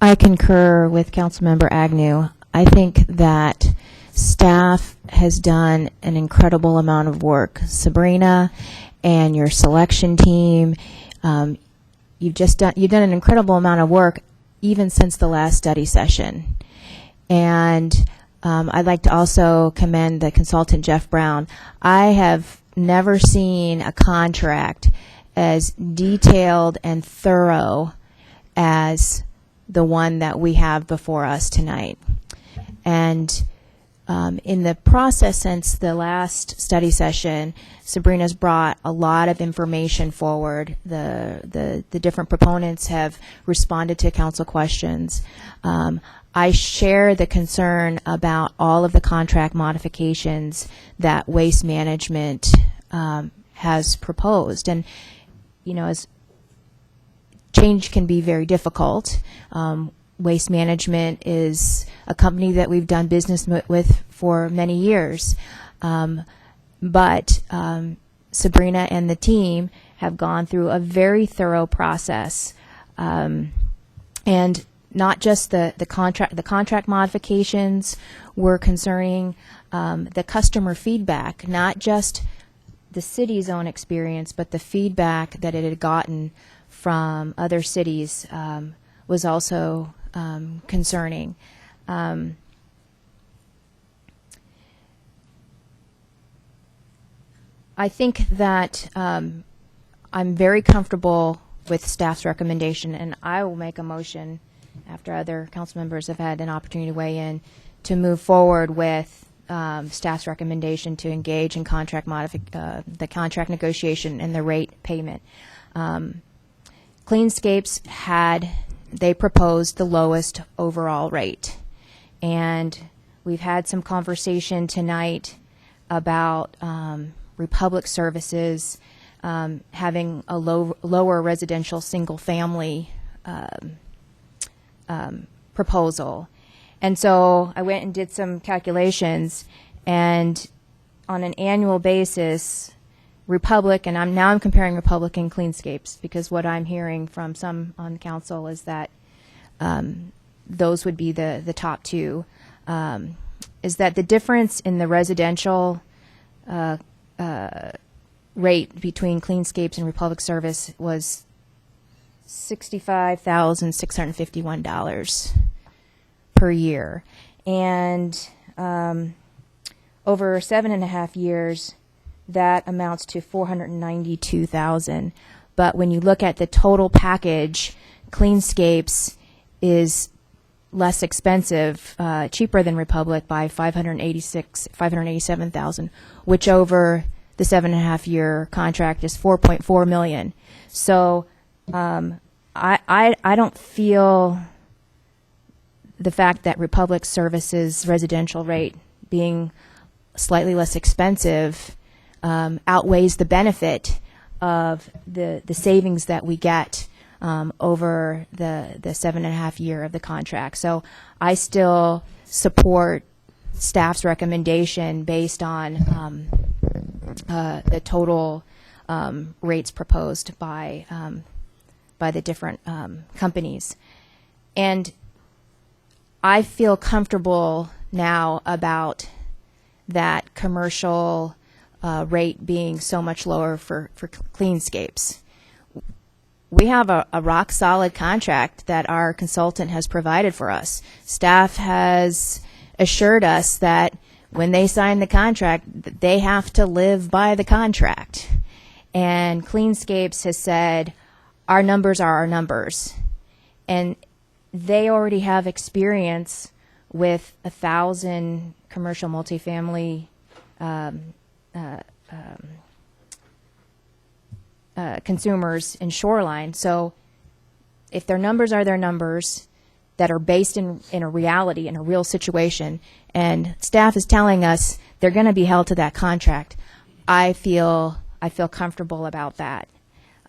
I concur with Councilmember Agnew. I think that staff has done an incredible amount of work. Sabrina and your selection team, you've done an incredible amount of work even since the last study session. And I'd like to also commend the consultant, Jeff Brown. I have never seen a contract as detailed and thorough as the one that we have before us tonight. And in the process since the last study session, Sabrina's brought a lot of information forward. The different proponents have responded to council questions. I share the concern about all of the contract modifications that Waste Management has proposed. And, you know, as change can be very difficult. Waste Management is a company that we've done business with for many years. But Sabrina and the team have gone through a very thorough process. And not just the contract modifications were concerning the customer feedback, not just the city's own experience, but the feedback that it had gotten from other cities was also concerning. I think that I'm very comfortable with staff's recommendation, and I will make a motion after other council members have had an opportunity to weigh in to move forward with staff's recommendation to engage in the contract negotiation and the rate payment. Cleanscapes they proposed the lowest overall rate. And we've had some conversation tonight about Republic Services having a lower residential single-family proposal. And so I went and did some calculations, and on an annual basis, Republic, and I'm comparing Republic and Cleanscapes because what I'm hearing from some on council is that those would be the top two. Is that the difference in the residential rate between Cleanscapes and Republic Service was $65,651 per year, and over 7.5 years, that amounts to $492,000. But when you look at the total package, Cleanscapes is less expensive, cheaper than Republic by $587,000, which over the 7.5 year contract is $4.4 million. So I don't feel the fact that Republic Services residential rate being slightly less expensive outweighs the benefit of the savings that we get over the 7.5 year of the contract. So I still support staff's recommendation based on the total rates proposed by the different companies. And I feel comfortable now about that commercial rate being so much lower for Cleanscapes. We have a rock solid contract that our consultant has provided for us. Staff has assured us that when they sign the contract, they have to live by the contract. And Cleanscapes has said, our numbers are our numbers. And they already have experience with 1,000 commercial multifamily consumers in Shoreline. So if their numbers are their numbers that are based in a reality, in a real situation, and staff is telling us they're going to be held to that contract, I feel comfortable about that.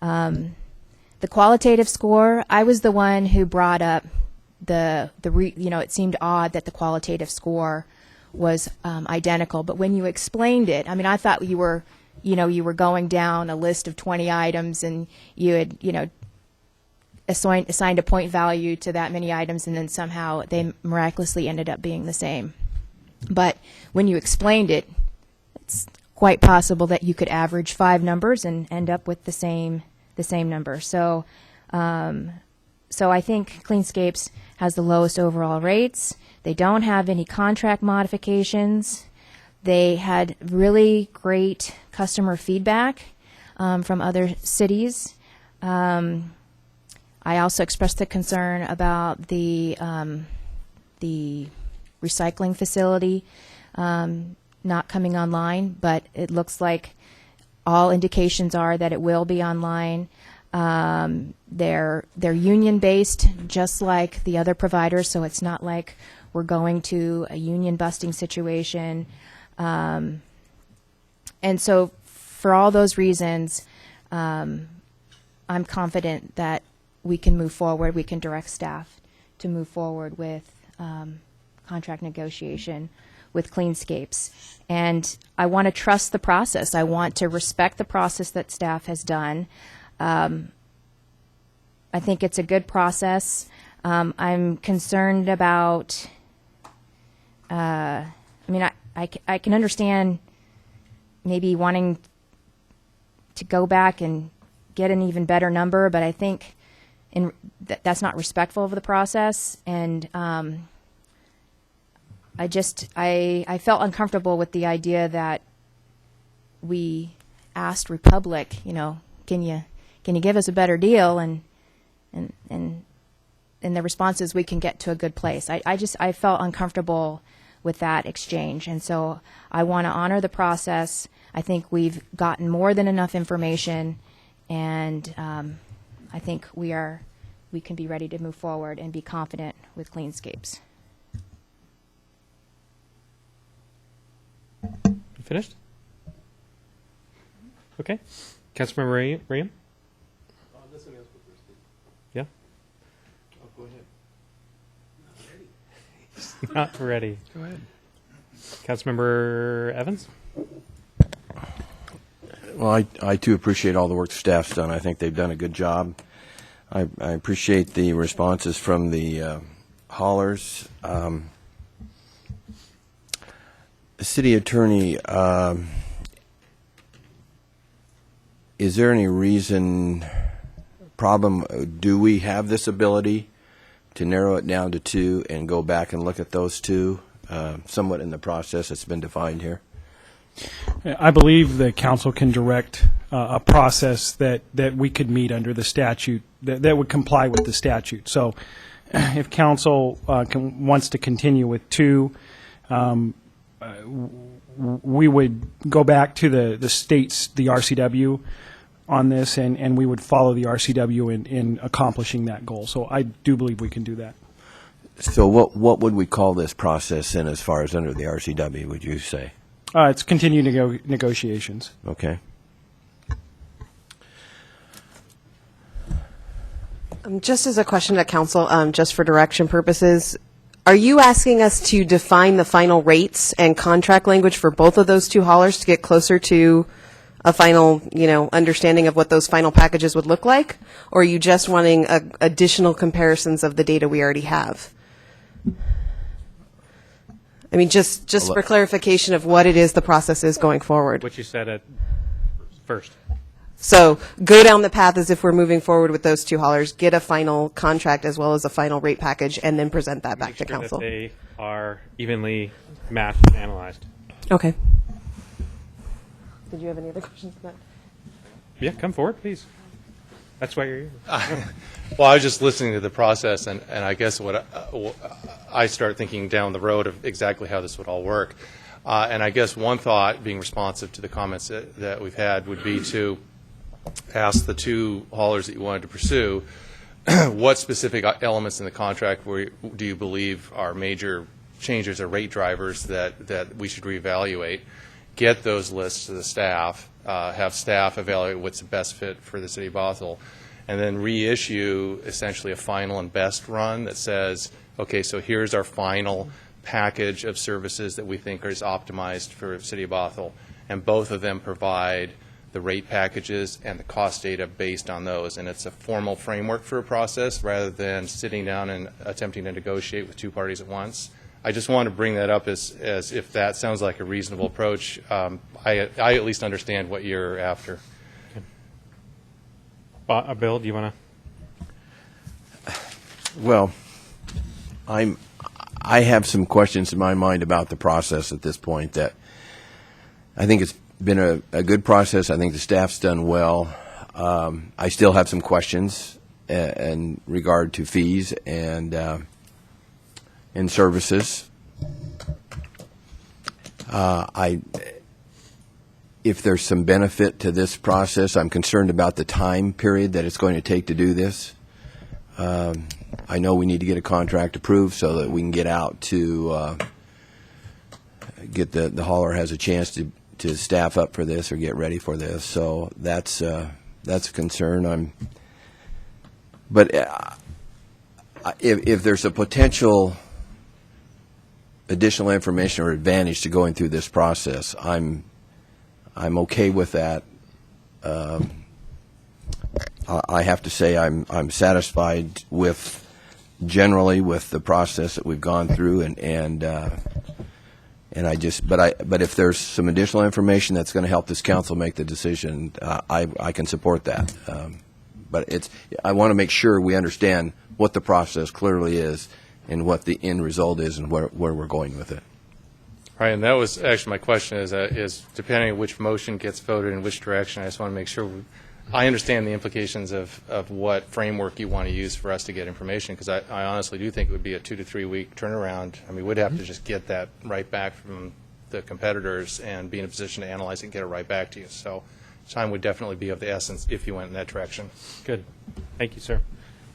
The qualitative score, I was the one who brought up it seemed odd that the qualitative score was identical. But when you explained it, I mean, I thought you were going down a list of 20 items and you had, assigned a point value to that many items, and then somehow they miraculously ended up being the same. But when you explained it, it's quite possible that you could average 5 numbers and end up with the same number. So I think Cleanscapes has the lowest overall rates. They don't have any contract modifications. They had really great customer feedback from other cities. I also expressed the concern about the recycling facility not coming online, but it looks like all indications are that it will be online. They're union based, just like the other providers, so it's not like we're going to a union busting situation. And so for all those reasons, I'm confident that we can move forward. We can direct staff to move forward with contract negotiation with Cleanscapes. And I want to trust the process. I want to respect the process that staff has done. I think it's a good process. I'm concerned about, I can understand maybe wanting to go back and get an even better number, but I think that's not respectful of the process. And I felt uncomfortable with the idea that we asked Republic, can you give us a better deal? And the response is we can get to a good place. I felt uncomfortable with that exchange, and so I want to honor the process. I think we've gotten more than enough information, and I think we can be ready to move forward and be confident with Cleanscapes. You finished? Okay. Councilmember Rayam? Yeah? Go ahead. Not ready. Go ahead. Councilmember Evans? Well, I too appreciate all the work the staff's done. I think they've done a good job. I appreciate the responses from the haulers. City Attorney, is there any problem, do we have this ability to narrow it down to 2 and go back and look at those 2 somewhat in the process that's been defined here? I believe the council can direct a process that we could meet under the statute that would comply with the statute. So if council wants to continue with 2, we would go back to the states, the RCW, on this, and we would follow the RCW in accomplishing that goal. So I do believe we can do that. So what would we call this process in as far as under the RCW, would you say? It's continued negotiations. Okay. Just as a question to council, just for direction purposes, are you asking us to define the final rates and contract language for both of those 2 haulers to get closer to a final, understanding of what those final packages would look like? Or are you just wanting additional comparisons of the data we already have? I mean, just for clarification of what it is the process is going forward. What you said at first. So go down the path as if we're moving forward with those 2 haulers, get a final contract as well as a final rate package, and then present that back to council. That they are evenly matched and analyzed. Okay. Did you have any other questions on that? Yeah, come forward, please. That's why you're here. Well, I was just listening to the process, and I guess what I start thinking down the road of exactly how this would all work. And I guess one thought, being responsive to the comments that we've had, would be to ask the two haulers that you wanted to pursue, what specific elements in the contract do you believe are major changes or rate drivers that we should reevaluate? Get those lists to the staff, have staff evaluate what's the best fit for the city of Bothell, and then reissue essentially a final and best run that says, okay, so here's our final package of services that we think is optimized for the city of Bothell, and both of them provide the rate packages and the cost data based on those. And it's a formal framework for a process rather than sitting down and attempting to negotiate with two parties at once. I just want to bring that up as if that sounds like a reasonable approach. I at least understand what you're after. Okay. Bill, do you want to? Well, I have some questions in my mind about the process at this point. That I think it's been a good process. I think the staff's done well. I still have some questions in regard to fees and services. If there's some benefit to this process, I'm concerned about the time period that it's going to take to do this. I know we need to get a contract approved so that we can get out to get the hauler has a chance to staff up for this or get ready for this. So that's a concern. But if there's a potential additional information or advantage to going through this process, I'm okay with that. I have to say I'm satisfied generally with the process that we've gone through, and but if there's some additional information that's going to help this council make the decision, I can support that. But I want to make sure we understand what the process clearly is and what the end result is and where we're going with it. Right, and that was actually my question is depending on which motion gets voted in which direction, I just want to make sure I understand the implications of what framework you want to use for us to get information, because I honestly do think it would be a 2 to 3 week turnaround. I mean, we'd have to just get that right back from the competitors and be in a position to analyze it and get it right back to you. So time would definitely be of the essence if you went in that direction. Good. Thank you, sir.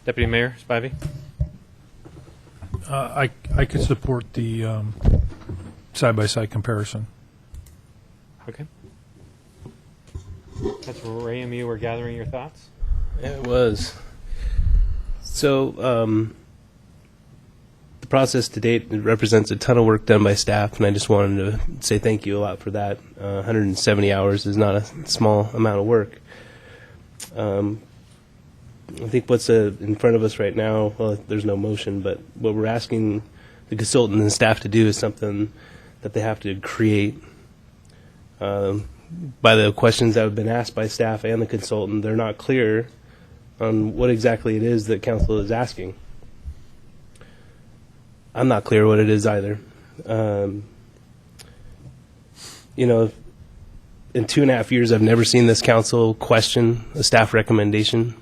Deputy Mayor Spivey? I could support the side-by-side comparison. Okay. Councilor Rayam, you were gathering your thoughts? Yeah, it was. So the process to date represents a ton of work done by staff, and I just wanted to say thank you a lot for that. 170 hours is not a small amount of work. I think what's in front of us right now, well, there's no motion, but what we're asking the consultant and staff to do is something that they have to create. By the questions that have been asked by staff and the consultant, they're not clear on what exactly it is that council is asking. I'm not clear what it is either. You know, in 2.5 years, I've never seen this council question a staff recommendation.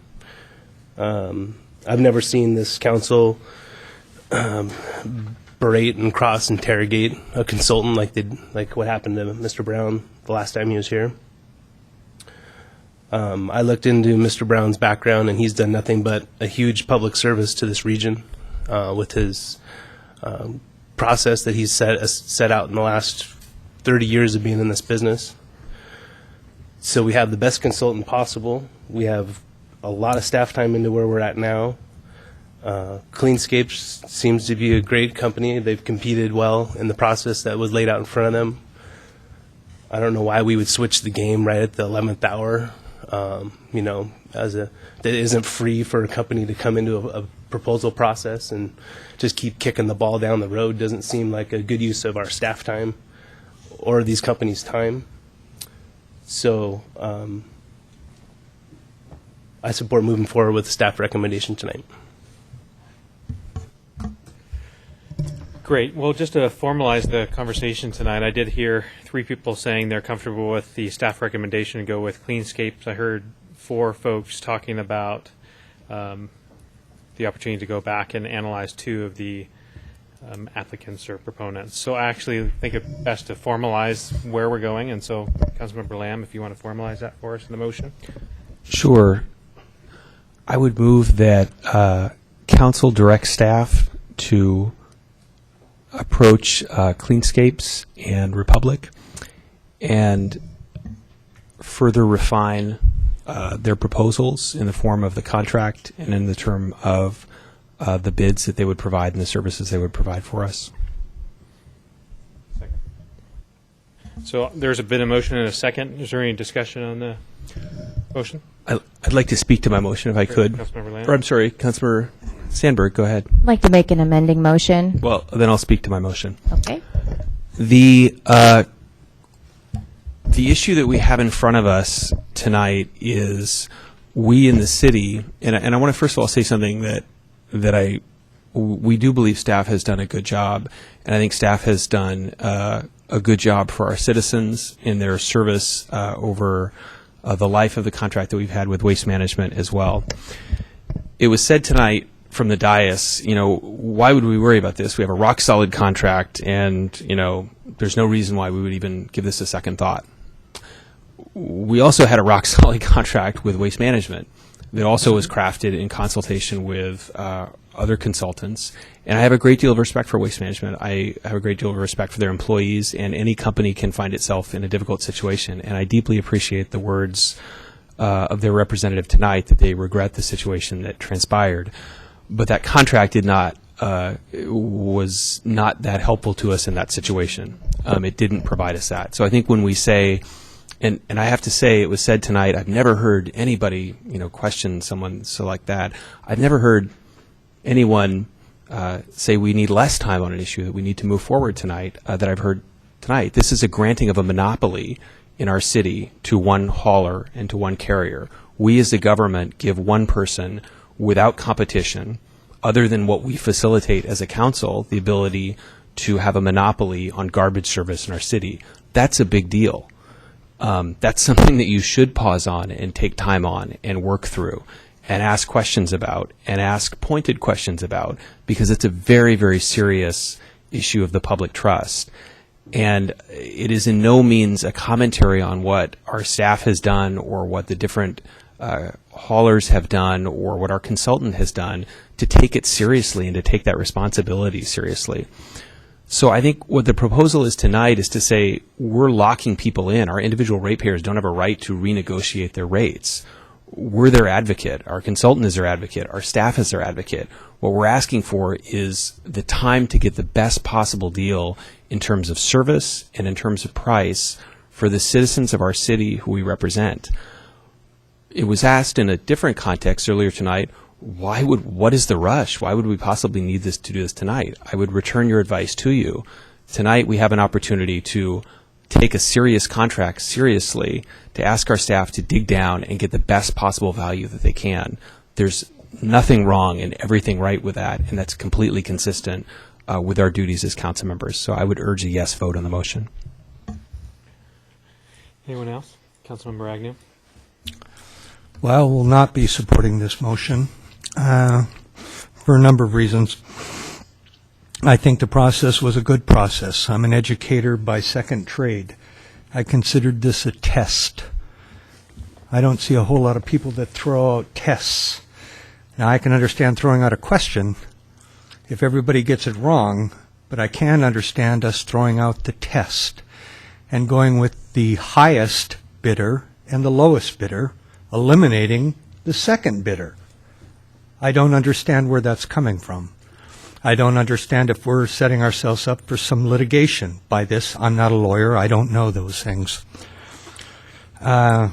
I've never seen this council berate and cross-interrogate a consultant like what happened to Mr. Brown the last time he was here. I looked into Mr. Brown's background, and he's done nothing but a huge public service to this region with his process that he's set out in the last 30 years of being in this business. So we have the best consultant possible. We have a lot of staff time into where we're at now. Cleanscapes seems to be a great company. They've competed well in the process that was laid out in front of them. I don't know why we would switch the game right at the 11th hour. You know, that isn't free for a company to come into a proposal process and just keep kicking the ball down the road. Doesn't seem like a good use of our staff time or these companies' time. So I support moving forward with the staff recommendation tonight. Great. Well, just to formalize the conversation tonight, I did hear 3 people saying they're comfortable with the staff recommendation to go with Cleanscapes. I heard 4 folks talking about the opportunity to go back and analyze 2 of the applicants or proponents. So I actually think it best to formalize where we're going, and so Councilmember Lamb, if you want to formalize that for us in the motion. Sure. I would move that council direct staff to approach Cleanscapes and Republic and further refine their proposals in the form of the contract and in the term of the bids that they would provide and the services they would provide for us. So there's a bit of motion and a second. Is there any discussion on the motion? I'd like to speak to my motion if I could. Councilmember Lamb? Or I'm sorry, Councilmember Sandberg, go ahead. I'd like to make an amending motion. Well, then I'll speak to my motion. Okay. The issue that we have in front of us tonight is we in the city, and I want to first of all say something that we do believe staff has done a good job, and I think staff has done a good job for our citizens in their service over the life of the contract that we've had with Waste Management as well. It was said tonight from the dais, why would we worry about this? We have a rock solid contract, and there's no reason why we would even give this a second thought. We also had a rock solid contract with Waste Management that also was crafted in consultation with other consultants. And I have a great deal of respect for Waste Management. I have a great deal of respect for their employees, and any company can find itself in a difficult situation. And I deeply appreciate the words of their representative tonight that they regret the situation that transpired. But that contract was not that helpful to us in that situation. It didn't provide us that. So I think when we say, and I have to say, it was said tonight, I've never heard anybody, question someone so like that. I've never heard anyone say we need less time on an issue, that we need to move forward tonight, that I've heard tonight. This is a granting of a monopoly in our city to one hauler and to one carrier. We as the government give one person, without competition, other than what we facilitate as a council, the ability to have a monopoly on garbage service in our city. That's a big deal. That's something that you should pause on and take time on and work through and ask questions about and ask pointed questions about, because it's a very, very serious issue of the public trust. And it is in no means a commentary on what our staff has done or what the different haulers have done or what our consultant has done to take it seriously and to take that responsibility seriously. So I think what the proposal is tonight is to say we're locking people in. Our individual ratepayers don't have a right to renegotiate their rates. We're their advocate. Our consultant is their advocate. Our staff is their advocate. What we're asking for is the time to get the best possible deal in terms of service and in terms of price for the citizens of our city who we represent. It was asked in a different context earlier tonight, what is the rush? Why would we possibly need to do this tonight? I would return your advice to you. Tonight we have an opportunity to take a serious contract seriously, to ask our staff to dig down and get the best possible value that they can. There's nothing wrong and everything right with that, and that's completely consistent with our duties as council members. So I would urge a yes vote on the motion. Anyone else? Councilmember Agnew? Well, I will not be supporting this motion for a number of reasons. I think the process was a good process. I'm an educator by second trade. I considered this a test. I don't see a whole lot of people that throw out tests. Now, I can understand throwing out a question if everybody gets it wrong, but I can understand us throwing out the test and going with the highest bidder and the lowest bidder, eliminating the second bidder. I don't understand where that's coming from. I don't understand if we're setting ourselves up for some litigation by this. I'm not a lawyer. I don't know those things. I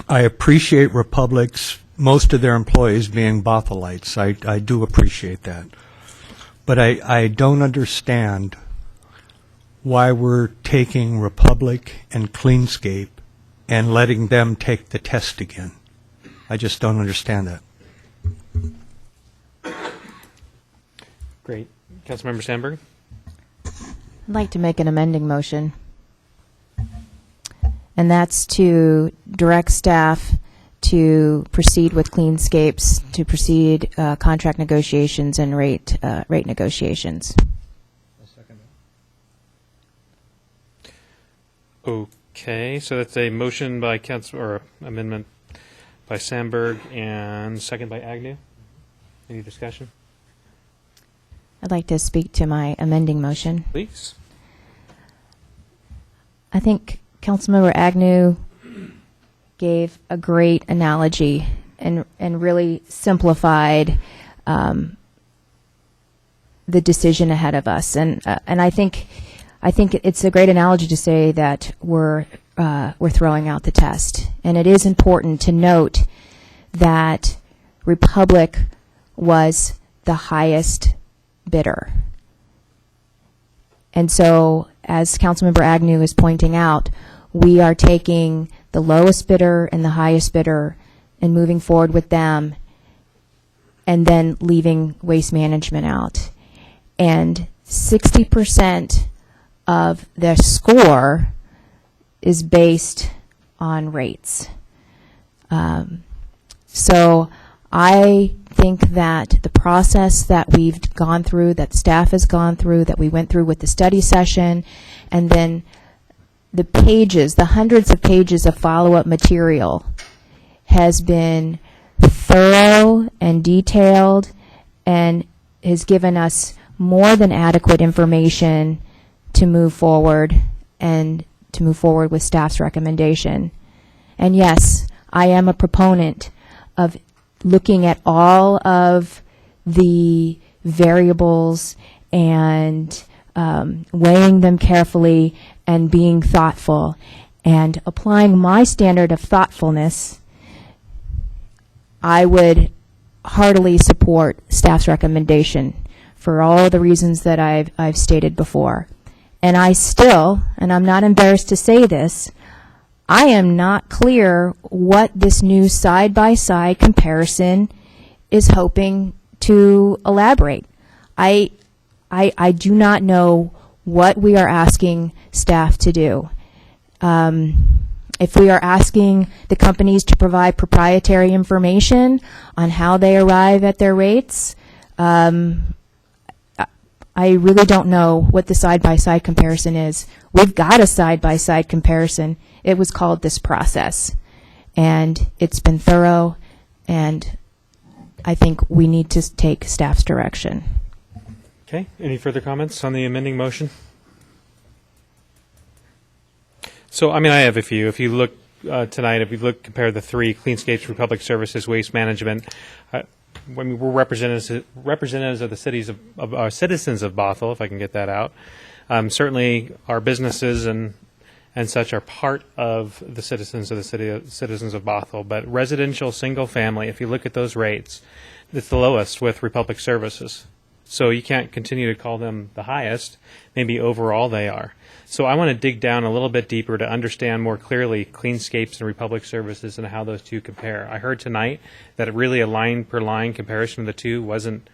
appreciate Republic's, most of their employees being Bothelites. I do appreciate that. But I don't understand why we're taking Republic and Cleanscape and letting them take the test again. I just don't understand that. Great. Councilmember Sandberg? I'd like to make an amending motion, and that's to direct staff to proceed with Cleanscapes, to proceed contract negotiations and rate negotiations. Okay, so that's a motion by Council, or amendment by Sandberg and second by Agnew. Any discussion? I'd like to speak to my amending motion. Please. I think Councilmember Agnew gave a great analogy and really simplified the decision ahead of us. And I think it's a great analogy to say that we're throwing out the test. And it is important to note that Republic was the highest bidder. And so, as Councilmember Agnew is pointing out, we are taking the lowest bidder and the highest bidder and moving forward with them, and then leaving waste management out. And 60% of their score is based on rates. So I think that the process that we've gone through, that staff has gone through, that we went through with the study session, and then the pages, the hundreds of pages of follow-up material has been thorough and detailed and has given us more than adequate information to move forward and to move forward with staff's recommendation. And yes, I am a proponent of looking at all of the variables and weighing them carefully and being thoughtful and applying my standard of thoughtfulness. I would heartily support staff's recommendation for all the reasons that I've stated before. And I still, and I'm not embarrassed to say this, I am not clear what this new side-by-side comparison is hoping to elaborate. I do not know what we are asking staff to do. If we are asking the companies to provide proprietary information on how they arrive at their rates, I really don't know what the side-by-side comparison is. We've got a side-by-side comparison. It was called this process, and it's been thorough, and I think we need to take staff's direction. Okay, any further comments on the amending motion? So, I mean, I have a few. If you look tonight, compare the three, Cleanscapes, Republic Services, Waste Management, when we're representatives of the cities of our citizens of Bothell, if I can get that out. Certainly, our businesses and such are part of the citizens of the citizens of Bothell. But residential, single family, if you look at those rates, it's the lowest with Republic Services. So you can't continue to call them the highest. Maybe overall they are. So I want to dig down a little bit deeper to understand more clearly Cleanscapes and Republic Services and how those two compare. I heard tonight that really a line-per-line comparison of the two wasn't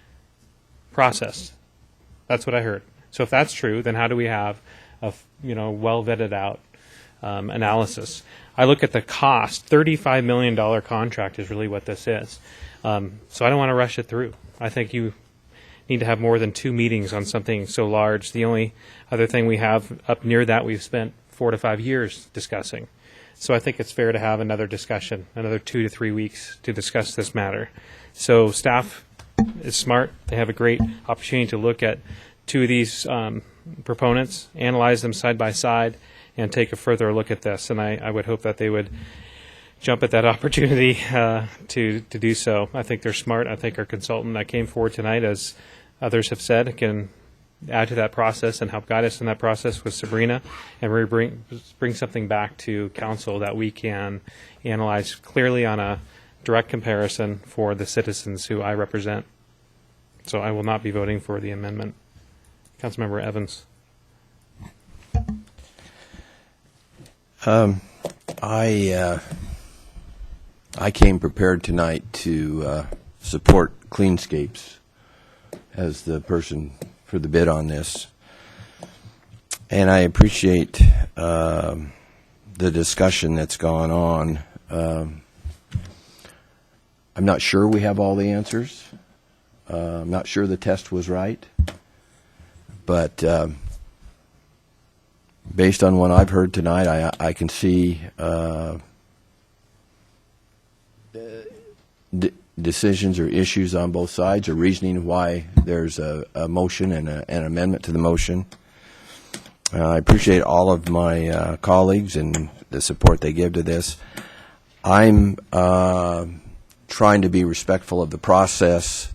processed. That's what I heard. So if that's true, then how do we have a well-vetted out analysis? I look at the cost. $35 million contract is really what this is. So I don't want to rush it through. I think you need to have more than 2 meetings on something so large. The only other thing we have up near that we've spent 4 to 5 years discussing. So I think it's fair to have another discussion, another 2 to 3 weeks to discuss this matter. So staff is smart. They have a great opportunity to look at 2 of these proponents, analyze them side by side, and take a further look at this. And I would hope that they would jump at that opportunity to do so. I think they're smart. I think our consultant that came forward tonight, as others have said, can add to that process and help guide us in that process with Sabrina, and really bring something back to council that we can analyze clearly on a direct comparison for the citizens who I represent. So I will not be voting for the amendment. Councilmember Evans. I came prepared tonight to support Cleanscapes as the person for the bid on this. And I appreciate the discussion that's gone on. I'm not sure we have all the answers. I'm not sure the test was right. But based on what I've heard tonight, I can see decisions or issues on both sides, or reasoning why there's a motion and an amendment to the motion. I appreciate all of my colleagues and the support they give to this. I'm trying to be respectful of the process,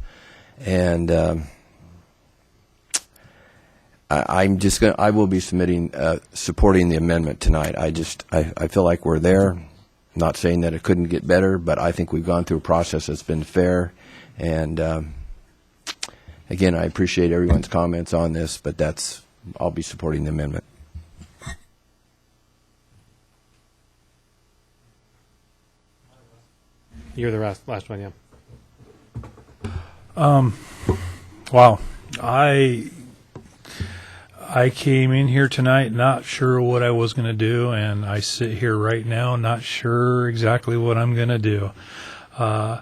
and I will be supporting the amendment tonight. I feel like we're there. Not saying that it couldn't get better, but I think we've gone through a process that's been fair. And again, I appreciate everyone's comments on this, but I'll be supporting the amendment. You're the last one, yeah. Wow. I came in here tonight not sure what I was going to do, and I sit here right now not sure exactly what I'm going to do. I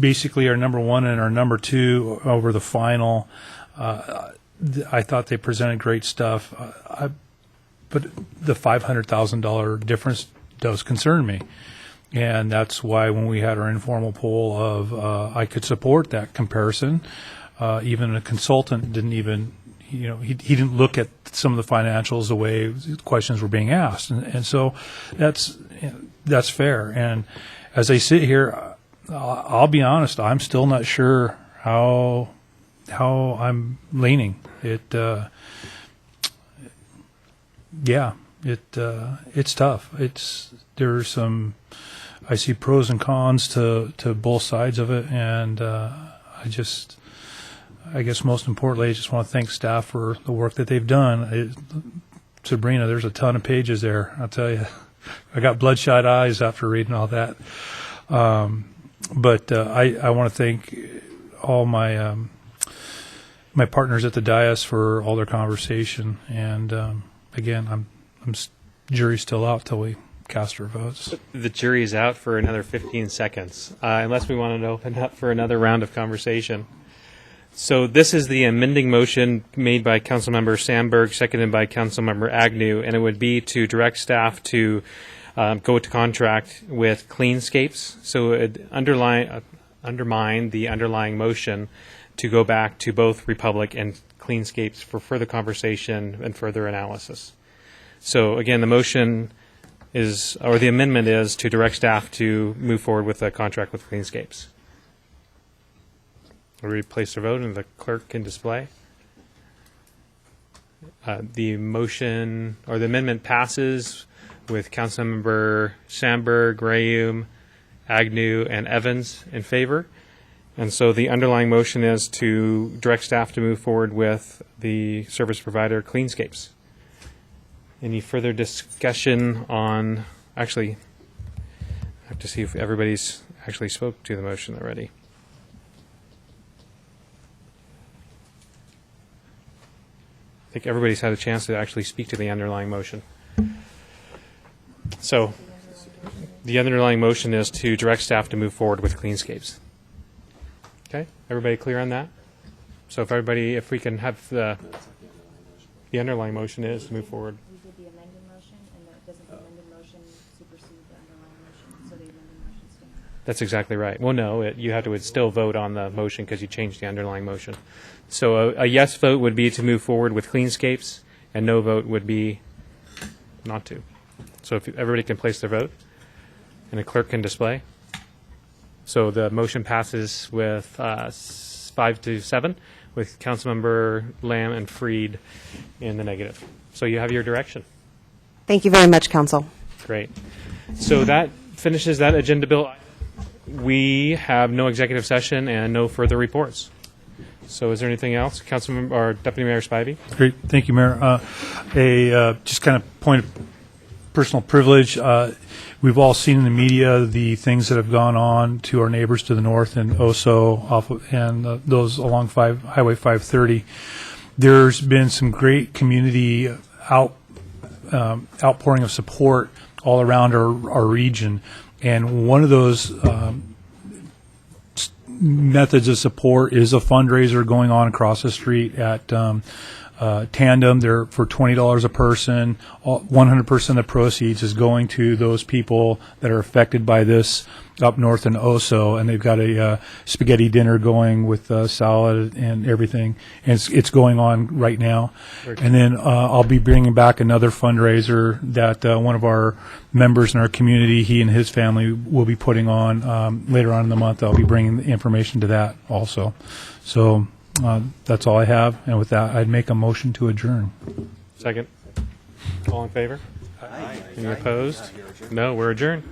basically our number one and our number two over the final. I thought they presented great stuff, but the $500,000 difference does concern me. And that's why when we had our informal poll of I could support that comparison, even a consultant didn't even, he didn't look at some of the financials the way questions were being asked. And so that's fair. And as I sit here, I'll be honest, I'm still not sure how I'm leaning. It's tough. There's some, I see pros and cons to both sides of it, and I guess most importantly, I just want to thank staff for the work that they've done. Sabrina, there's a ton of pages there. I'll tell you, I got bloodshot eyes after reading all that. But I want to thank all my my partners at the dais for all their conversation, and again, jury's still out till we cast our votes. The jury is out for another 15 seconds, unless we want to open up for another round of conversation. So this is the amending motion made by Councilmember Sandberg, seconded by Councilmember Agnew, and it would be to direct staff to go to contract with Cleanscapes. So it undermine the underlying motion to go back to both Republic and Cleanscapes for further conversation and further analysis. So again, the motion is, or the amendment is, to direct staff to move forward with a contract with Cleanscapes. We'll place the vote, and the clerk can display. The motion, or the amendment, passes with Councilmember Sandberg, Graham, Agnew, and Evans in favor. And so the underlying motion is to direct staff to move forward with the service provider Cleanscapes. Any further discussion on, actually, I have to see if everybody's actually spoke to the motion already. I think everybody's had a chance to actually speak to the underlying motion. So the underlying motion is to direct staff to move forward with Cleanscapes. Okay, everybody clear on that? So if we can have the underlying motion is to move forward. We did the amended motion, and doesn't the amended motion supersede the underlying motion, so the amended motion stands? That's exactly right. Well, no, you have to still vote on the motion because you changed the underlying motion. So a yes vote would be to move forward with Cleanscapes, and no vote would be not to. So if everybody can place their vote, and the clerk can display. So the motion passes with 5-7, with Councilmember Lamb and Freed in the negative. So you have your direction. Thank you very much, Council. Great. So that finishes that agenda bill. We have no executive session and no further reports. So is there anything else? Councilmember or Deputy Mayor Spivey? Great. Thank you, Mayor. Just kind of point of personal privilege. We've all seen in the media the things that have gone on to our neighbors to the north and Oso and those along Highway 530. There's been some great community outpouring of support all around our region. And one of those methods of support is a fundraiser going on across the street at Tandem. They're for $20 a person. 100% of the proceeds is going to those people that are affected by this up north in Oso, and they've got a spaghetti dinner going with salad and everything. And it's going on right now. And then I'll be bringing back another fundraiser that one of our members in our community, he and his family, will be putting on later on in the month. I'll be bringing the information to that also. So that's all I have. And with that, I'd make a motion to adjourn. Second. All in favor? Aye. Any opposed? No, we're adjourned.